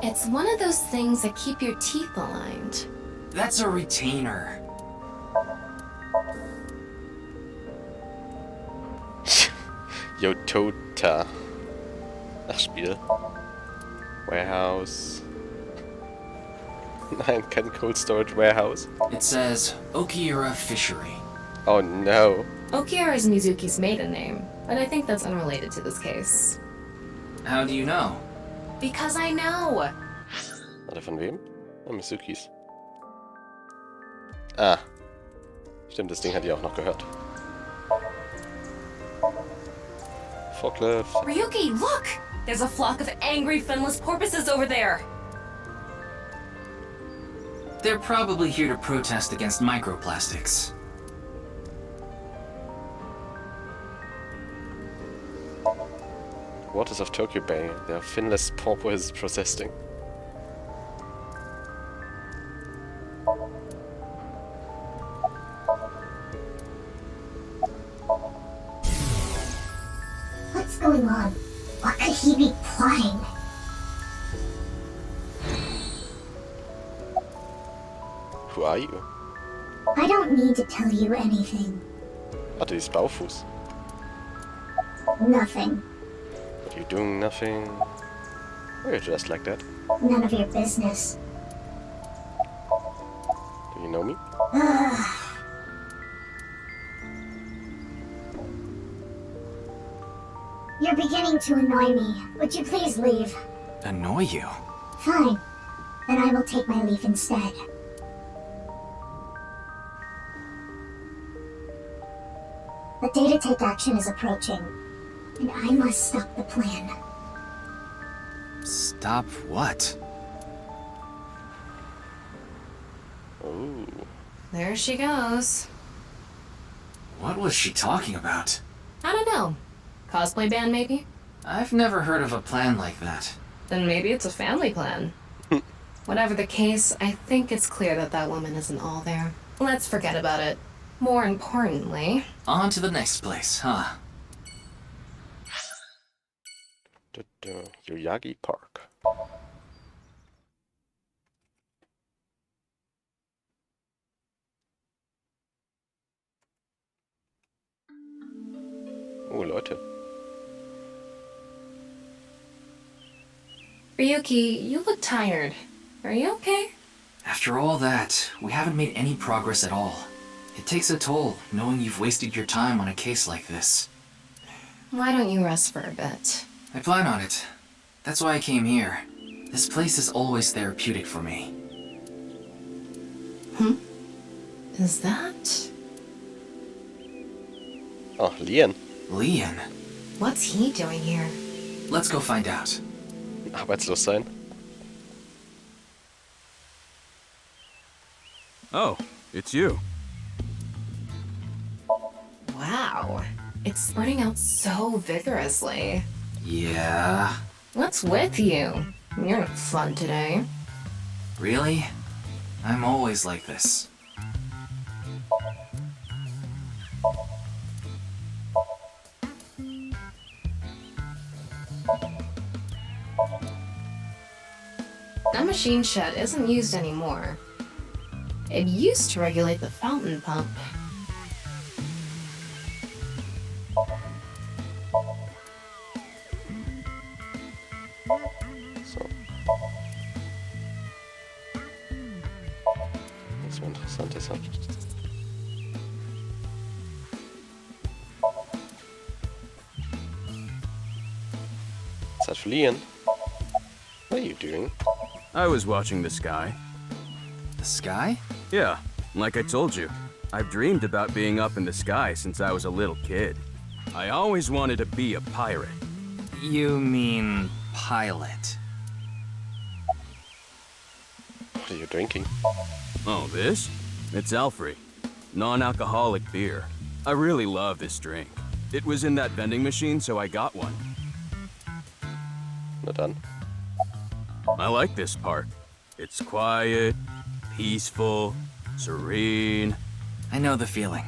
It's one of those things that keep your teeth aligned. That's a retainer. Yotota. Ach, Spiel. Warehouse. Nein, kein Cold Storage Warehouse. It says Okiura Fishery. Oh no. Okiura is Mizuki's maiden name, but I think that's unrelated to this case. How do you know? Because I know! Warte, von wem? Oh, Mizukis. Ah. Stimmt, das Ding hat die auch noch gehört. Forklift. Ryuki, look! There's a flock of angry finless porpoises over there! They're probably here to protest against microplastics. Waters of Tokyo Bay. There are finless porpoises protesting. What's going on? What could he be plotting? Who are you? I don't need to tell you anything. Warte, die ist Baufuß. Nothing. What are you doing? Nothing. Why are you dressed like that? None of your business. Do you know me? You're beginning to annoy me. Would you please leave? Annoy you? Fine. Then I will take my leave instead. The day to take action is approaching, and I must stop the plan. Stop what? Oh. There she goes. What was she talking about? I don't know. Cosplay band, maybe? I've never heard of a plan like that. Then maybe it's a family plan. Whatever the case, I think it's clear that that woman isn't all there. Let's forget about it. More importantly... On to the next place, huh? Yoyagi Park. Oh, Leute. Ryuki, you look tired. Are you okay? After all that, we haven't made any progress at all. It takes a toll, knowing you've wasted your time on a case like this. Why don't you rest for a bit? I plan on it. That's why I came here. This place is always therapeutic for me. Is that... Oh, Lian. Lian? What's he doing here? Let's go find out. Arbeitslos sein. Oh, it's you. Wow. It's spreading out so vigorously. Yeah. What's with you? You're not fun today. Really? I'm always like this. That machine shed isn't used anymore. It used to regulate the fountain pump. So. Das war interessant, deshalb. Zeit fliehen. What are you doing? I was watching the sky. The sky? Yeah, like I told you. I've dreamed about being up in the sky since I was a little kid. I always wanted to be a pirate. You mean pilot? What are you drinking? Oh, this? It's Alfrey. Non-alcoholic beer. I really love this drink. It was in that vending machine, so I got one. Na dann. I like this park. It's quiet, peaceful, serene. I know the feeling.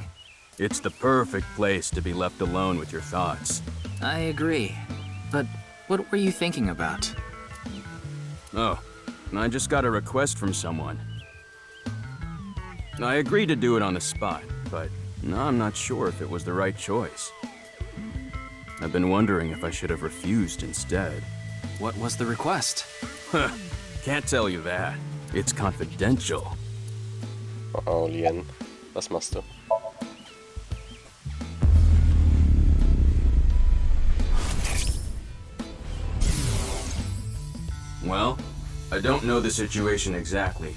It's the perfect place to be left alone with your thoughts. I agree. But what were you thinking about? Oh, I just got a request from someone. I agreed to do it on the spot, but I'm not sure if it was the right choice. I've been wondering if I should have refused instead. What was the request? Can't tell you that. It's confidential. Oh, Lien. Was machst du? Well, I don't know the situation exactly,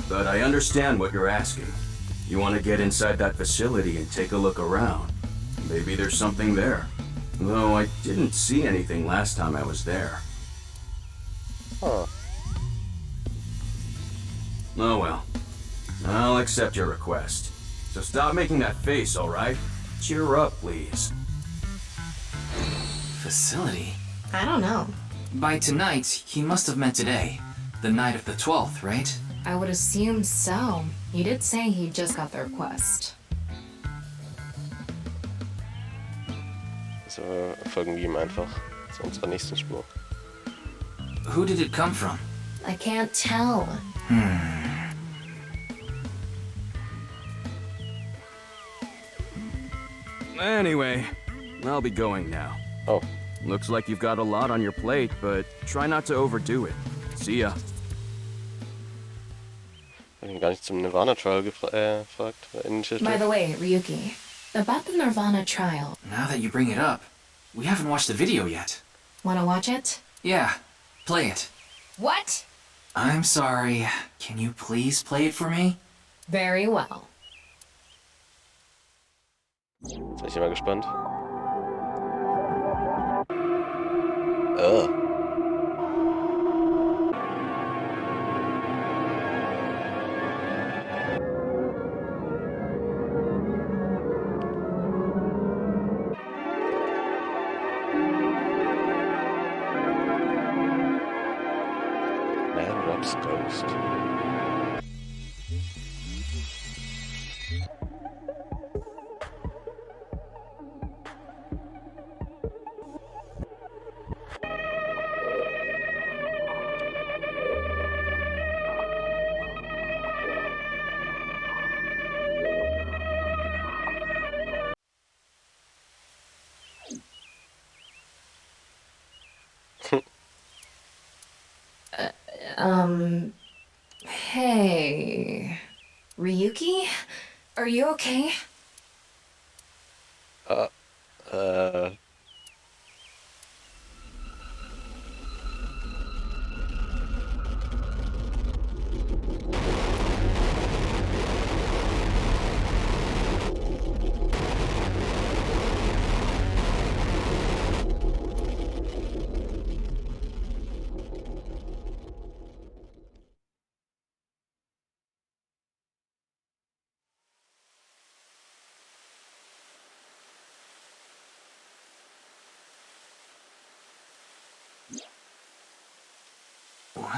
but I understand what you're asking. You want to get inside that facility and take a look around. Maybe there's something there. Though I didn't see anything last time I was there. Huh. Oh well. I'll accept your request. So stop making that face, alright? Cheer up, please. Facility? I don't know. By tonight, he must have meant today. The night of the 12th, right? I would assume so. He did say he just got the request. So folgen wir ihm einfach zu unserer nächsten Spur. Who did it come from? I can't tell. Anyway, I'll be going now. Oh. Looks like you've got a lot on your plate, but try not to overdo it. See ya. Ich habe ihn gar nicht zum Nirvana Trial gefragt. By the way, Ryuki, about the Nirvana trial. Now that you bring it up, we haven't watched the video yet. Wanna watch it? Yeah, play it. What? I'm sorry. Can you please play it for me? Very well. Jetzt bin ich immer gespannt. Man Rob's Ghost. Hey... Ryuki? Are you okay?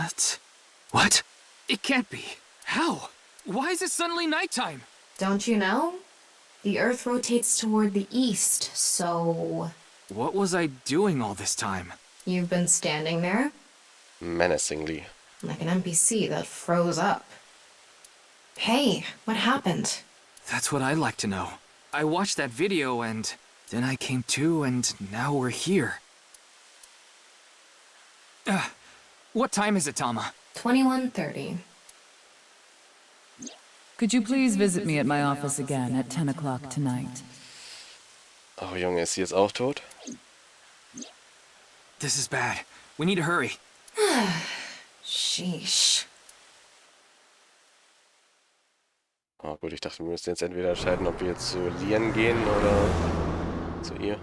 What? What? It can't be. How? Why is it suddenly nighttime? Don't you know? The Earth rotates toward the east, so... What was I doing all this time? You've been standing there? Menacingly. Like an NPC that froze up. Hey, what happened? That's what I'd like to know. I watched that video and then I came to and now we're here. What time is it, Tama? 21:30. Could you please visit me at my office again at 10 o'clock tonight? Oh, Junge, ist sie jetzt auch tot? This is bad. We need to hurry. Sheesh. Oh gut, ich dachte, wir müssten jetzt entweder entscheiden, ob wir jetzt zu Lien gehen oder zu ihr.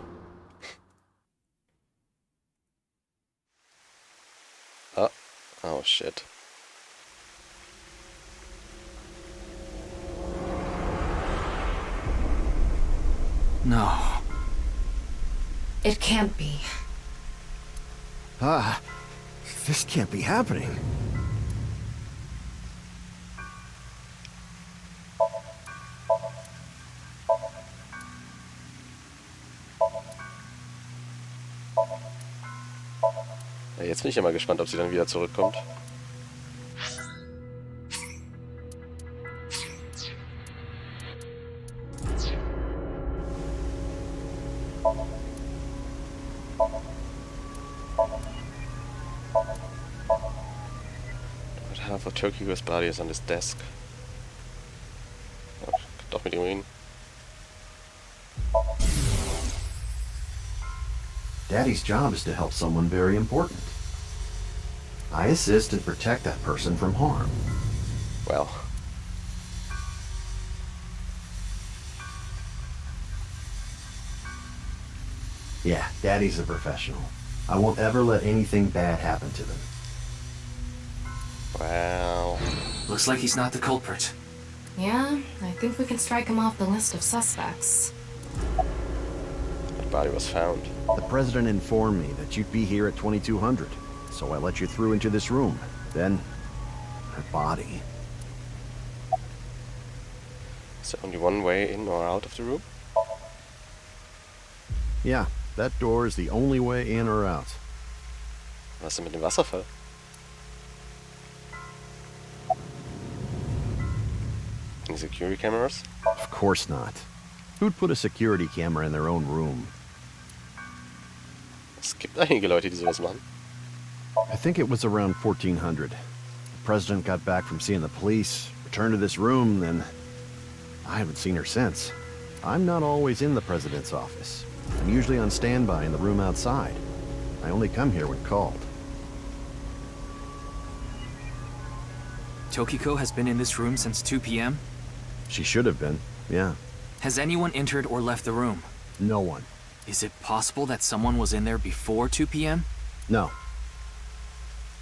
Ah. Oh shit. No. It can't be. This can't be happening. Ja, jetzt bin ich ja mal gespannt, ob sie dann wieder zurückkommt. Half of Tokyo's body is on his desk. Ja, doch mit ihm reden. Daddy's job is to help someone very important. I assist and protect that person from harm. Well. Yeah, Daddy's a professional. I won't ever let anything bad happen to them. Well. Looks like he's not the culprit. Yeah, I think we can strike him off the list of suspects. The body was found. The president informed me that you'd be here at 2200, so I let you through into this room. Then, her body. Is there only one way in or out of the room? Yeah, that door is the only way in or out. Was ist denn mit dem Wasserfall? Any security cameras? Of course not. Who'd put a security camera in their own room? Es gibt einige Leute, die sowas machen. I think it was around 1400. The president got back from seeing the police, returned to this room, then I haven't seen her since. I'm not always in the president's office. I'm usually on standby in the room outside. I only come here when called. Tokiko has been in this room since 2 p.m.? She should have been, yeah. Has anyone entered or left the room? No one. Is it possible that someone was in there before 2 p.m.? No.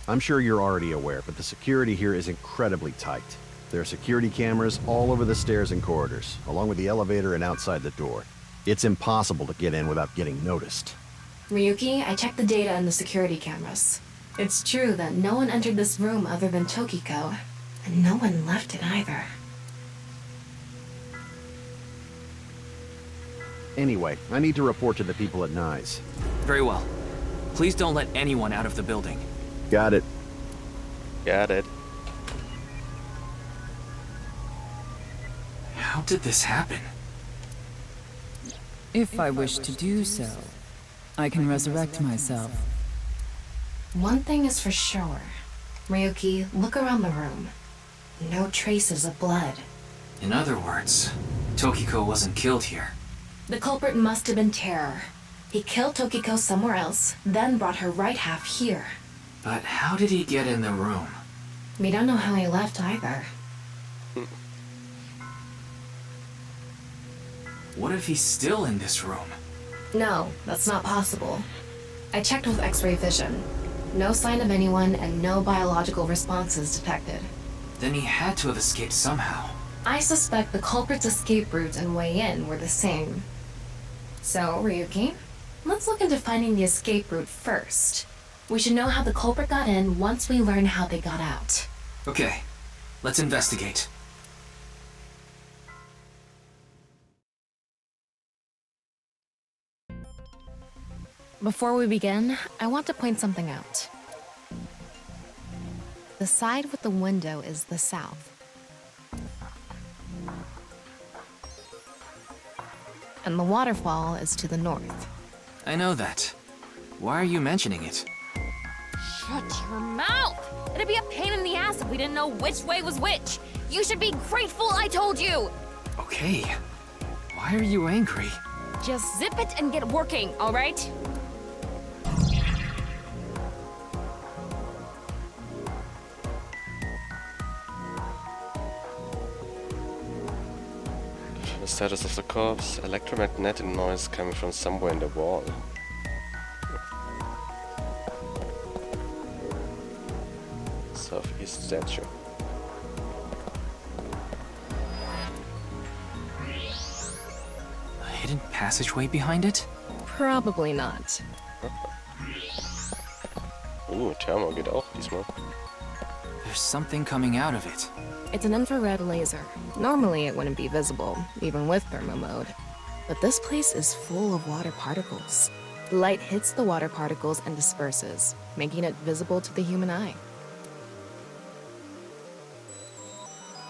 I'm sure you're already aware, but the security here is incredibly tight. There are security cameras all over the stairs and corridors, along with the elevator and outside the door. It's impossible to get in without getting noticed. Ryuki, I checked the data on the security cameras. It's true that no one entered this room other than Tokiko, and no one left it either. Anyway, I need to report to the people at Nye's. Very well. Please don't let anyone out of the building. Got it. Got it. How did this happen? If I wish to do so, I can resurrect myself. One thing is for sure. Ryuki, look around the room. No traces of blood. In other words, Tokiko wasn't killed here. The culprit must have been Terror. He killed Tokiko somewhere else, then brought her right half here. But how did he get in the room? We don't know how he left either. What if he's still in this room? No, that's not possible. I checked with X-ray vision. No sign of anyone and no biological responses detected. Then he had to have escaped somehow. I suspect the culprit's escape route and way in were the same. So, Ryuki, let's look into finding the escape route first. We should know how the culprit got in once we learn how they got out. Okay, let's investigate. Before we begin, I want to point something out. The side with the window is the south. And the waterfall is to the north. I know that. Why are you mentioning it? Shut your mouth! It'd be a pain in the ass if we didn't know which way was which. You should be grateful I told you! Okay. Why are you angry? Just zip it and get working, alright? The status of the corpse, electromagnetic noise coming from somewhere in the wall. Southeast statue. A hidden passageway behind it? Probably not. Thermo geht auch diesmal. There's something coming out of it. It's an infrared laser. Normally it wouldn't be visible, even with thermo mode. But this place is full of water particles. The light hits the water particles and disperses, making it visible to the human eye.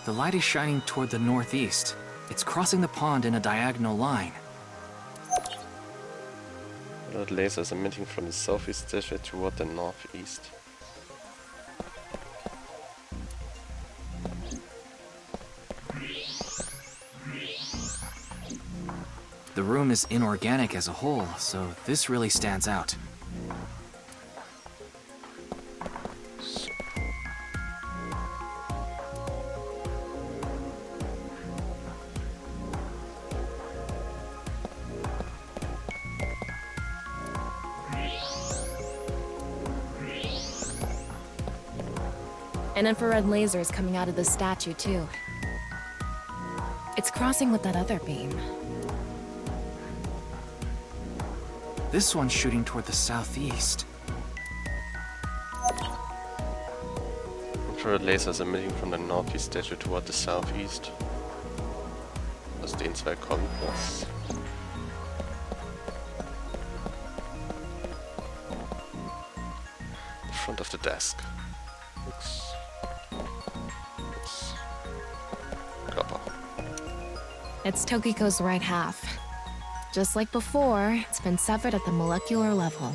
The light is shining toward the northeast. It's crossing the pond in a diagonal line. Red laser is emitting from the southeast statue toward the northeast. The room is inorganic as a whole, so this really stands out. An infrared laser is coming out of the statue, too. It's crossing with that other beam. This one's shooting toward the southeast. Infrared laser is emitting from the northeast statue toward the southeast. Aus den zwei kommt was. The front of the desk. Looks copper. It's Tokiko's right half. Just like before, it's been severed at the molecular level.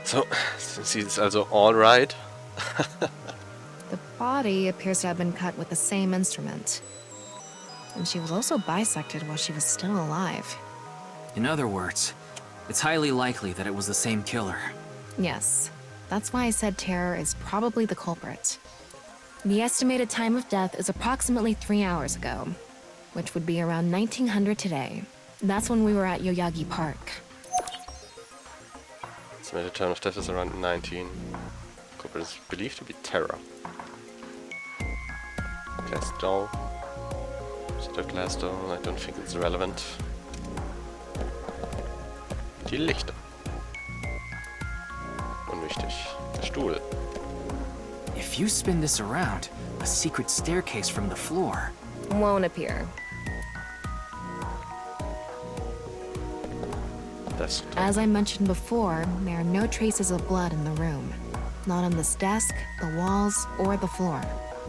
So, sie ist also all right. The body appears to have been cut with the same instrument. And she was also bisected while she was still alive. In other words, it's highly likely that it was the same killer. Yes, that's why I said Terror is probably the culprit. The estimated time of death is approximately 3 hours ago, which would be around 1900 today. That's when we were at Yoyagi Park. Estimated time of death is around 19. Culprit is believed to be Terror. Glass doll. Is it a glass doll? I don't think it's relevant. Die Lichter. Unwichtig. Der Stuhl. If you spin this around, a secret staircase from the floor won't appear. As I mentioned before, there are no traces of blood in the room. Not on this desk, the walls, or the floor.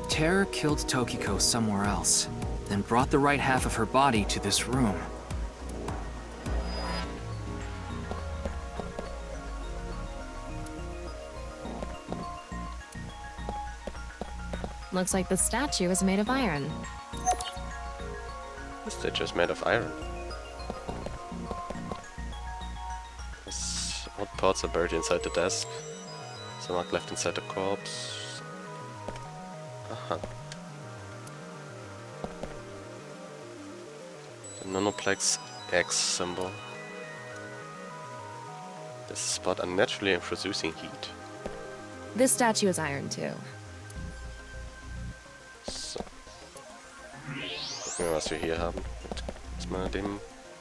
Terror killed Tokiko somewhere else, then brought the right half of her body to this room. Looks like the statue is made of iron. The statue is made of iron. Odd parts are buried inside the desk. Some are left inside the corpse. Aha. The nonoplex X symbol. This spot unnaturally producing heat. This statue is iron too. So. Gucken wir, was wir hier haben. Mit erstmal dem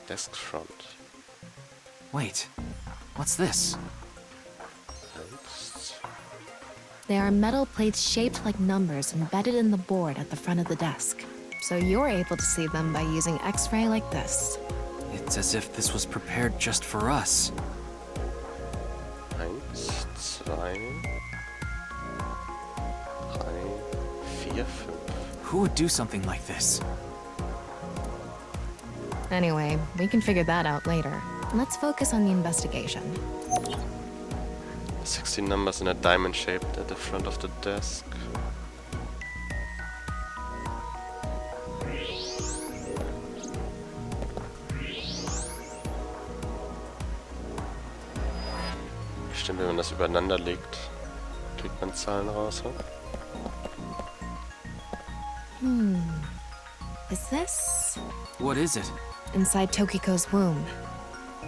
Desk Front. Wait, what's this? They are metal plates shaped like numbers embedded in the board at the front of the desk. So you're able to see them by using X-ray like this. It's as if this was prepared just for us. 1, 2, 3, 4, 5. Who would do something like this? Anyway, we can figure that out later. Let's focus on the investigation. 16 numbers in a diamond shape at the front of the desk. Stimmt, wenn man das übereinander legt, kriegt man Zahlen raus. Is this? What is it? Inside Tokiko's womb,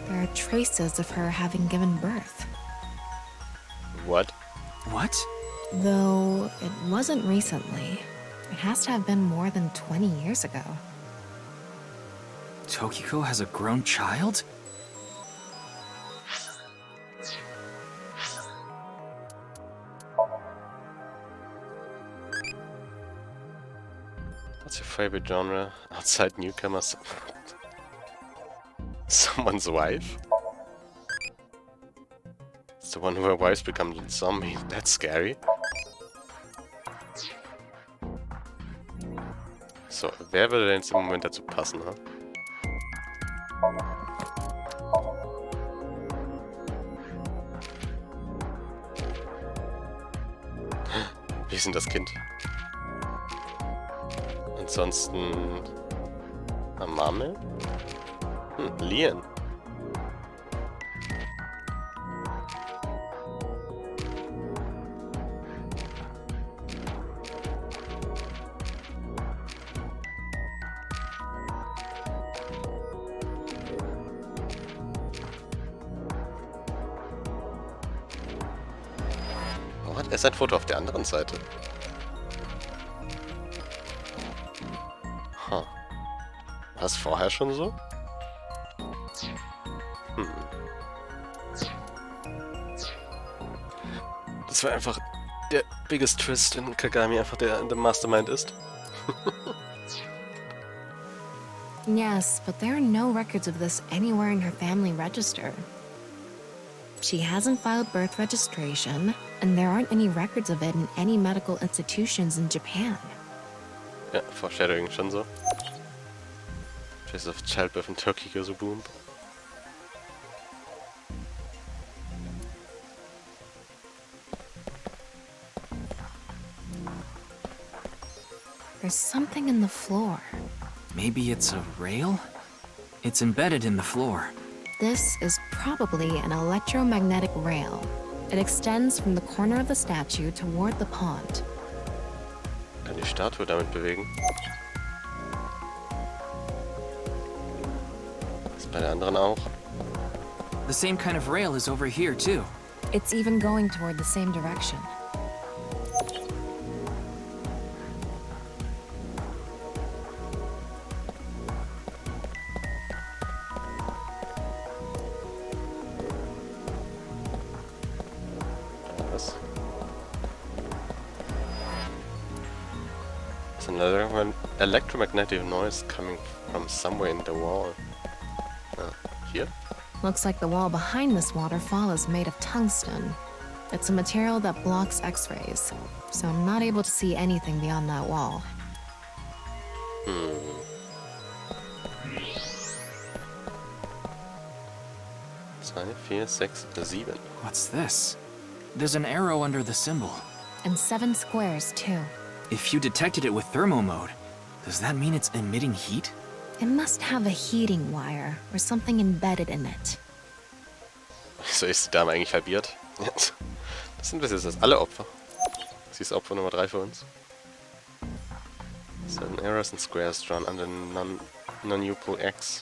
there are traces of her having given birth. What? What? Though it wasn't recently. It has to have been more than 20 years ago. Tokiko has a grown child? What's your favorite genre outside newcomers? Someone's wife? It's the one where wives become zombies. That's scary. So, wer würde denn jetzt im Moment dazu passen, ha? Wir sind das Kind. Ansonsten... Amame? Lien. Oh, hat er sein Foto auf der anderen Seite? Huh. War es vorher schon so? Das war einfach der biggest twist in Kagami, einfach der Mastermind ist. Yes, but there are no records of this anywhere in her family register. She hasn't filed birth registration, and there aren't any records of it in any medical institutions in Japan. Ja, Foreshadowing schon so. Traces of childbirth in Tokiko's womb. There's something in the floor. Maybe it's a rail? It's embedded in the floor. This is probably an electromagnetic rail. It extends from the corner of the statue toward the pond. Kann die Statue damit bewegen? Ist bei der anderen auch? The same kind of rail is over here, too. It's even going toward the same direction. An electromagnetic noise coming from somewhere in the wall. Here? Looks like the wall behind this waterfall is made of tungsten. It's a material that blocks X-rays, so I'm not able to see anything beyond that wall. 2, 4, 6, 7. What's this? There's an arrow under the symbol. And 7 squares, too. If you detected it with thermo mode, does that mean it's emitting heat? It must have a heating wire or something embedded in it. Wieso ist die Dame eigentlich halbiert? Das sind bis jetzt alle Opfer. Sie ist Opfer Nummer 3 für uns. 7 arrows and squares drawn under non-neutral X.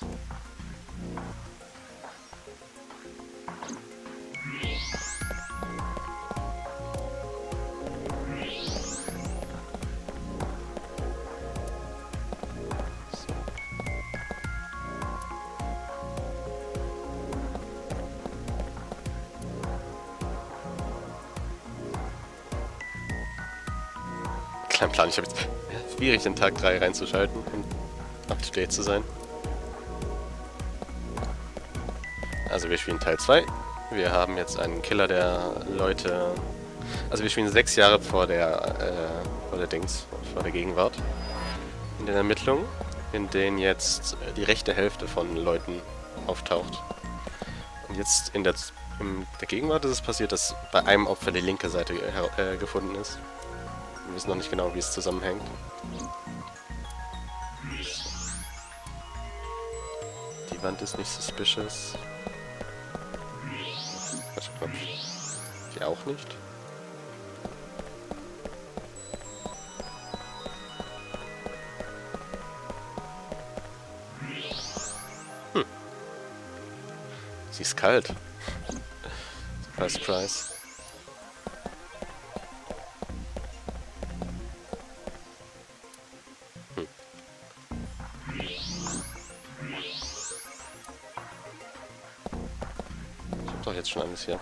Kleinen Plan, ich habe jetzt schwierig in Tag 3 reinzuschalten und up to date zu sein. Also wir spielen Teil 2. Wir haben jetzt einen Killer, der Leute... Also wir spielen 6 Jahre vor der Gegenwart. In den Ermittlungen, in denen jetzt die rechte Hälfte von Leuten auftaucht. Und jetzt in der Gegenwart ist es passiert, dass bei einem Opfer die linke Seite gefunden ist. Wir wissen noch nicht genau, wie es zusammenhängt. Die Wand ist nicht suspicious. Die auch nicht. Sie ist kalt. Surprise, surprise. Ich hab doch jetzt schon alles hier.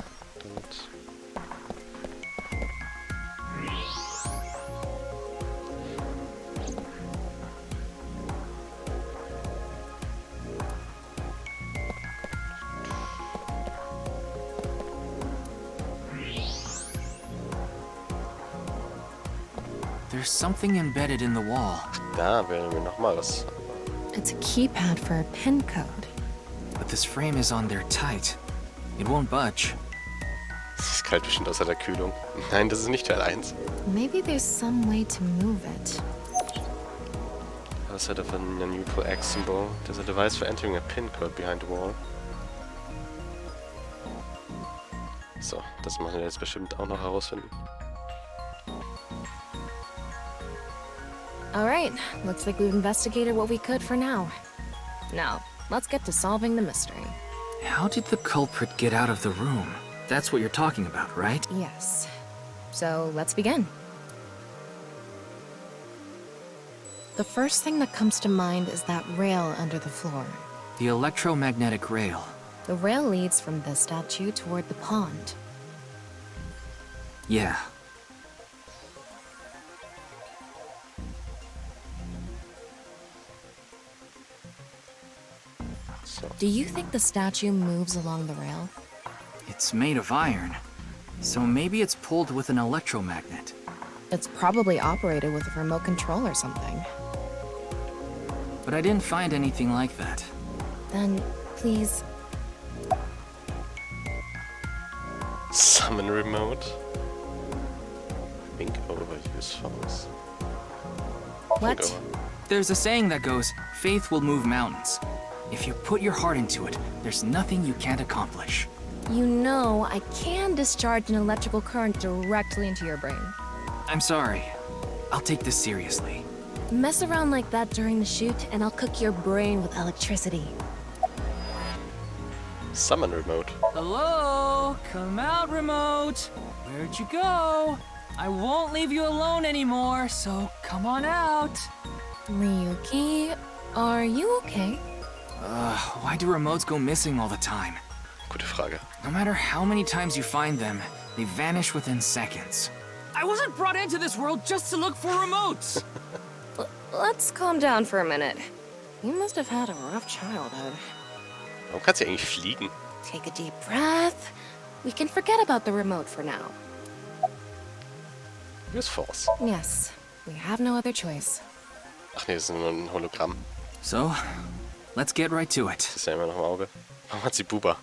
There's something embedded in the wall. Da wählen wir nochmal was. It's a keypad for a pin code. But this frame is on there tight. It won't budge. Es ist kalt bestimmt außer der Kühlung. Nein, das ist nicht Teil 1. Maybe there's some way to move it. Outside of a nirvanA X symbol, there's a device for entering a pin code behind the wall. So, das machen wir jetzt bestimmt auch noch herausfinden. Alright, looks like we've investigated what we could for now. Now, let's get to solving the mystery. How did the culprit get out of the room? That's what you're talking about, right? Yes. So, let's begin. The first thing that comes to mind is that rail under the floor. The electromagnetic rail. The rail leads from the statue toward the pond. Yeah. Do you think the statue moves along the rail? It's made of iron, so maybe it's pulled with an electromagnet. It's probably operated with a remote control or something. But I didn't find anything like that. Then, please... Summon remote. Think overuse phones. What? There's a saying that goes, faith will move mountains. If you put your heart into it, there's nothing you can't accomplish. You know, I can discharge an electrical current directly into your brain. I'm sorry. I'll take this seriously. Mess around like that during the shoot, and I'll cook your brain with electricity. Summon remote. Hello? Come out, remote. Where'd you go? I won't leave you alone anymore, so come on out. Ryuki, are you okay? Why do remotes go missing all the time? Gute Frage. No matter how many times you find them, they vanish within seconds. I wasn't brought into this world just to look for remotes! Let's calm down for a minute. You must have had a rough childhood. Warum kann sie eigentlich fliegen? Take a deep breath. We can forget about the remote for now. Use Force. Yes, we have no other choice. Ach nee, das ist nur ein Hologramm. So, let's get right to it. Das ist ja immer noch im Auge. Warum hat sie Buba?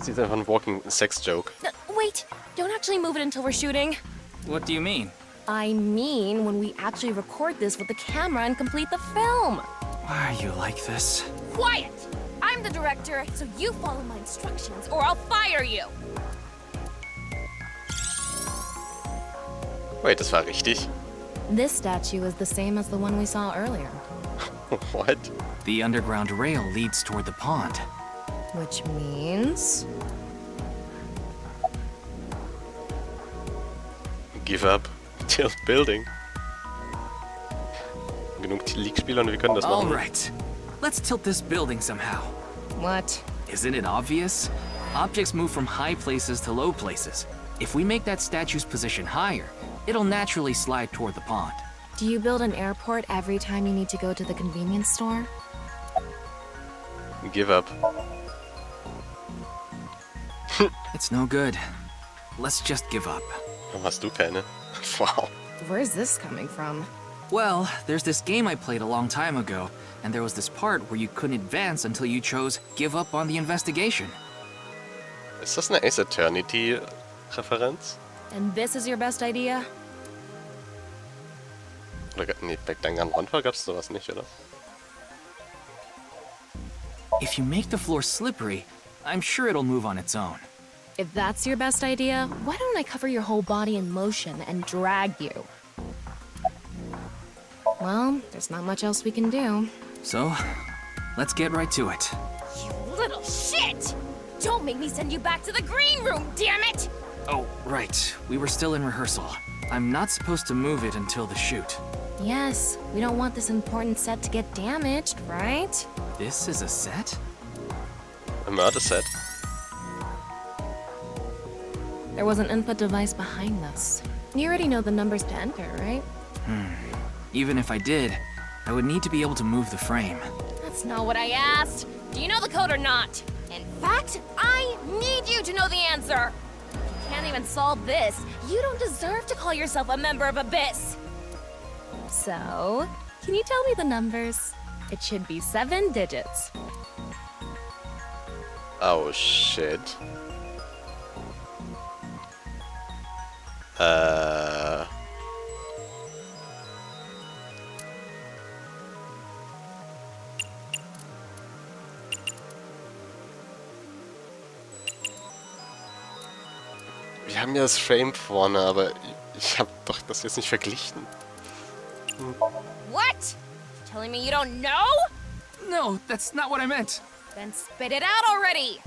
Sie ist einfach ein walking sex joke. Wait, don't actually move it until we're shooting. What do you mean? I mean when we actually record this with the camera and complete the film. Why are you like this? Quiet! I'm the director, so you follow my instructions or I'll fire you! Wait, das war richtig? This statue is the same as the one we saw earlier. What? The underground rail leads toward the pond. Which means... Give up. Tilt building. Genug League-Spieler und wir können das machen. Alright. Let's tilt this building somehow. What? Isn't it obvious? Objects move from high places to low places. If we make that statue's position higher, it'll naturally slide toward the pond. Do you build an airport every time you need to go to the convenience store? Give up. It's no good. Let's just give up. Warum hast du keine? Wow. Where's this coming from? Well, there's this game I played a long time ago, and there was this part where you couldn't advance until you chose give up on the investigation. Ist das eine Ace Eternity-Referenz? And this is your best idea? Oder, nee, bei Danganronpa gab's sowas nicht, oder? If you make the floor slippery, I'm sure it'll move on its own. If that's your best idea, why don't I cover your whole body in motion and drag you? Well, there's not much else we can do. So, let's get right to it. You little shit! Don't make me send you back to the green room, damn it! Oh, right. We were still in rehearsal. I'm not supposed to move it until the shoot. Yes, we don't want this important set to get damaged, right? This is a set? A murder set. There was an input device behind this. You already know the numbers to enter, right? Even if I did, I would need to be able to move the frame. That's not what I asked. Do you know the code or not? In fact, I need you to know the answer. If you can't even solve this, you don't deserve to call yourself a member of Abyss. So, can you tell me the numbers? It should be 7 digits. Oh shit. Wir haben ja das Frame vorne, aber ich habe doch das jetzt nicht verglichen. What? Telling me you don't know? No, that's not what I meant. Then spit it out already.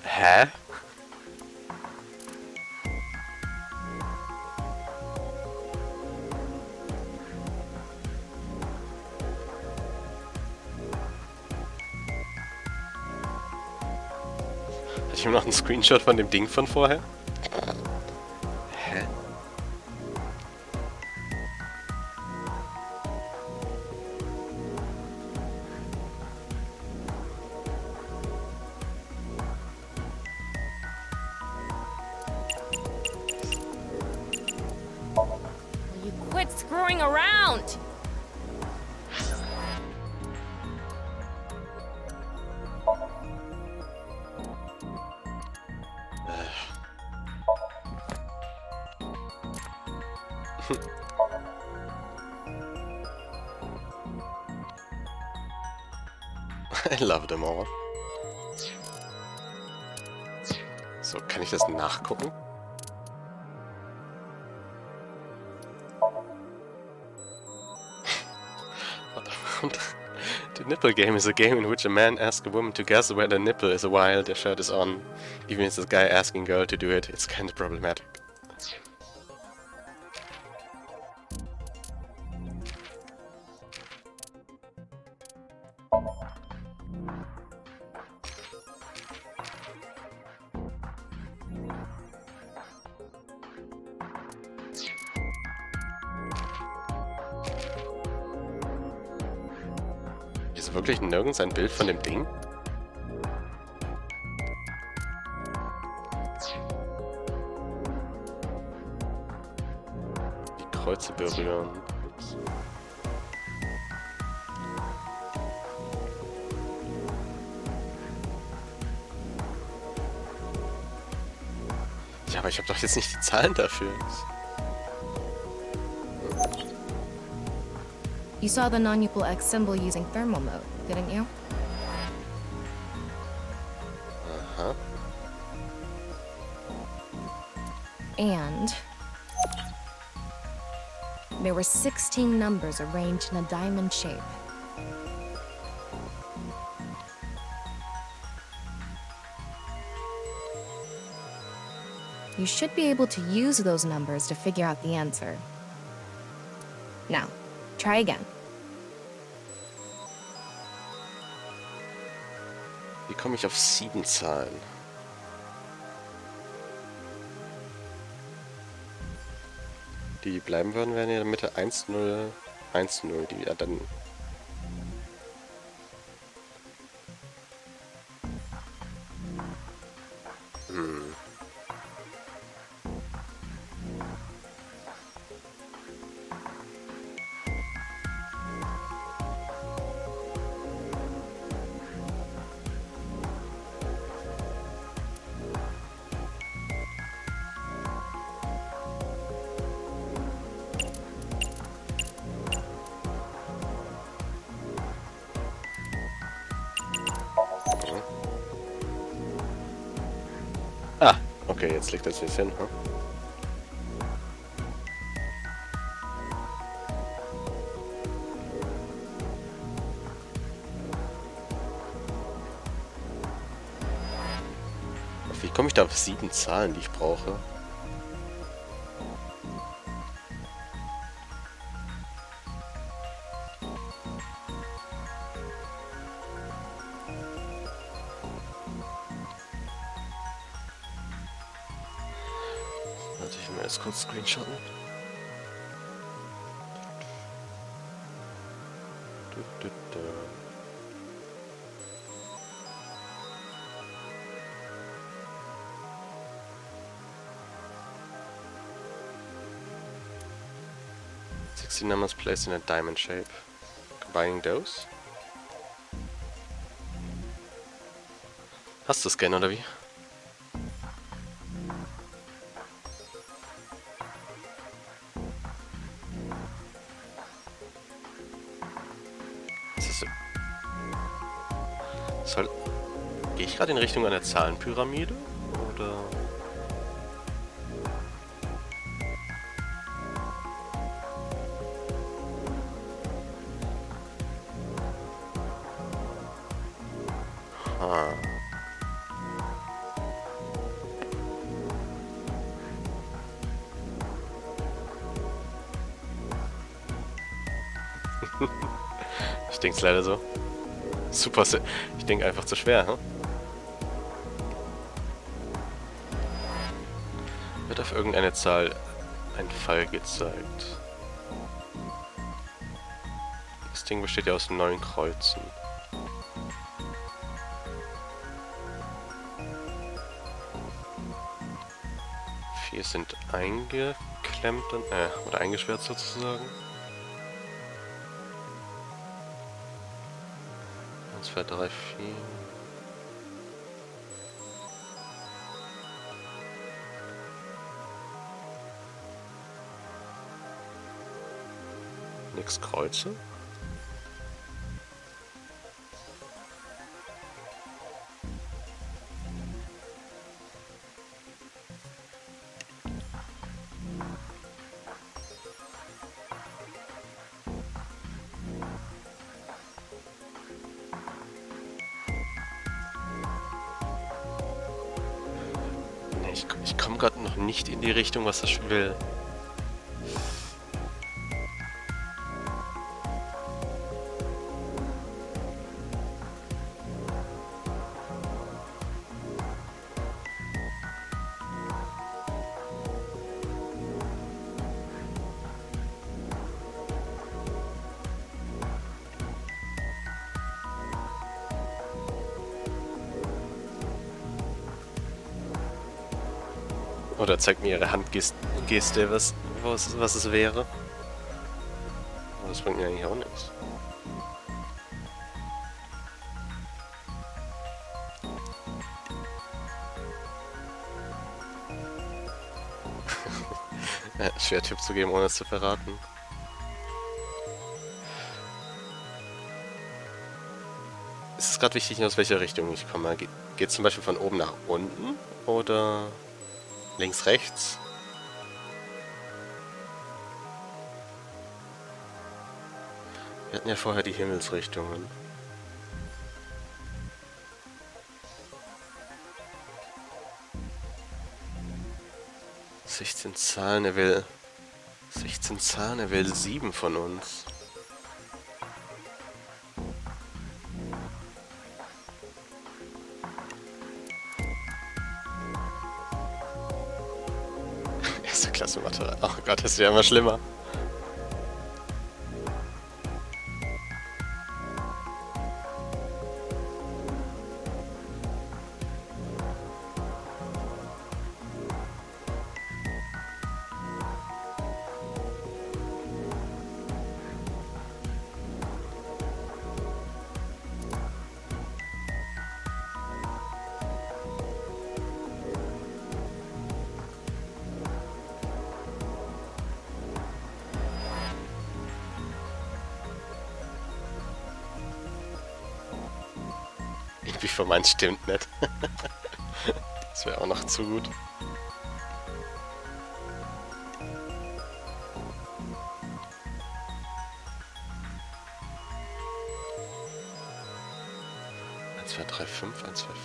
Hä? Hatte ich mir noch einen Screenshot von dem Ding von vorher? Hä? Will you quit screwing around? I love them all. So, kann ich das nachgucken? The nipple game is a game in which a man asks a woman to guess where the nipple is while their shirt is on. Even if it's a guy asking a girl to do it, it's kind of problematic. Ist wirklich nirgends ein Bild von dem Ding? Die Kreuze berühren. Ups. Ja, aber ich habe doch jetzt nicht die Zahlen dafür. You saw the non-Upal X symbol using thermal mode, didn't you? Aha. And there were 16 numbers arranged in a diamond shape. You should be able to use those numbers to figure out the answer. Now, try again. Wie komme ich auf 7 Zahlen? Die bleiben würden, wären in der Mitte 1, 0, 1, 0, die ja dann... Ah, okay, jetzt liegt das jetzt hin, hm? Wie komme ich da auf 7 Zahlen, die ich brauche? Warte, ich will mir jetzt kurz screenshotten. The numbers placed in a diamond shape. Combining those? Hast du Scan oder wie? Gehe ich gerade in Richtung einer Zahlenpyramide? Oder... Ah. Ich denke es leider so. Super, ich denke einfach zu schwer, hm? Wird auf irgendeine Zahl ein Pfeil gezeigt. Das Ding besteht ja aus 9 Kreuzen. Vier sind eingeklemmt oder eingesperrt sozusagen. 1, 2, 3, 4. Nix Kreuze. Ich komme gerade noch nicht in die Richtung, was das Spiel will. Oder zeigt mir ihre Handgeste, was es wäre. Aber das bringt mir eigentlich auch nichts. Schwer Tipp zu geben, ohne es zu verraten. Ist es gerade wichtig, aus welcher Richtung ich komme? Geht es zum Beispiel von oben nach unten? Oder... links, rechts. Wir hatten ja vorher die Himmelsrichtungen. ...16 Zahlen, er will... 16 Zahlen, er will 7 von uns. Erste Klasse Mathe. Oh Gott, das ist ja immer schlimmer. Irgendwie von meins stimmt nicht. Das wäre auch noch zu gut. Eins, zwei, drei, fünf, 1, 2, 4.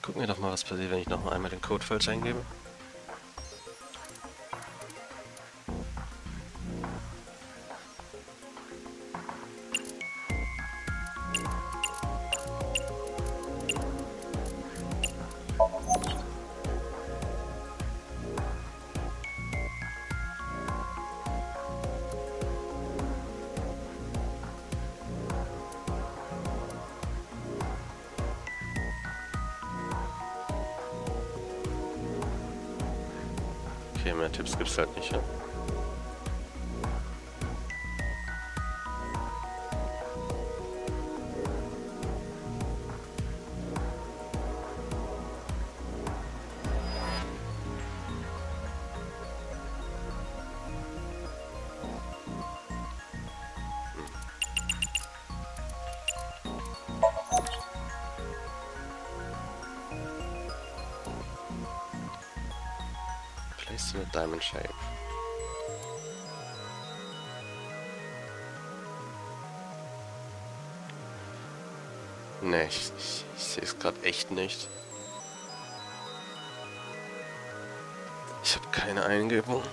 Gucken wir doch mal, was passiert, wenn ich noch einmal den Code falsch eingebe. Okay, mehr Tipps gibt's halt nicht, ja? Place in a diamond shape. Ne, ich sehe es gerade echt nicht. Ich habe keine Eingebung.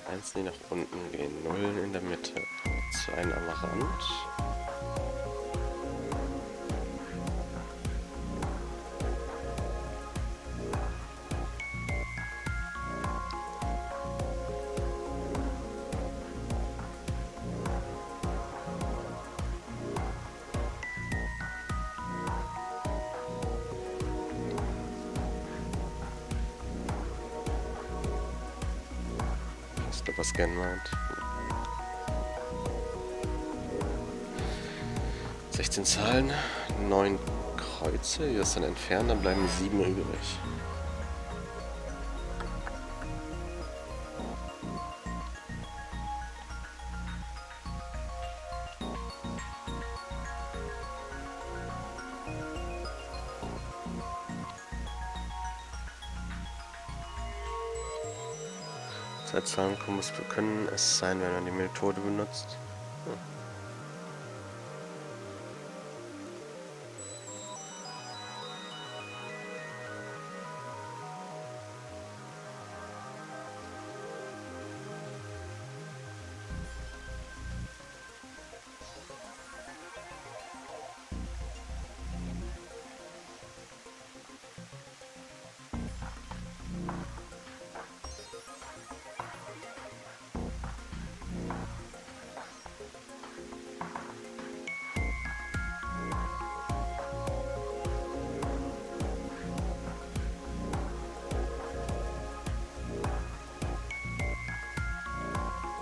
Eins, die nach unten gehen, Nullen in der Mitte, 2 am Rand. Was gern meint. 16 Zahlen, 9 Kreuze, die das dann entfernen, dann bleiben 7 übrig. Zeitzahlenkombos können es sein, wenn man die Methode benutzt. Ja.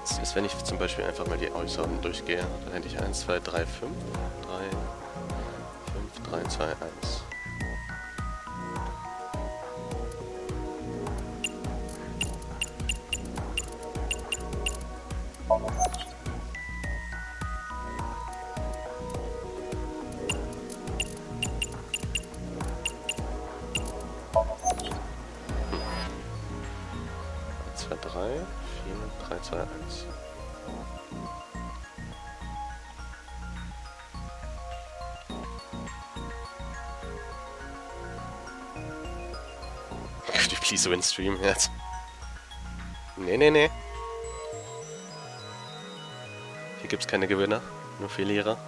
Das ist, wenn ich zum Beispiel einfach mal die Äußeren durchgehe, dann hätte ich 1, 2, 3, 5, 3, 5, 3, 2, 1. 4, 3, 2, 1. Could you please win stream jetzt? Nee, nee, nee. Hier gibt's keine Gewinner, nur Verlierer.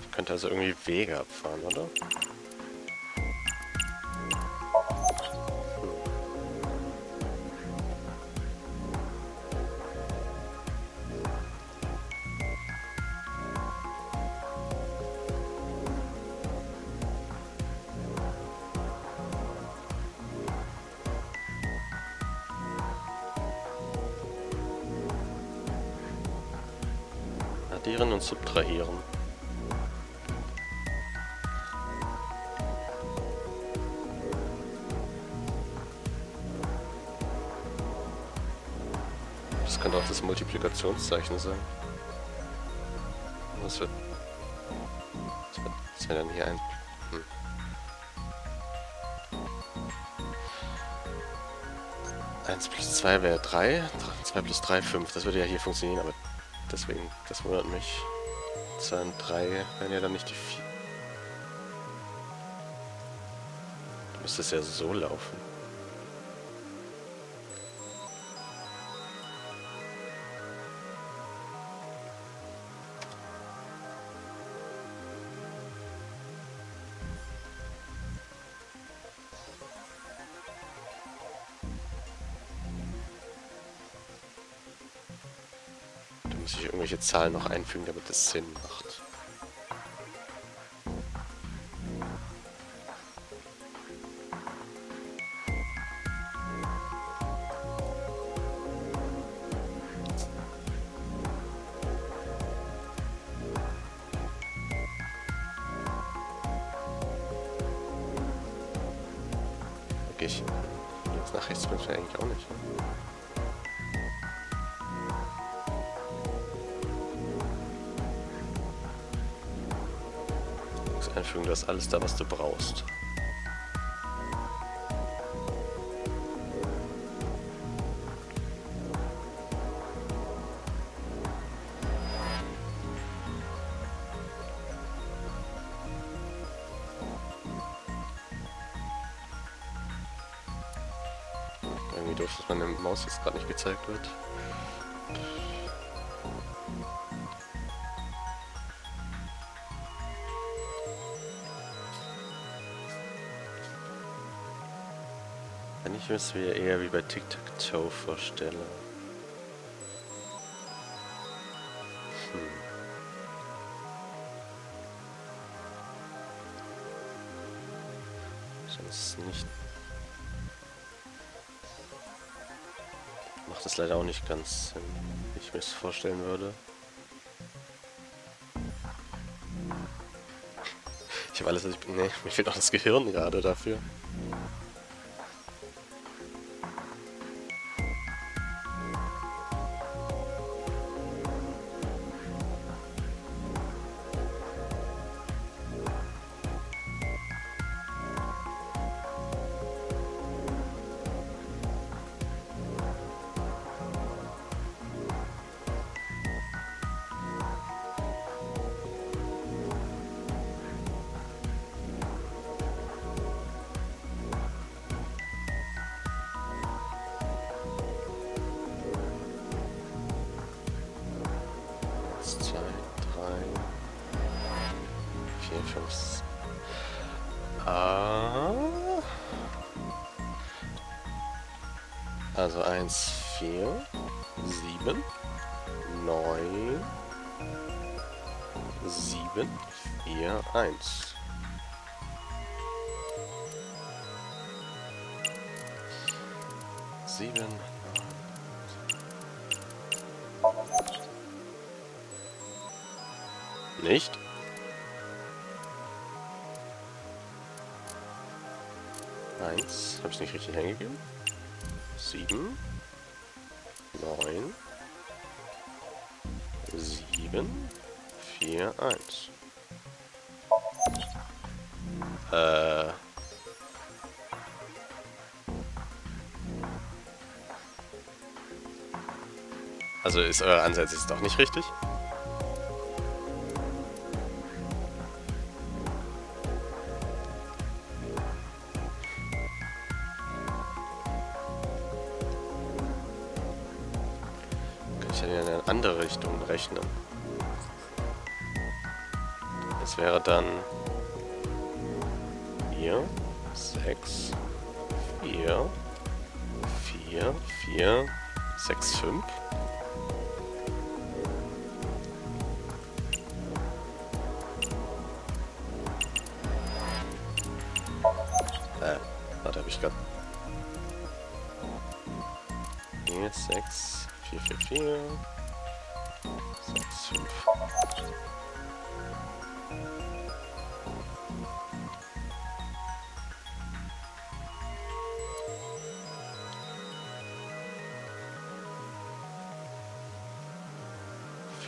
Ich könnte also irgendwie Wege abfahren, oder? Addieren und subtrahieren. Das könnte auch das Multiplikationszeichen sein. Was wird dann hier ein... 1 plus 2 wäre 3, 2 plus 3, 5. Das würde ja hier funktionieren, aber deswegen, das wundert mich. 2 und 3 wären ja dann nicht die 4. Du müsstest ja so laufen. Da muss ich irgendwelche Zahlen noch einfügen, damit das Sinn macht. Okay, jetzt nach rechts bin ich eigentlich auch nicht. Ne? Einfügen, du hast alles da, was du brauchst. Irgendwie doof, dass meine Maus jetzt gerade nicht gezeigt wird. Wenn ich mir es wieder eher wie bei Tic-Tac-Toe vorstelle. Sonst nicht. Macht es leider auch nicht ganz Sinn, wie ich mir es vorstellen würde. Ich habe alles, was ich... Nee, mir fehlt auch das Gehirn gerade dafür. Also 1, 4, 7, 9, 7, 4, 1. Sieben. Nicht? Eins. Habe ich nicht richtig eingegeben? 7. 9. 7. 4, 1. Also ist euer Ansatz jetzt doch nicht richtig? Kann ich ja in eine andere Richtung rechnen. Das wäre dann 4, 6, 4, 4, 4, 6, 5. Warte, habe ich gerade 4, 6, 4, 4, 4, 6, 5.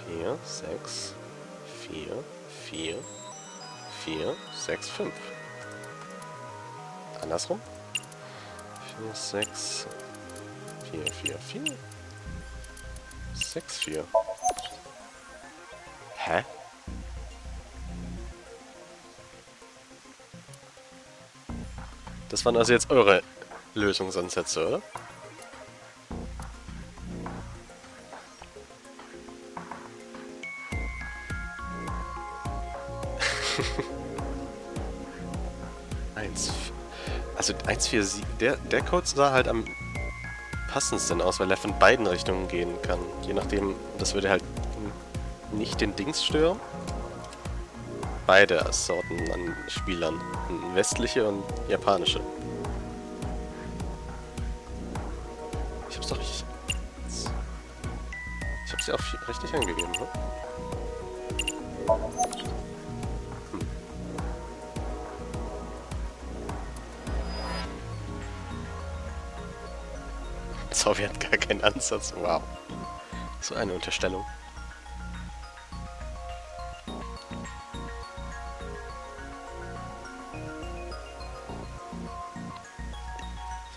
Vier, 6, 4, 4, 4, 6, 5. Andersrum. 4, 6, 4, 4, 4, 6, 4. Hä? Das waren also jetzt eure Lösungsansätze, oder? Also 147, der Code sah halt am passendsten aus, weil er von beiden Richtungen gehen kann. Je nachdem, das würde halt nicht den Dings stören. Beide Sorten an Spielern. Westliche und japanische. Ich hab's doch richtig... Ich hab's ja auch richtig angegeben, ne? Sowjet hat gar keinen Ansatz. Wow. So eine Unterstellung.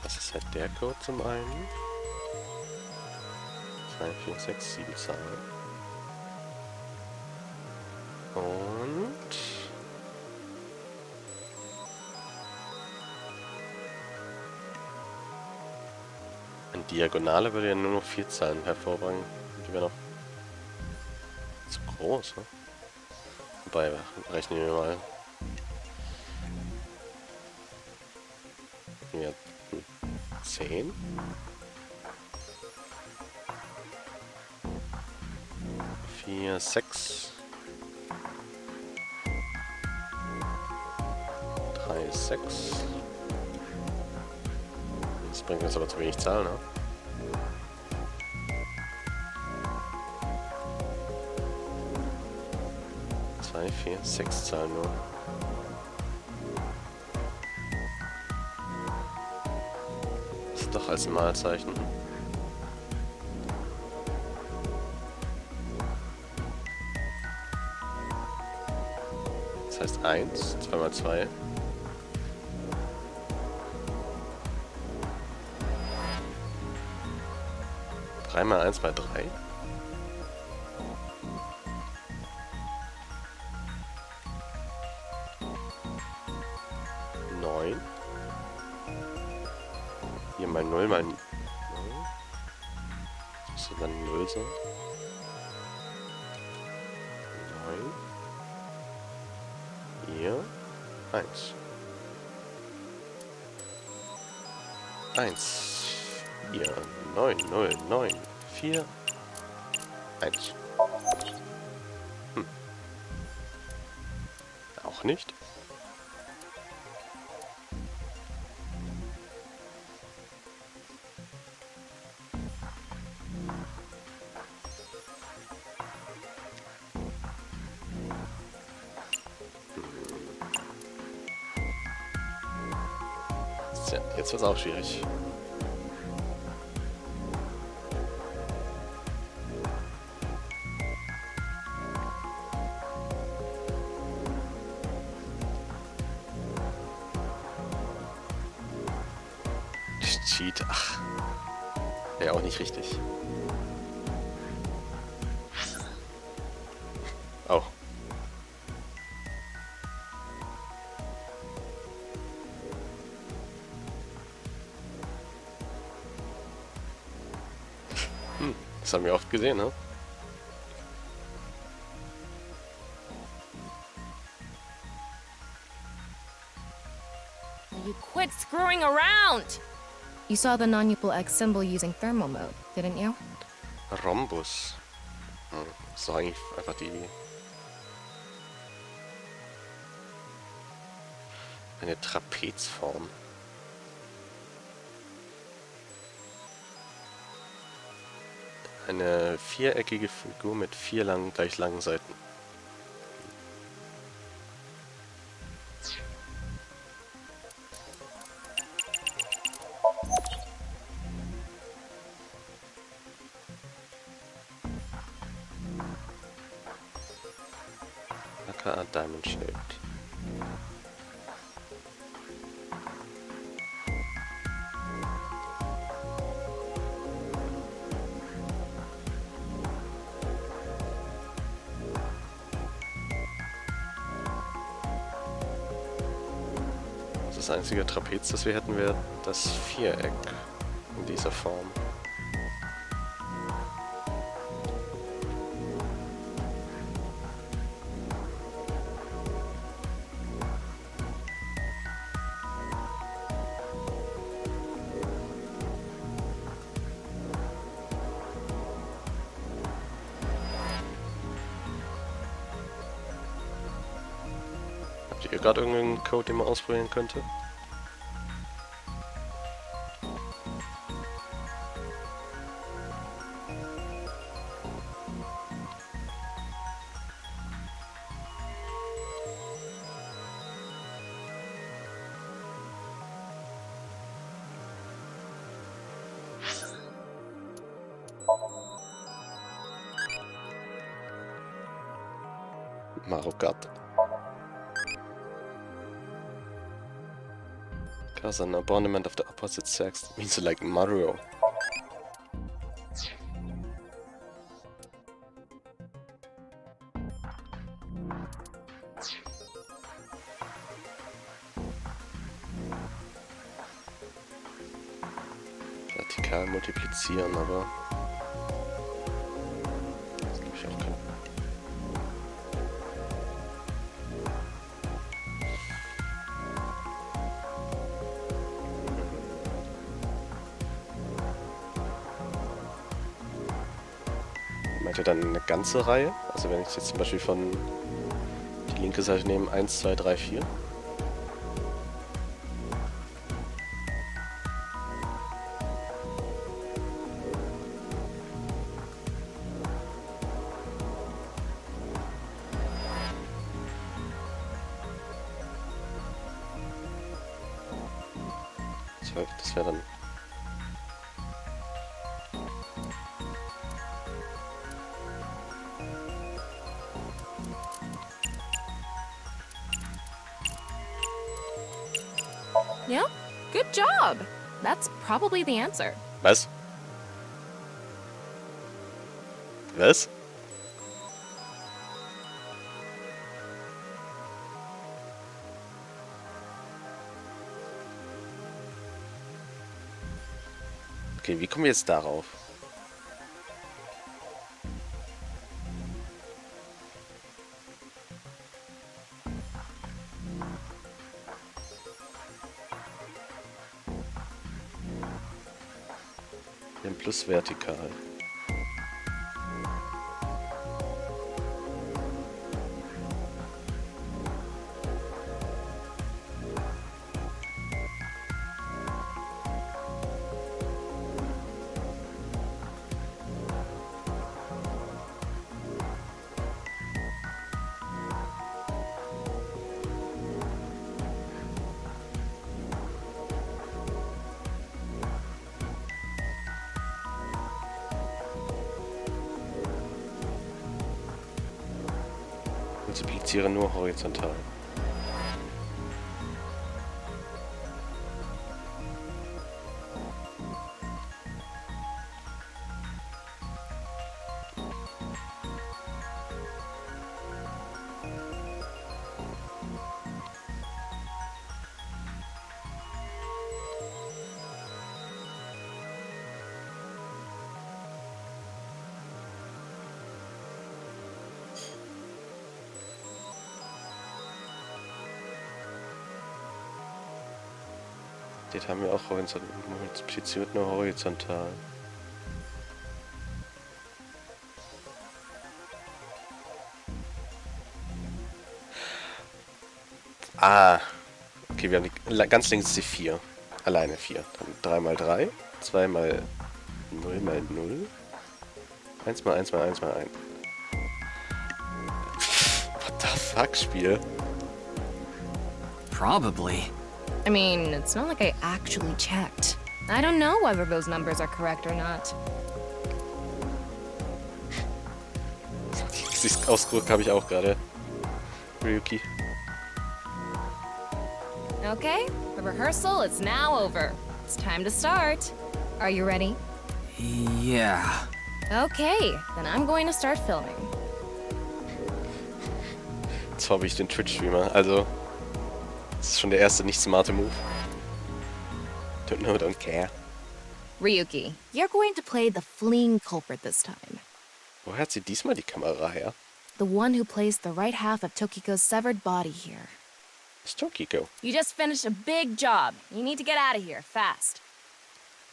Das ist halt der Code zum einen. 2, 4, 6, 7 Zahlen. Und... eine Diagonale würde ja nur noch 4 Zahlen hervorbringen. Die wäre noch zu groß, ne? Wobei, rechnen wir mal. Ja, 10. 4, 6. 3, 6. Das bringt uns aber zu wenig Zahlen, ne? 2, 4, 6 Zahlen nur. Das ist doch als Malzeichen. Das heißt 1, 2 mal 2. 3 mal 1 mal 3. 9. Hier mal 0 mal 0. Das muss dann 0 sein. 9. Hier 1. 1. Hier 9, 0, 9, 4, 1. Auch nicht. Jetzt wird's auch schwierig. Cheat, ach. Wäre auch nicht richtig. Oh. Das haben wir oft gesehen, ne? You quit screwing around! You saw the non-Upal X symbol using thermal mode, didn't you? Rhombus. Das ist doch eigentlich einfach die... Eine Trapezform. Eine viereckige Figur mit 4 gleich langen Seiten. aka diamond shaped. Das einzige Trapez, das wir hätten, wäre das Viereck in dieser Form. Habt ihr gerade irgendeinen Code, den man ausprobieren könnte? Marokat. Cause an abandonment of the opposite sex means like Mario. Vertikal multiplizieren, aber das glaube ich auch kein. Meint ihr dann eine ganze Reihe? Also wenn ich jetzt zum Beispiel von die linke Seite nehme, 1, 2, 3, 4. Das wäre dann... Yeah? Good job! That's probably the answer. Was? Was? Okay, wie kommen wir jetzt darauf? Den plus vertikal. Projiziere nur horizontal. Das haben wir auch horizontal. Multipliziert nur horizontal. Ah. Okay, wir haben die, ganz links ist die 4. Alleine 4. Dann 3 mal 3. 2 mal 0 mal 0. 1 mal 1 mal 1 mal 1. What the fuck, Spiel? Probably. I mean, it's not like I actually checked. I don't know whether those numbers are correct or not. Dieses Ausdruck habe ich auch gerade. Ryuki. Okay, the rehearsal is now over. It's time to start. Are you ready? Yeah. Okay, then I'm going to start filming. Jetzt habe ich den Twitch-Streamer, also das ist schon der erste nicht smarte Move. Don't know, don't care. Ryuki, you're going to play the fleeing culprit this time. Woher hat sie diesmal die Kamera her? The one who placed the right half of Tokiko's severed body here. Ist Tokiko. You just finished a big job. You need to get out of here, fast.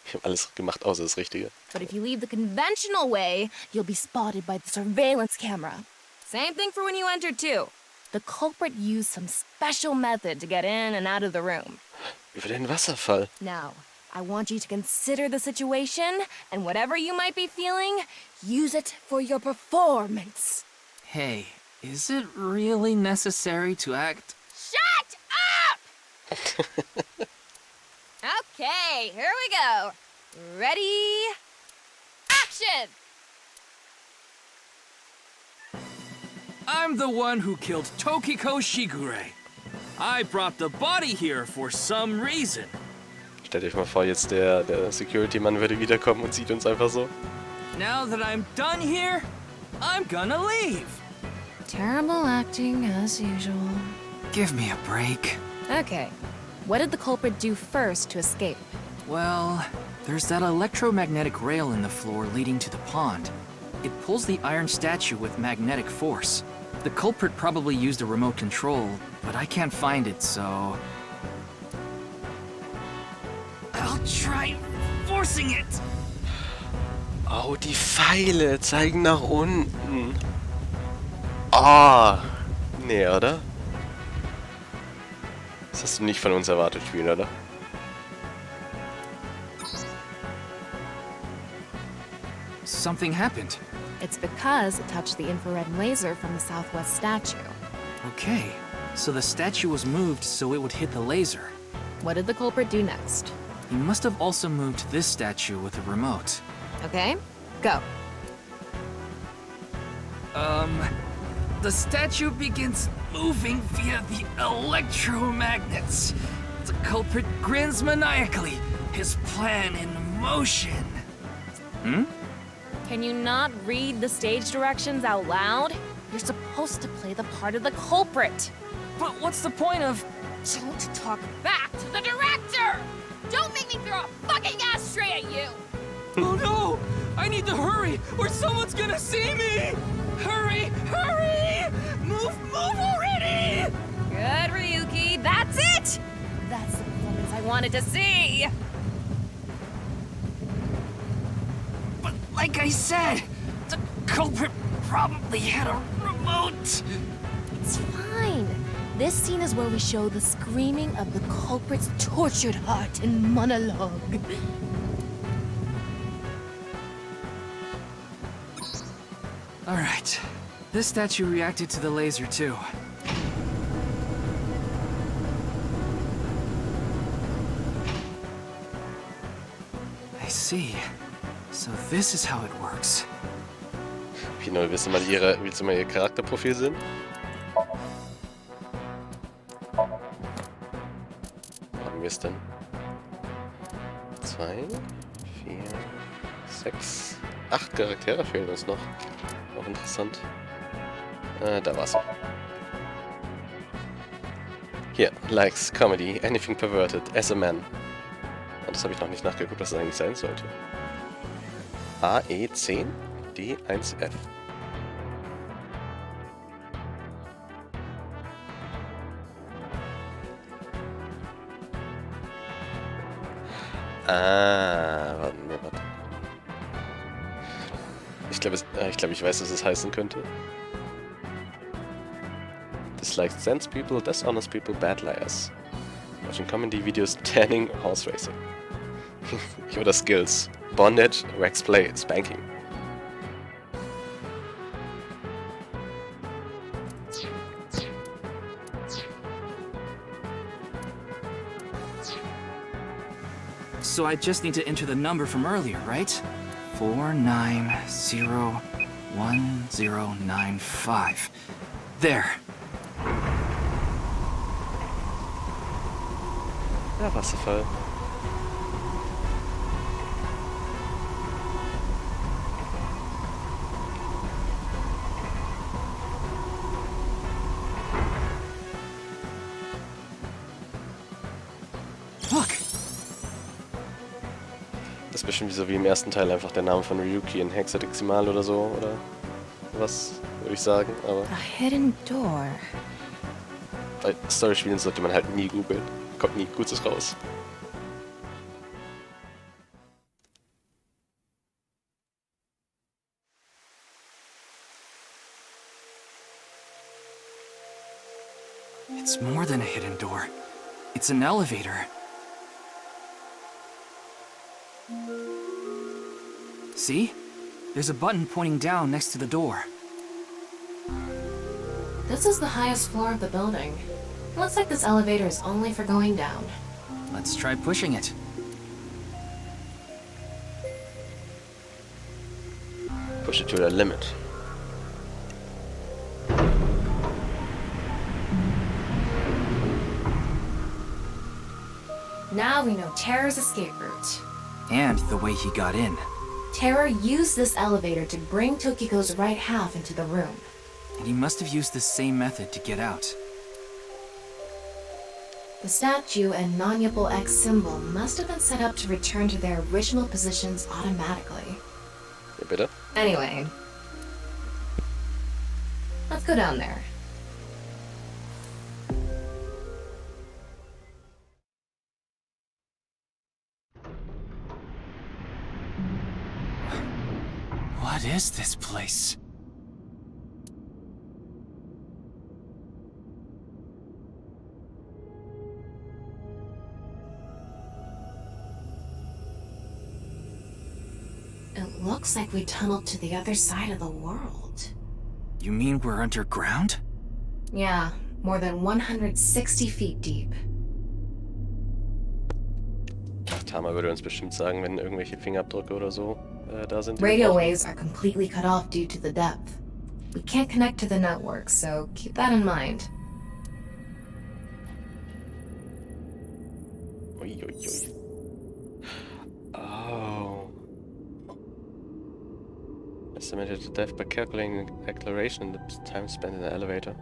Ich habe alles gemacht, außer das Richtige. But if you leave the conventional way, you'll be spotted by the surveillance camera. Same thing for when you entered, too. The culprit used some special method to get in and out of the room. Über den Wasserfall. Now, I want you to consider the situation, and whatever you might be feeling, use it for your performance. Hey, is it really necessary to act? Shut up! Okay, here we go. Ready? Action! I'm the one who killed Tokiko Shigure. I brought the body here for some reason. Stellt euch mal vor, jetzt der Security-Mann würde wiederkommen und sieht uns einfach so. Now that I'm done here, I'm gonna leave. Terrible acting, as usual. Give me a break. Okay, what did the culprit do first to escape? Well, there's that electromagnetic rail in the floor leading to the pond. It pulls the iron statue with magnetic force. The culprit probably used a remote control, but I can't find it, so... I'll try forcing it! Oh, die Pfeile zeigen nach unten. Ah. Nee, oder? Das hast du nicht von uns erwartet, Spiel, oder? Something happened. It's because it touched the infrared laser from the southwest statue. Okay, so the statue was moved so it would hit the laser. What did the culprit do next? He must have also moved this statue with a remote. Okay, go. The statue begins moving via the electromagnets. The culprit grins maniacally, his plan in motion. Hmm? Can you not read the stage directions out loud? You're supposed to play the part of the culprit. But what's the point of... Don't talk back to the director! Don't make me throw a fucking ashtray at you! Oh no! I need to hurry, or someone's gonna see me! Hurry! Hurry! Move already! Good, Ryuki, that's it! That's the performance I wanted to see! But like I said, the culprit probably had a remote. It's fine. This scene is where we show the screaming of the culprit's tortured heart in monologue. All right. This statue reacted to the laser too. I see. So this is how it works. Pino, willst du mal ihr Charakterprofil sehen? wir es denn? 2, 4, 6, 8 Charaktere fehlen uns noch. Auch interessant. Da war's. Hier, Likes, Comedy, Anything Perverted, as a Man. Und das habe ich noch nicht nachgeguckt, was das eigentlich sein sollte. AE10 D1F. Warte. Ich glaube, ich weiß, was es heißen könnte. Dislikes sense people, dishonest people, bad liars. Watching comedy videos, tanning, horse racing. Oder Skills. Bondage, wax play, spanking. So I just need to enter the number from earlier, right? 4901095. There. Ja, Wasserfall. Look. Das ist bestimmt so wie im ersten Teil einfach der Name von Ryuki in Hexadezimal oder so, oder was, würde ich sagen, aber A hidden door. bei Story-Spielen sollte man halt nie googeln. Kommt nie Gutes raus. It's more than a hidden door. It's an elevator. See? There's a button pointing down next to the door. This is the highest floor of the building. Looks like this elevator is only for going down. Let's try pushing it. Push it to the limit. Now we know Terror's escape route. And the way he got in. Terror used this elevator to bring Tokiko's right half into the room. And he must have used the same method to get out. The statue and non-Yupple X symbol must have been set up to return to their original positions automatically. Ja, bitte? Anyway, let's go down there. What is this place? It looks like we tunneled to the other side of the world. You mean we're underground? Yeah, more than 160 feet deep. Tama würde uns bestimmt sagen, wenn irgendwelche Fingerabdrücke oder so da sind. Radio waves are completely cut off due to the depth. We can't connect to the network, so keep that in mind. Ui, ui, ui. Oh. Estimated the depth by calculating the acceleration and the time spent in the elevator.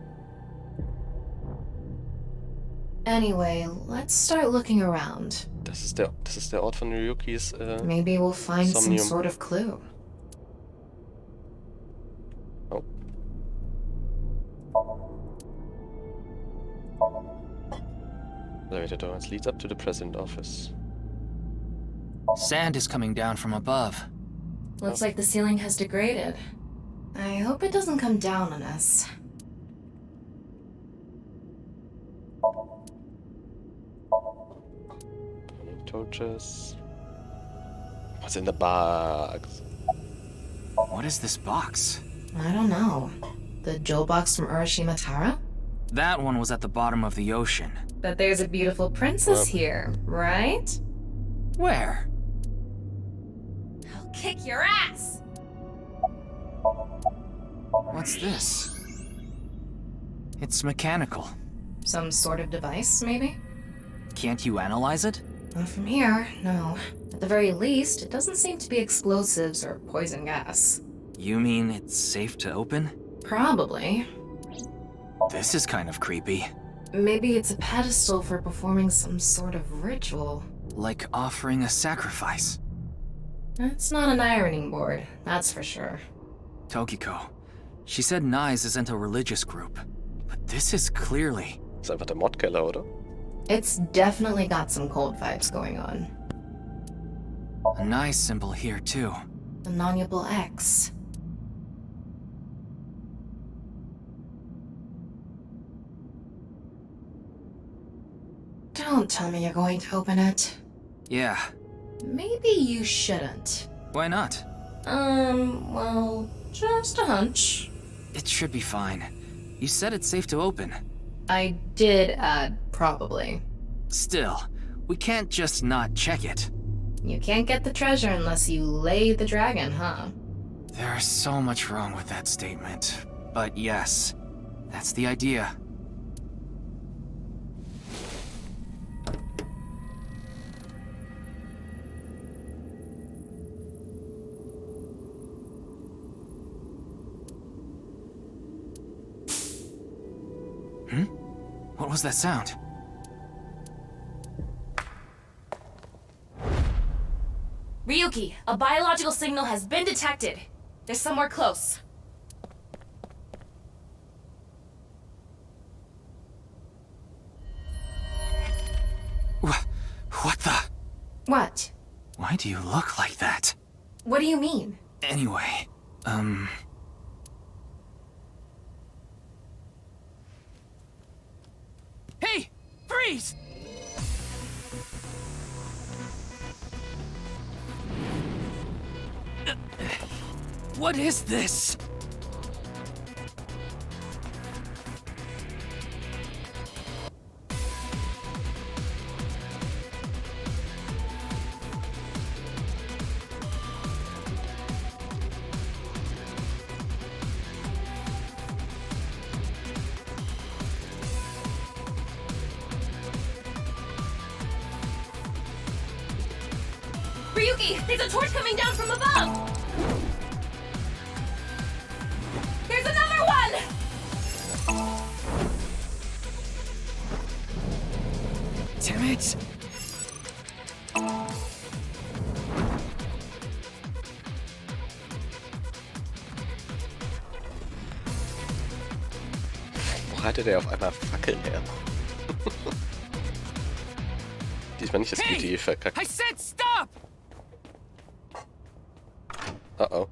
Anyway, let's start looking around. Das ist der Ort von Ryukis Maybe we'll find some SOMNIUM. sort of clue. Oh. Elevator door leads up to the president's office. Sand is coming down from above. Looks like the ceiling has degraded. I hope it doesn't come down on us. Torches. What's in the box? What is this box? I don't know. The jewel box from Urashima Tara? That one was at the bottom of the ocean. But there's a beautiful princess here, right? Where? I'll kick your ass! What's this? It's mechanical. Some sort of device, maybe? Can't you analyze it? Not from here, no. At the very least, it doesn't seem to be explosives or poison gas. You mean it's safe to open? Probably. This is kind of creepy. Maybe it's a pedestal for performing some sort of ritual. Like offering a sacrifice. It's not an ironing board, that's for sure. Tokiko. She said Nyes isn't a religious group. But this is clearly... Ist einfach der Mordkeller, oder? It's definitely got some cold vibes going on. a Nyes symbol here, too. The nonable X. Don't tell me you're going to open it. Yeah. Maybe you shouldn't. Why not? Well, just a hunch. It should be fine. You said it's safe to open. I did add probably. Still, we can't just not check it. You can't get the treasure unless you lay the dragon, huh? There's so much wrong with that statement. But yes, that's the idea. What was that sound? Ryuki, a biological signal has been detected. They're somewhere close. What the? What? Why do you look like that? What do you mean? Anyway, Hey! Freeze! What is this? Ryuki, there's a torch coming down from above! There's another one! Damn it! Wo hatte der auf einmal Fackeln her? Diesmal nicht das GTE verkackt. I said stop! Uh-oh.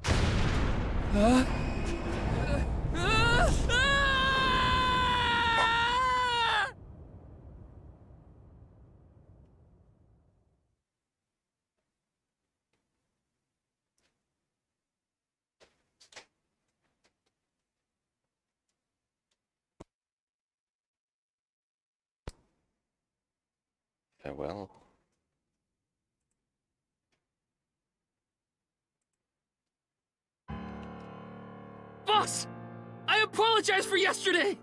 Farewell. Boss! I apologize for yesterday!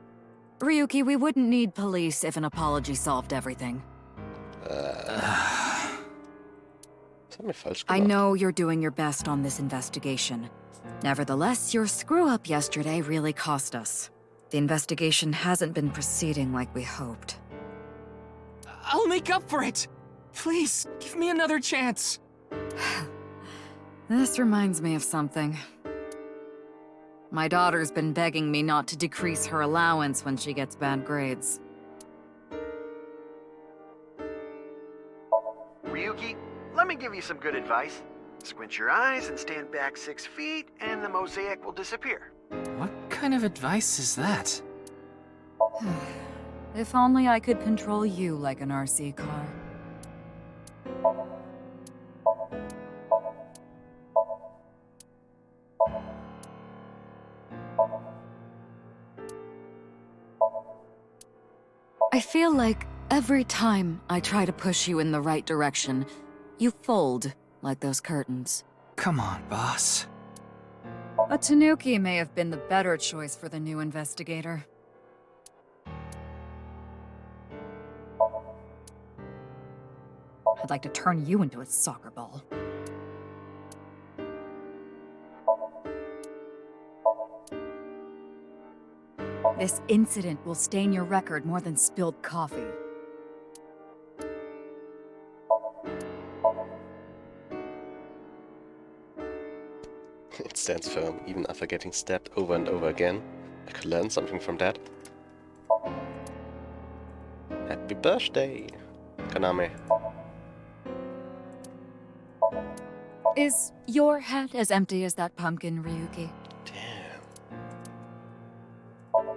Ryuki, we wouldn't need police if an apology solved everything. Das hat mir falsch I gemacht. know you're doing your best on this investigation. Nevertheless, your screw-up yesterday really cost us. The investigation hasn't been proceeding like we hoped. I'll make up for it! Please, give me another chance. This reminds me of something. My daughter's been begging me not to decrease her allowance when she gets bad grades. Ryuki, let me give you some good advice. Squint your eyes and stand back 6 feet, and the mosaic will disappear. What kind of advice is that? If only I could control you like an RC car. I feel like every time I try to push you in the right direction, you fold like those curtains. Come on, boss. A Tanuki may have been the better choice for the new investigator. like to turn you into a soccer ball. This incident will stain your record more than spilled coffee. It stands firm, even after getting stabbed over and over again. I could learn something from that. Happy birthday, Kaname. Is your head as empty as that pumpkin, Ryuki? Damn.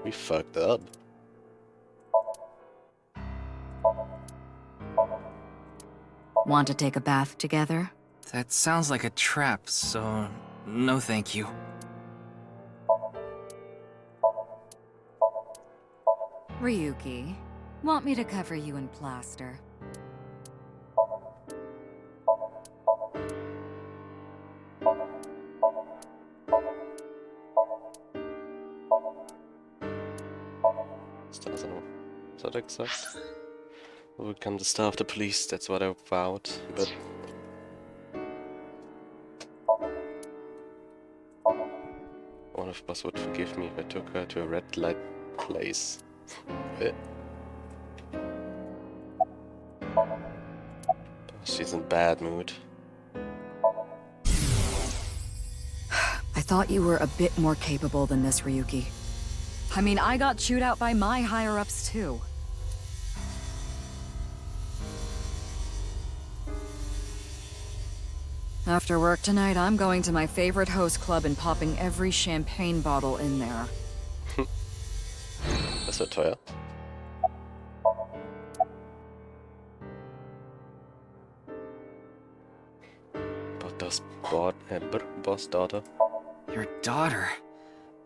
We fucked up. Want to take a bath together? That sounds like a trap, so no thank you. Ryuki, want me to cover you in plaster? Was hat er gesagt? We'll become the star of the police, that's what I vowed, but... One of us would forgive me if I took her to a red light place. She's in bad mood. I thought you were a bit more capable than this, Ryuki. I mean, I got chewed out by my higher-ups, too. After work tonight, I'm going to my favorite host club and popping every champagne bottle in there. Das wird teuer. Boss daughter. Your daughter?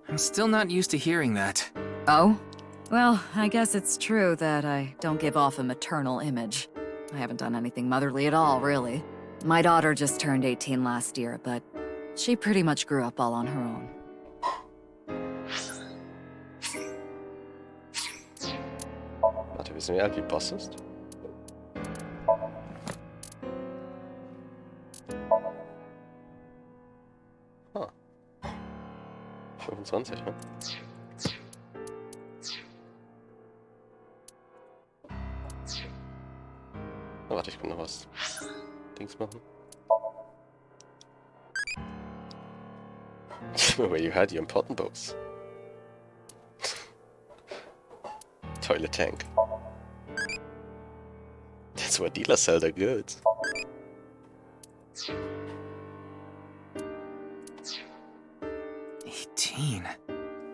I'm still not used to hearing that. Oh? Well, I guess it's true that I don't give off a maternal image. I haven't done anything motherly at all, really. My daughter just turned 18 last year, but she pretty much grew up all on her own. Warte, wissen wir, wie alt die Boss ist? Ah. 25, ne? Oh, warte, ich kann noch was Dings machen. Where you had your important books. Toilet tank. That's where dealers sell their goods.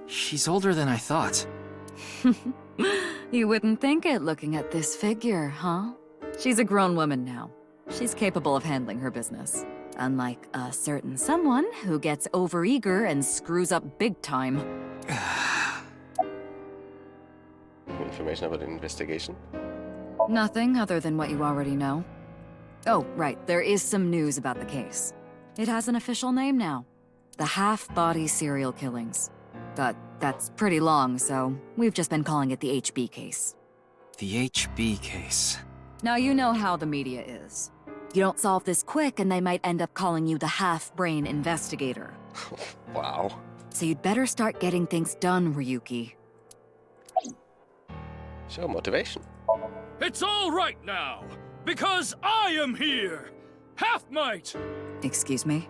She's older than I thought. You wouldn't think it looking at this figure, huh? She's a grown woman now. She's capable of handling her business. Unlike a certain someone who gets overeager and screws up big time. Information about the investigation? Nothing other than what you already know. Oh, right, there is some news about the case. It has an official name now. The half-body serial killings. But that's pretty long, so we've just been calling it the HB case. The HB case. Now you know how the media is. You don't solve this quick and they might end up calling you the half-brain investigator. Wow. So you'd better start getting things done, Ryuki. Show motivation. It's all right now, because I am here! Half-might! Excuse me?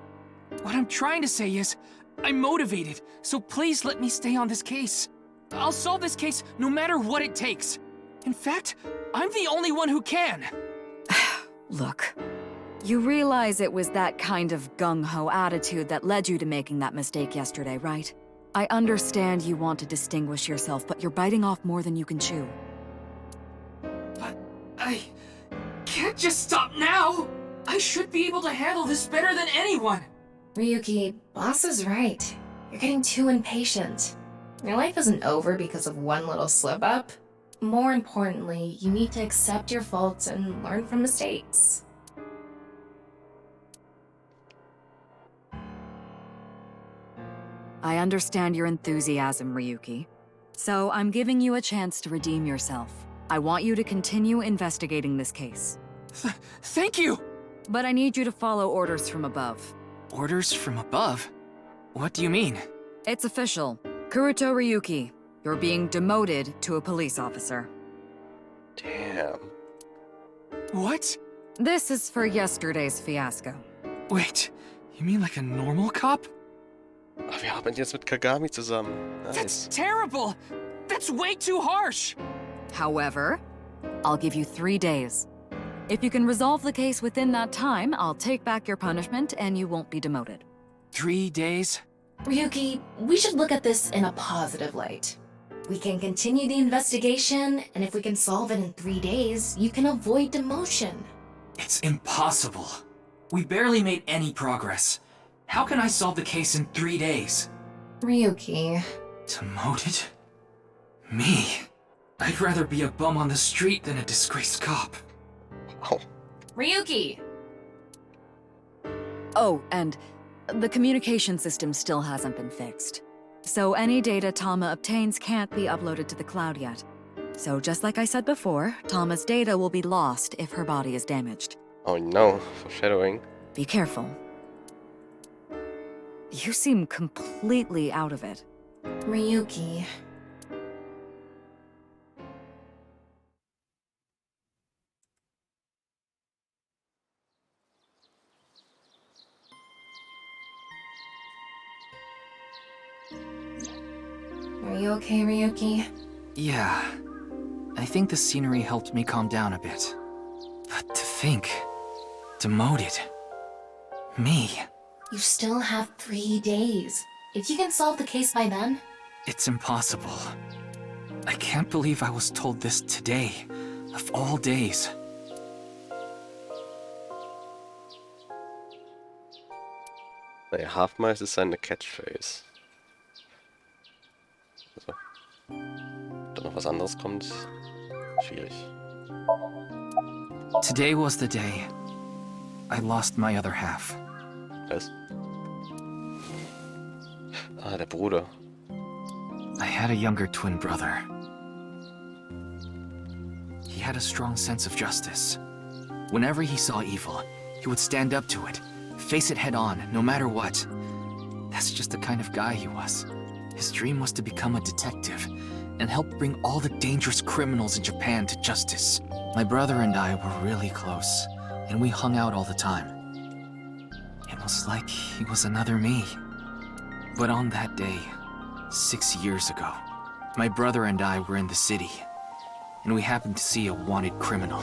What I'm trying to say is, I'm motivated, so please let me stay on this case. I'll solve this case no matter what it takes. In fact, I'm the only one who can. Look, you realize it was that kind of gung-ho attitude that led you to making that mistake yesterday, right? I understand you want to distinguish yourself, but you're biting off more than you can chew. But I can't just stop now! I should be able to handle this better than anyone! Ryuki, boss is right. You're getting too impatient. Your life isn't over because of one little slip-up. More importantly, you need to accept your faults and learn from mistakes. I understand your enthusiasm, Ryuki. So I'm giving you a chance to redeem yourself. I want you to continue investigating this case. Thank you! But I need you to follow orders from above. Orders from above? What do you mean? It's official. Kuruto Ryuki, you're being demoted to a police officer. Damn. What? This is for yesterday's fiasco. Wait, you mean like a normal cop? Ach, wir arbeiten jetzt mit Kagami zusammen. That's Nice. terrible! That's way too harsh! However, I'll give you 3 days. If you can resolve the case within that time, I'll take back your punishment and you won't be demoted. 3 days? Ryuki, we should look at this in a positive light. We can continue the investigation, and if we can solve it in 3 days, you can avoid demotion. It's impossible. We barely made any progress. How can I solve the case in 3 days? Ryuki. Demoted? Me? I'd rather be a bum on the street than a disgraced cop. Oh. Ryuki! Oh, and the communication system still hasn't been fixed. So any data Tama obtains can't be uploaded to the cloud yet. So just like I said before, Tama's data will be lost if her body is damaged. Oh no, foreshadowing. Be careful. You seem completely out of it. Ryuki. Are you okay, Ryuki? Yeah. I think the scenery helped me calm down a bit. But to think... demoted. Me. You still have 3 days. If you can solve the case by then... It's impossible. I can't believe I was told this today, of all days. Naja, Half-Mice ist seine Catchphrase. Also, ob da noch was anderes kommt, schwierig. Today was the day I lost my other half. Was? Ah, der Bruder. I had a younger twin brother. He had a strong sense of justice. Whenever he saw evil, he would stand up to it, face it head on, no matter what. That's just the kind of guy he was. His dream was to become a detective and help bring all the dangerous criminals in Japan to justice. My brother and I were really close, and we hung out all the time. It was like he was another me. But on that day, 6 years ago, my brother and I were in the city, and we happened to see a wanted criminal.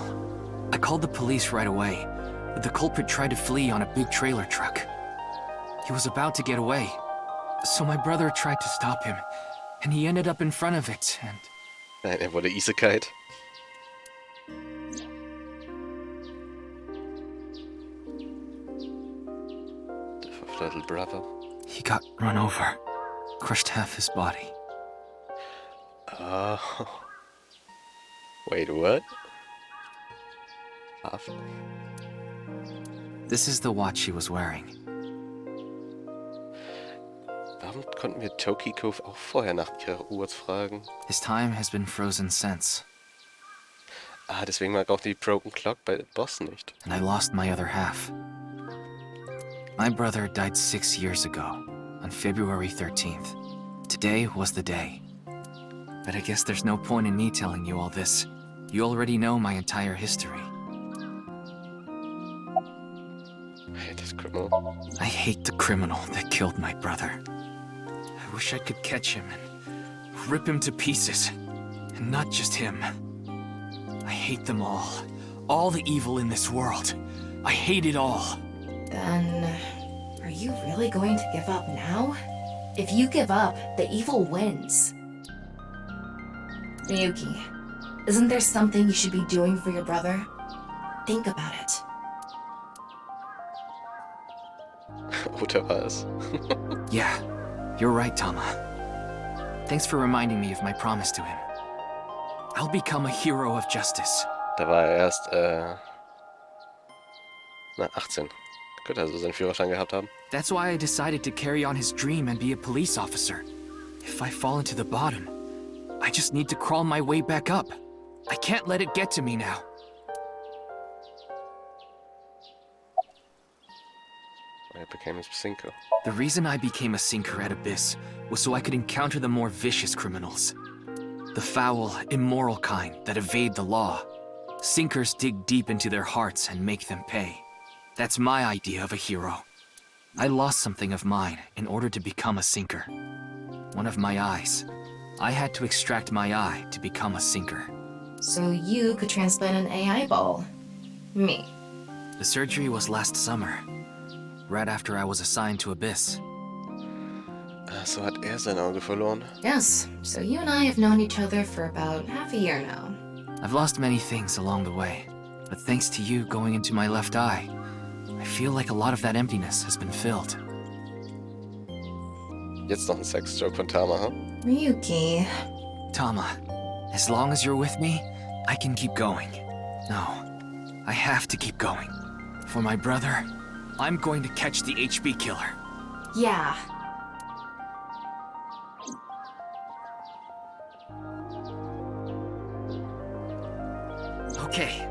I called the police right away, but the culprit tried to flee on a big trailer truck. He was about to get away, so my brother tried to stop him, and he ended up in front of it, and... Nein, wurde isekait. Der verflirted brother. He got run over, crushed half his body. Oh. Wait, what? Half. This is the watch he was wearing. Warum konnten wir Tokiko auch vorher nach ihrer Uhr fragen? His time has been frozen since. Ah, deswegen mag auch die Broken Clock bei Boss nicht. And I lost my other half. My brother died 6 years ago, on February 13th. Today was the day. But I guess there's no point in me telling you all this. You already know my entire history. I hate this criminal. I hate the criminal that killed my brother. I wish I could catch him and rip him to pieces. And not just him. I hate them all the evil in this world. I hate it all. Then, are you really going to give up now? If you give up, the evil wins. Ryuki, isn't there something you should be doing for your brother? Think about it. Oder war es? Yeah, you're right, Tama. Thanks for reminding me of my promise to him. I'll become a hero of justice. Da war er erst, 18. Könnte also seinen Führerschein gehabt haben. That's why I decided to carry on his dream and be a police officer. If I fall into the bottom, I just need to crawl my way back up. I can't let it get to me now. I became a sinker. The reason I became a sinker at Abyss was so I could encounter the more vicious criminals. The foul, immoral kind that evade the law. Sinkers dig deep into their hearts and make them pay. That's my idea of a hero. I lost something of mine in order to become a sinker. One of my eyes. I had to extract my eye to become a sinker. So you could transplant an AI ball. Me. The surgery was last summer, right after I was assigned to Abyss. So hat sein Auge verloren. Yes, so you and I have known each other for about half a year now. I've lost many things along the way, but thanks to you going into my left eye, I feel like a lot of that emptiness has been filled. Jetzt noch ein Sex-Joke von Tama, huh? Ryuki. Tama, as long as you're with me, I can keep going. No, I have to keep going. For my brother, I'm going to catch the HB killer. Yeah. Okay,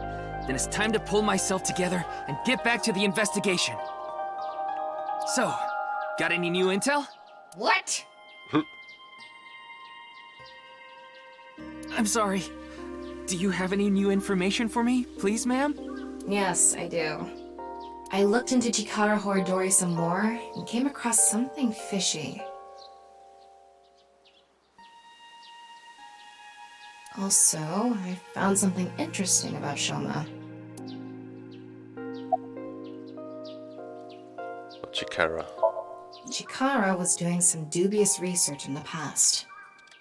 then it's time to pull myself together and get back to the investigation. So, got any new intel? What? I'm sorry. Do you have any new information for me, please, ma'am? Yes, I do. I looked into Chikara Horidori some more and came across something fishy. Also, I found something interesting about Shoma. Chikara. Chikara was doing some dubious research in the past.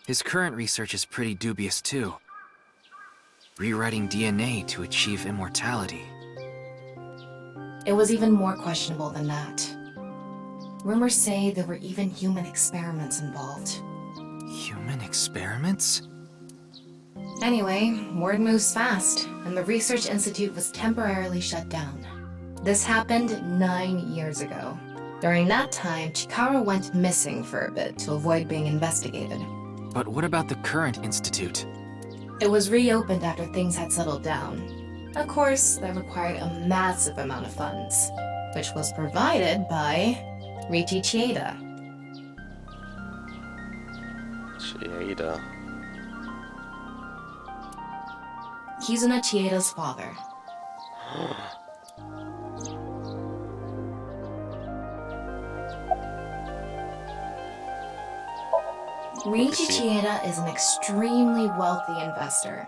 His current research is pretty dubious, too. Rewriting DNA to achieve immortality. It was even more questionable than that. Rumors say there were even human experiments involved. Human experiments? Anyway, word moves fast, and the Research Institute was temporarily shut down. This happened 9 years ago. During that time, Chikara went missing for a bit to avoid being investigated. But what about the current institute? It was reopened after things had settled down. Of course, that required a massive amount of funds, which was provided by Riichi Chieda. Chieda. Kizuna Chieda's father. Riichi Chieda is an extremely wealthy investor.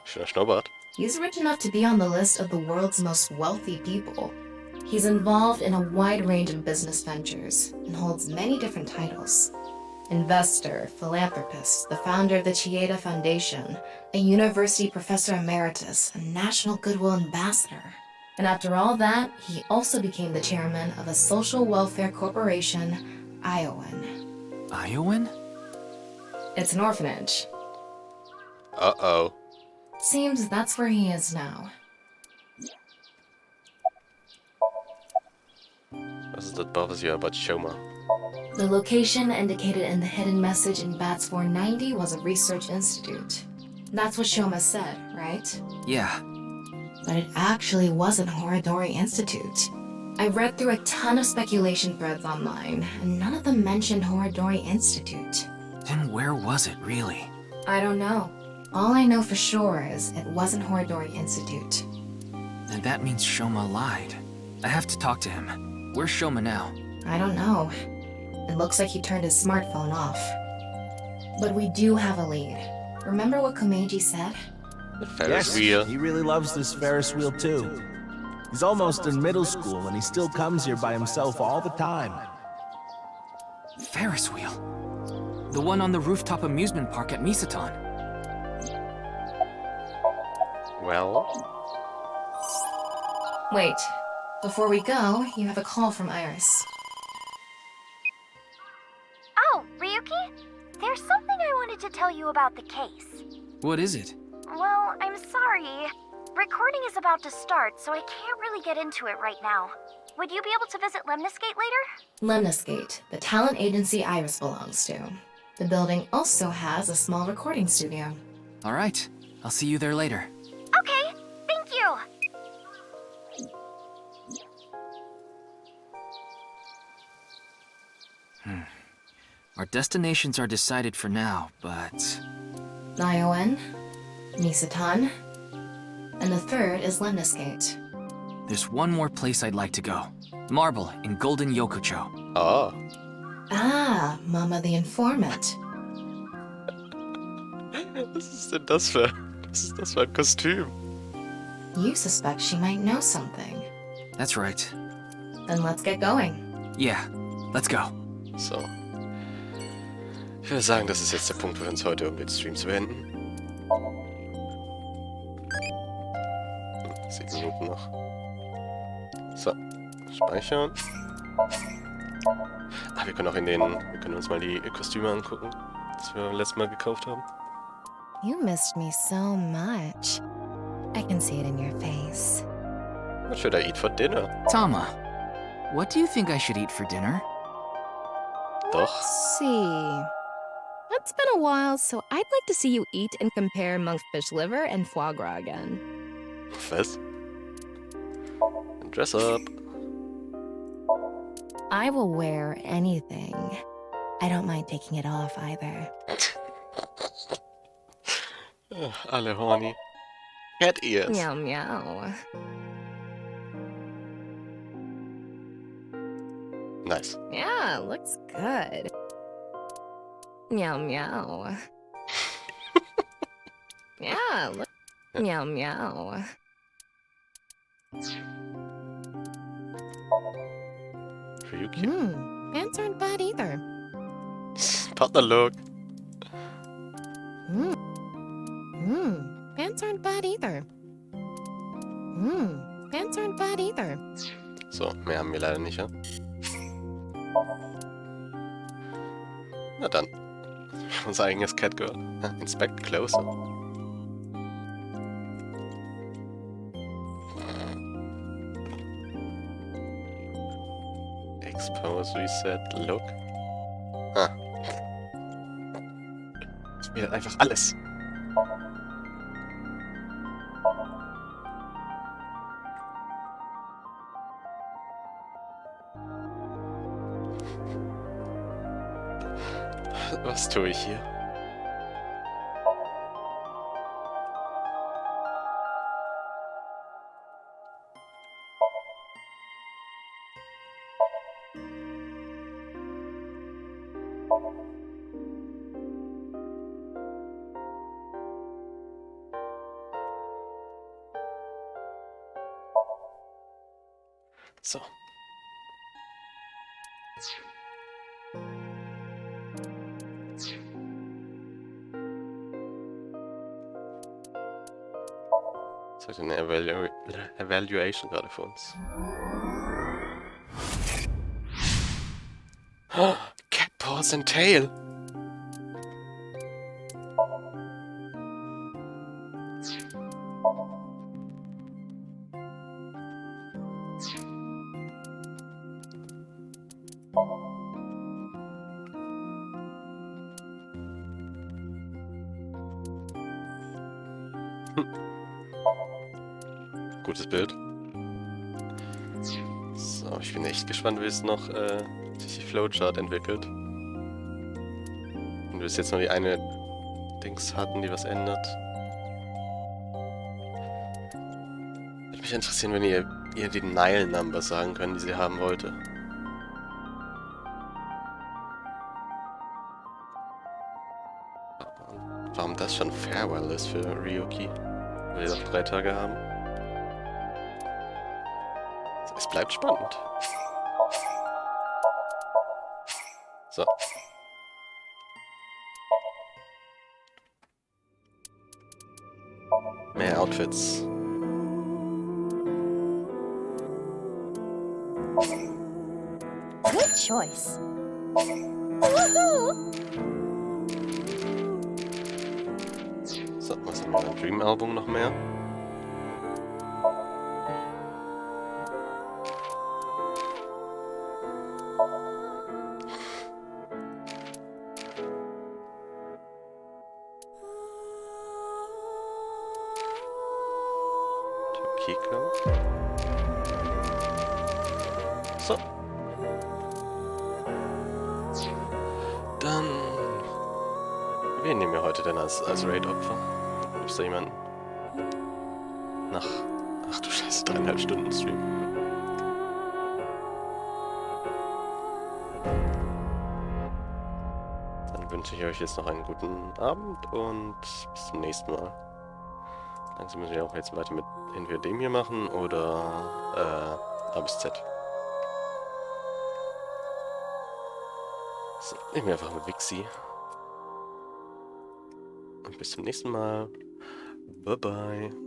Schöner Schnurrbart. He's rich enough to be on the list of the world's most wealthy people. He's involved in a wide range of business ventures and holds many different titles. Investor, philanthropist, the founder of the Chieda Foundation, a university professor emeritus, a national goodwill ambassador. And after all that, he also became the chairman of a social welfare corporation, Iowan. Iowan? It's an orphanage. Uh-oh. Seems that's where he is now. Was that bothers you about Shoma? The location indicated in the hidden message in Bats 490 was a research institute. That's what Shoma said, right? Yeah. But it actually wasn't Horidori Institute. I read through a ton of speculation threads online, and none of them mentioned Horidori Institute. Then where was it, really? I don't know. All I know for sure is it wasn't Horidori Institute. And that means Shoma lied. I have to talk to him. Where's Shoma now? I don't know. It looks like he turned his smartphone off. But we do have a lead. Remember what Komeiji said? The Ferris wheel. He really loves this Ferris wheel too. He's almost in middle school and he still comes here by himself all the time. Ferris wheel? The one on the rooftop amusement park at Misaton. Well? Wait. Before we go, you have a call from Iris. Oh, Ryuki? There's something I wanted to tell you about the case. What is it? Well, I'm sorry. Recording is about to start, so I can't really get into it right now. Would you be able to visit Lemniscate later? Lemniscate, the talent agency Iris belongs to. The building also has a small recording studio. All right. I'll see you there later. Okay, thank you! Our destinations are decided for now, but... Nioen, Nisatan, and the third is Lemniscate. there's one more place I'd like to go. Marble in Golden Yokucho. Ah. Ah, Mama the Informant. Was ist denn das für... Was ist das für ein Kostüm? You suspect she might know something. That's right. Then let's get going. Yeah, let's go. So. Ich würde sagen, das ist jetzt der Punkt für uns heute, um den Stream zu beenden. 7 Minuten noch. So. Speichern. Ah, wir können auch wir können uns mal die Kostüme angucken, die wir beim letzten Mal gekauft haben. You missed me so much. I can see it in your face. What should I eat for dinner? Tama, what do you think I should eat for dinner? Doch. Let's see. It's been a while, so I'd like to see you eat and compare monkfish liver and foie gras again. Was? Dress up. I will wear anything. I don't mind taking it off either. Alle horny. Cat ears. Meow meow. Nice. Yeah, looks good. Meow meow. Yeah, look. Meow meow. Ryuki. Pants aren't bad either. Partner look. Pants aren't bad either. Pants aren't bad either. So, mehr haben wir leider nicht, ja? Na dann. Unser eigenes Catgirl. Inspect closer. Expose, reset, look. Ah. Ich will einfach alles. Was tue ich hier? So. Das ist eine Evaluation gerade für uns. Oh, Cat Paws and Tail! Gutes Bild. So, ich bin echt gespannt, wie es noch sich die Flowchart entwickelt. Und wir bis jetzt nur die eine Dings hatten, die was ändert. Würde mich interessieren, wenn ihr die Nile Number sagen könnt, die sie haben wollte. Warum das schon Farewell ist für Ryuki? Weil wir noch 3 Tage haben. Es bleibt spannend. So. Mehr Outfits. Good choice. So, was haben wir beim Dream Album noch mehr? Kiko. So. Wen nehmen wir heute denn als Raid-Opfer? Gibt's da jemanden? Ach du Scheiße, 3,5 Stunden Stream. Dann wünsche ich euch jetzt noch einen guten Abend und bis zum nächsten Mal. Langsam müssen wir auch jetzt weiter mit entweder dem hier machen oder A bis Z. So, nehmen wir einfach mit Wixi. Und bis zum nächsten Mal. Bye bye.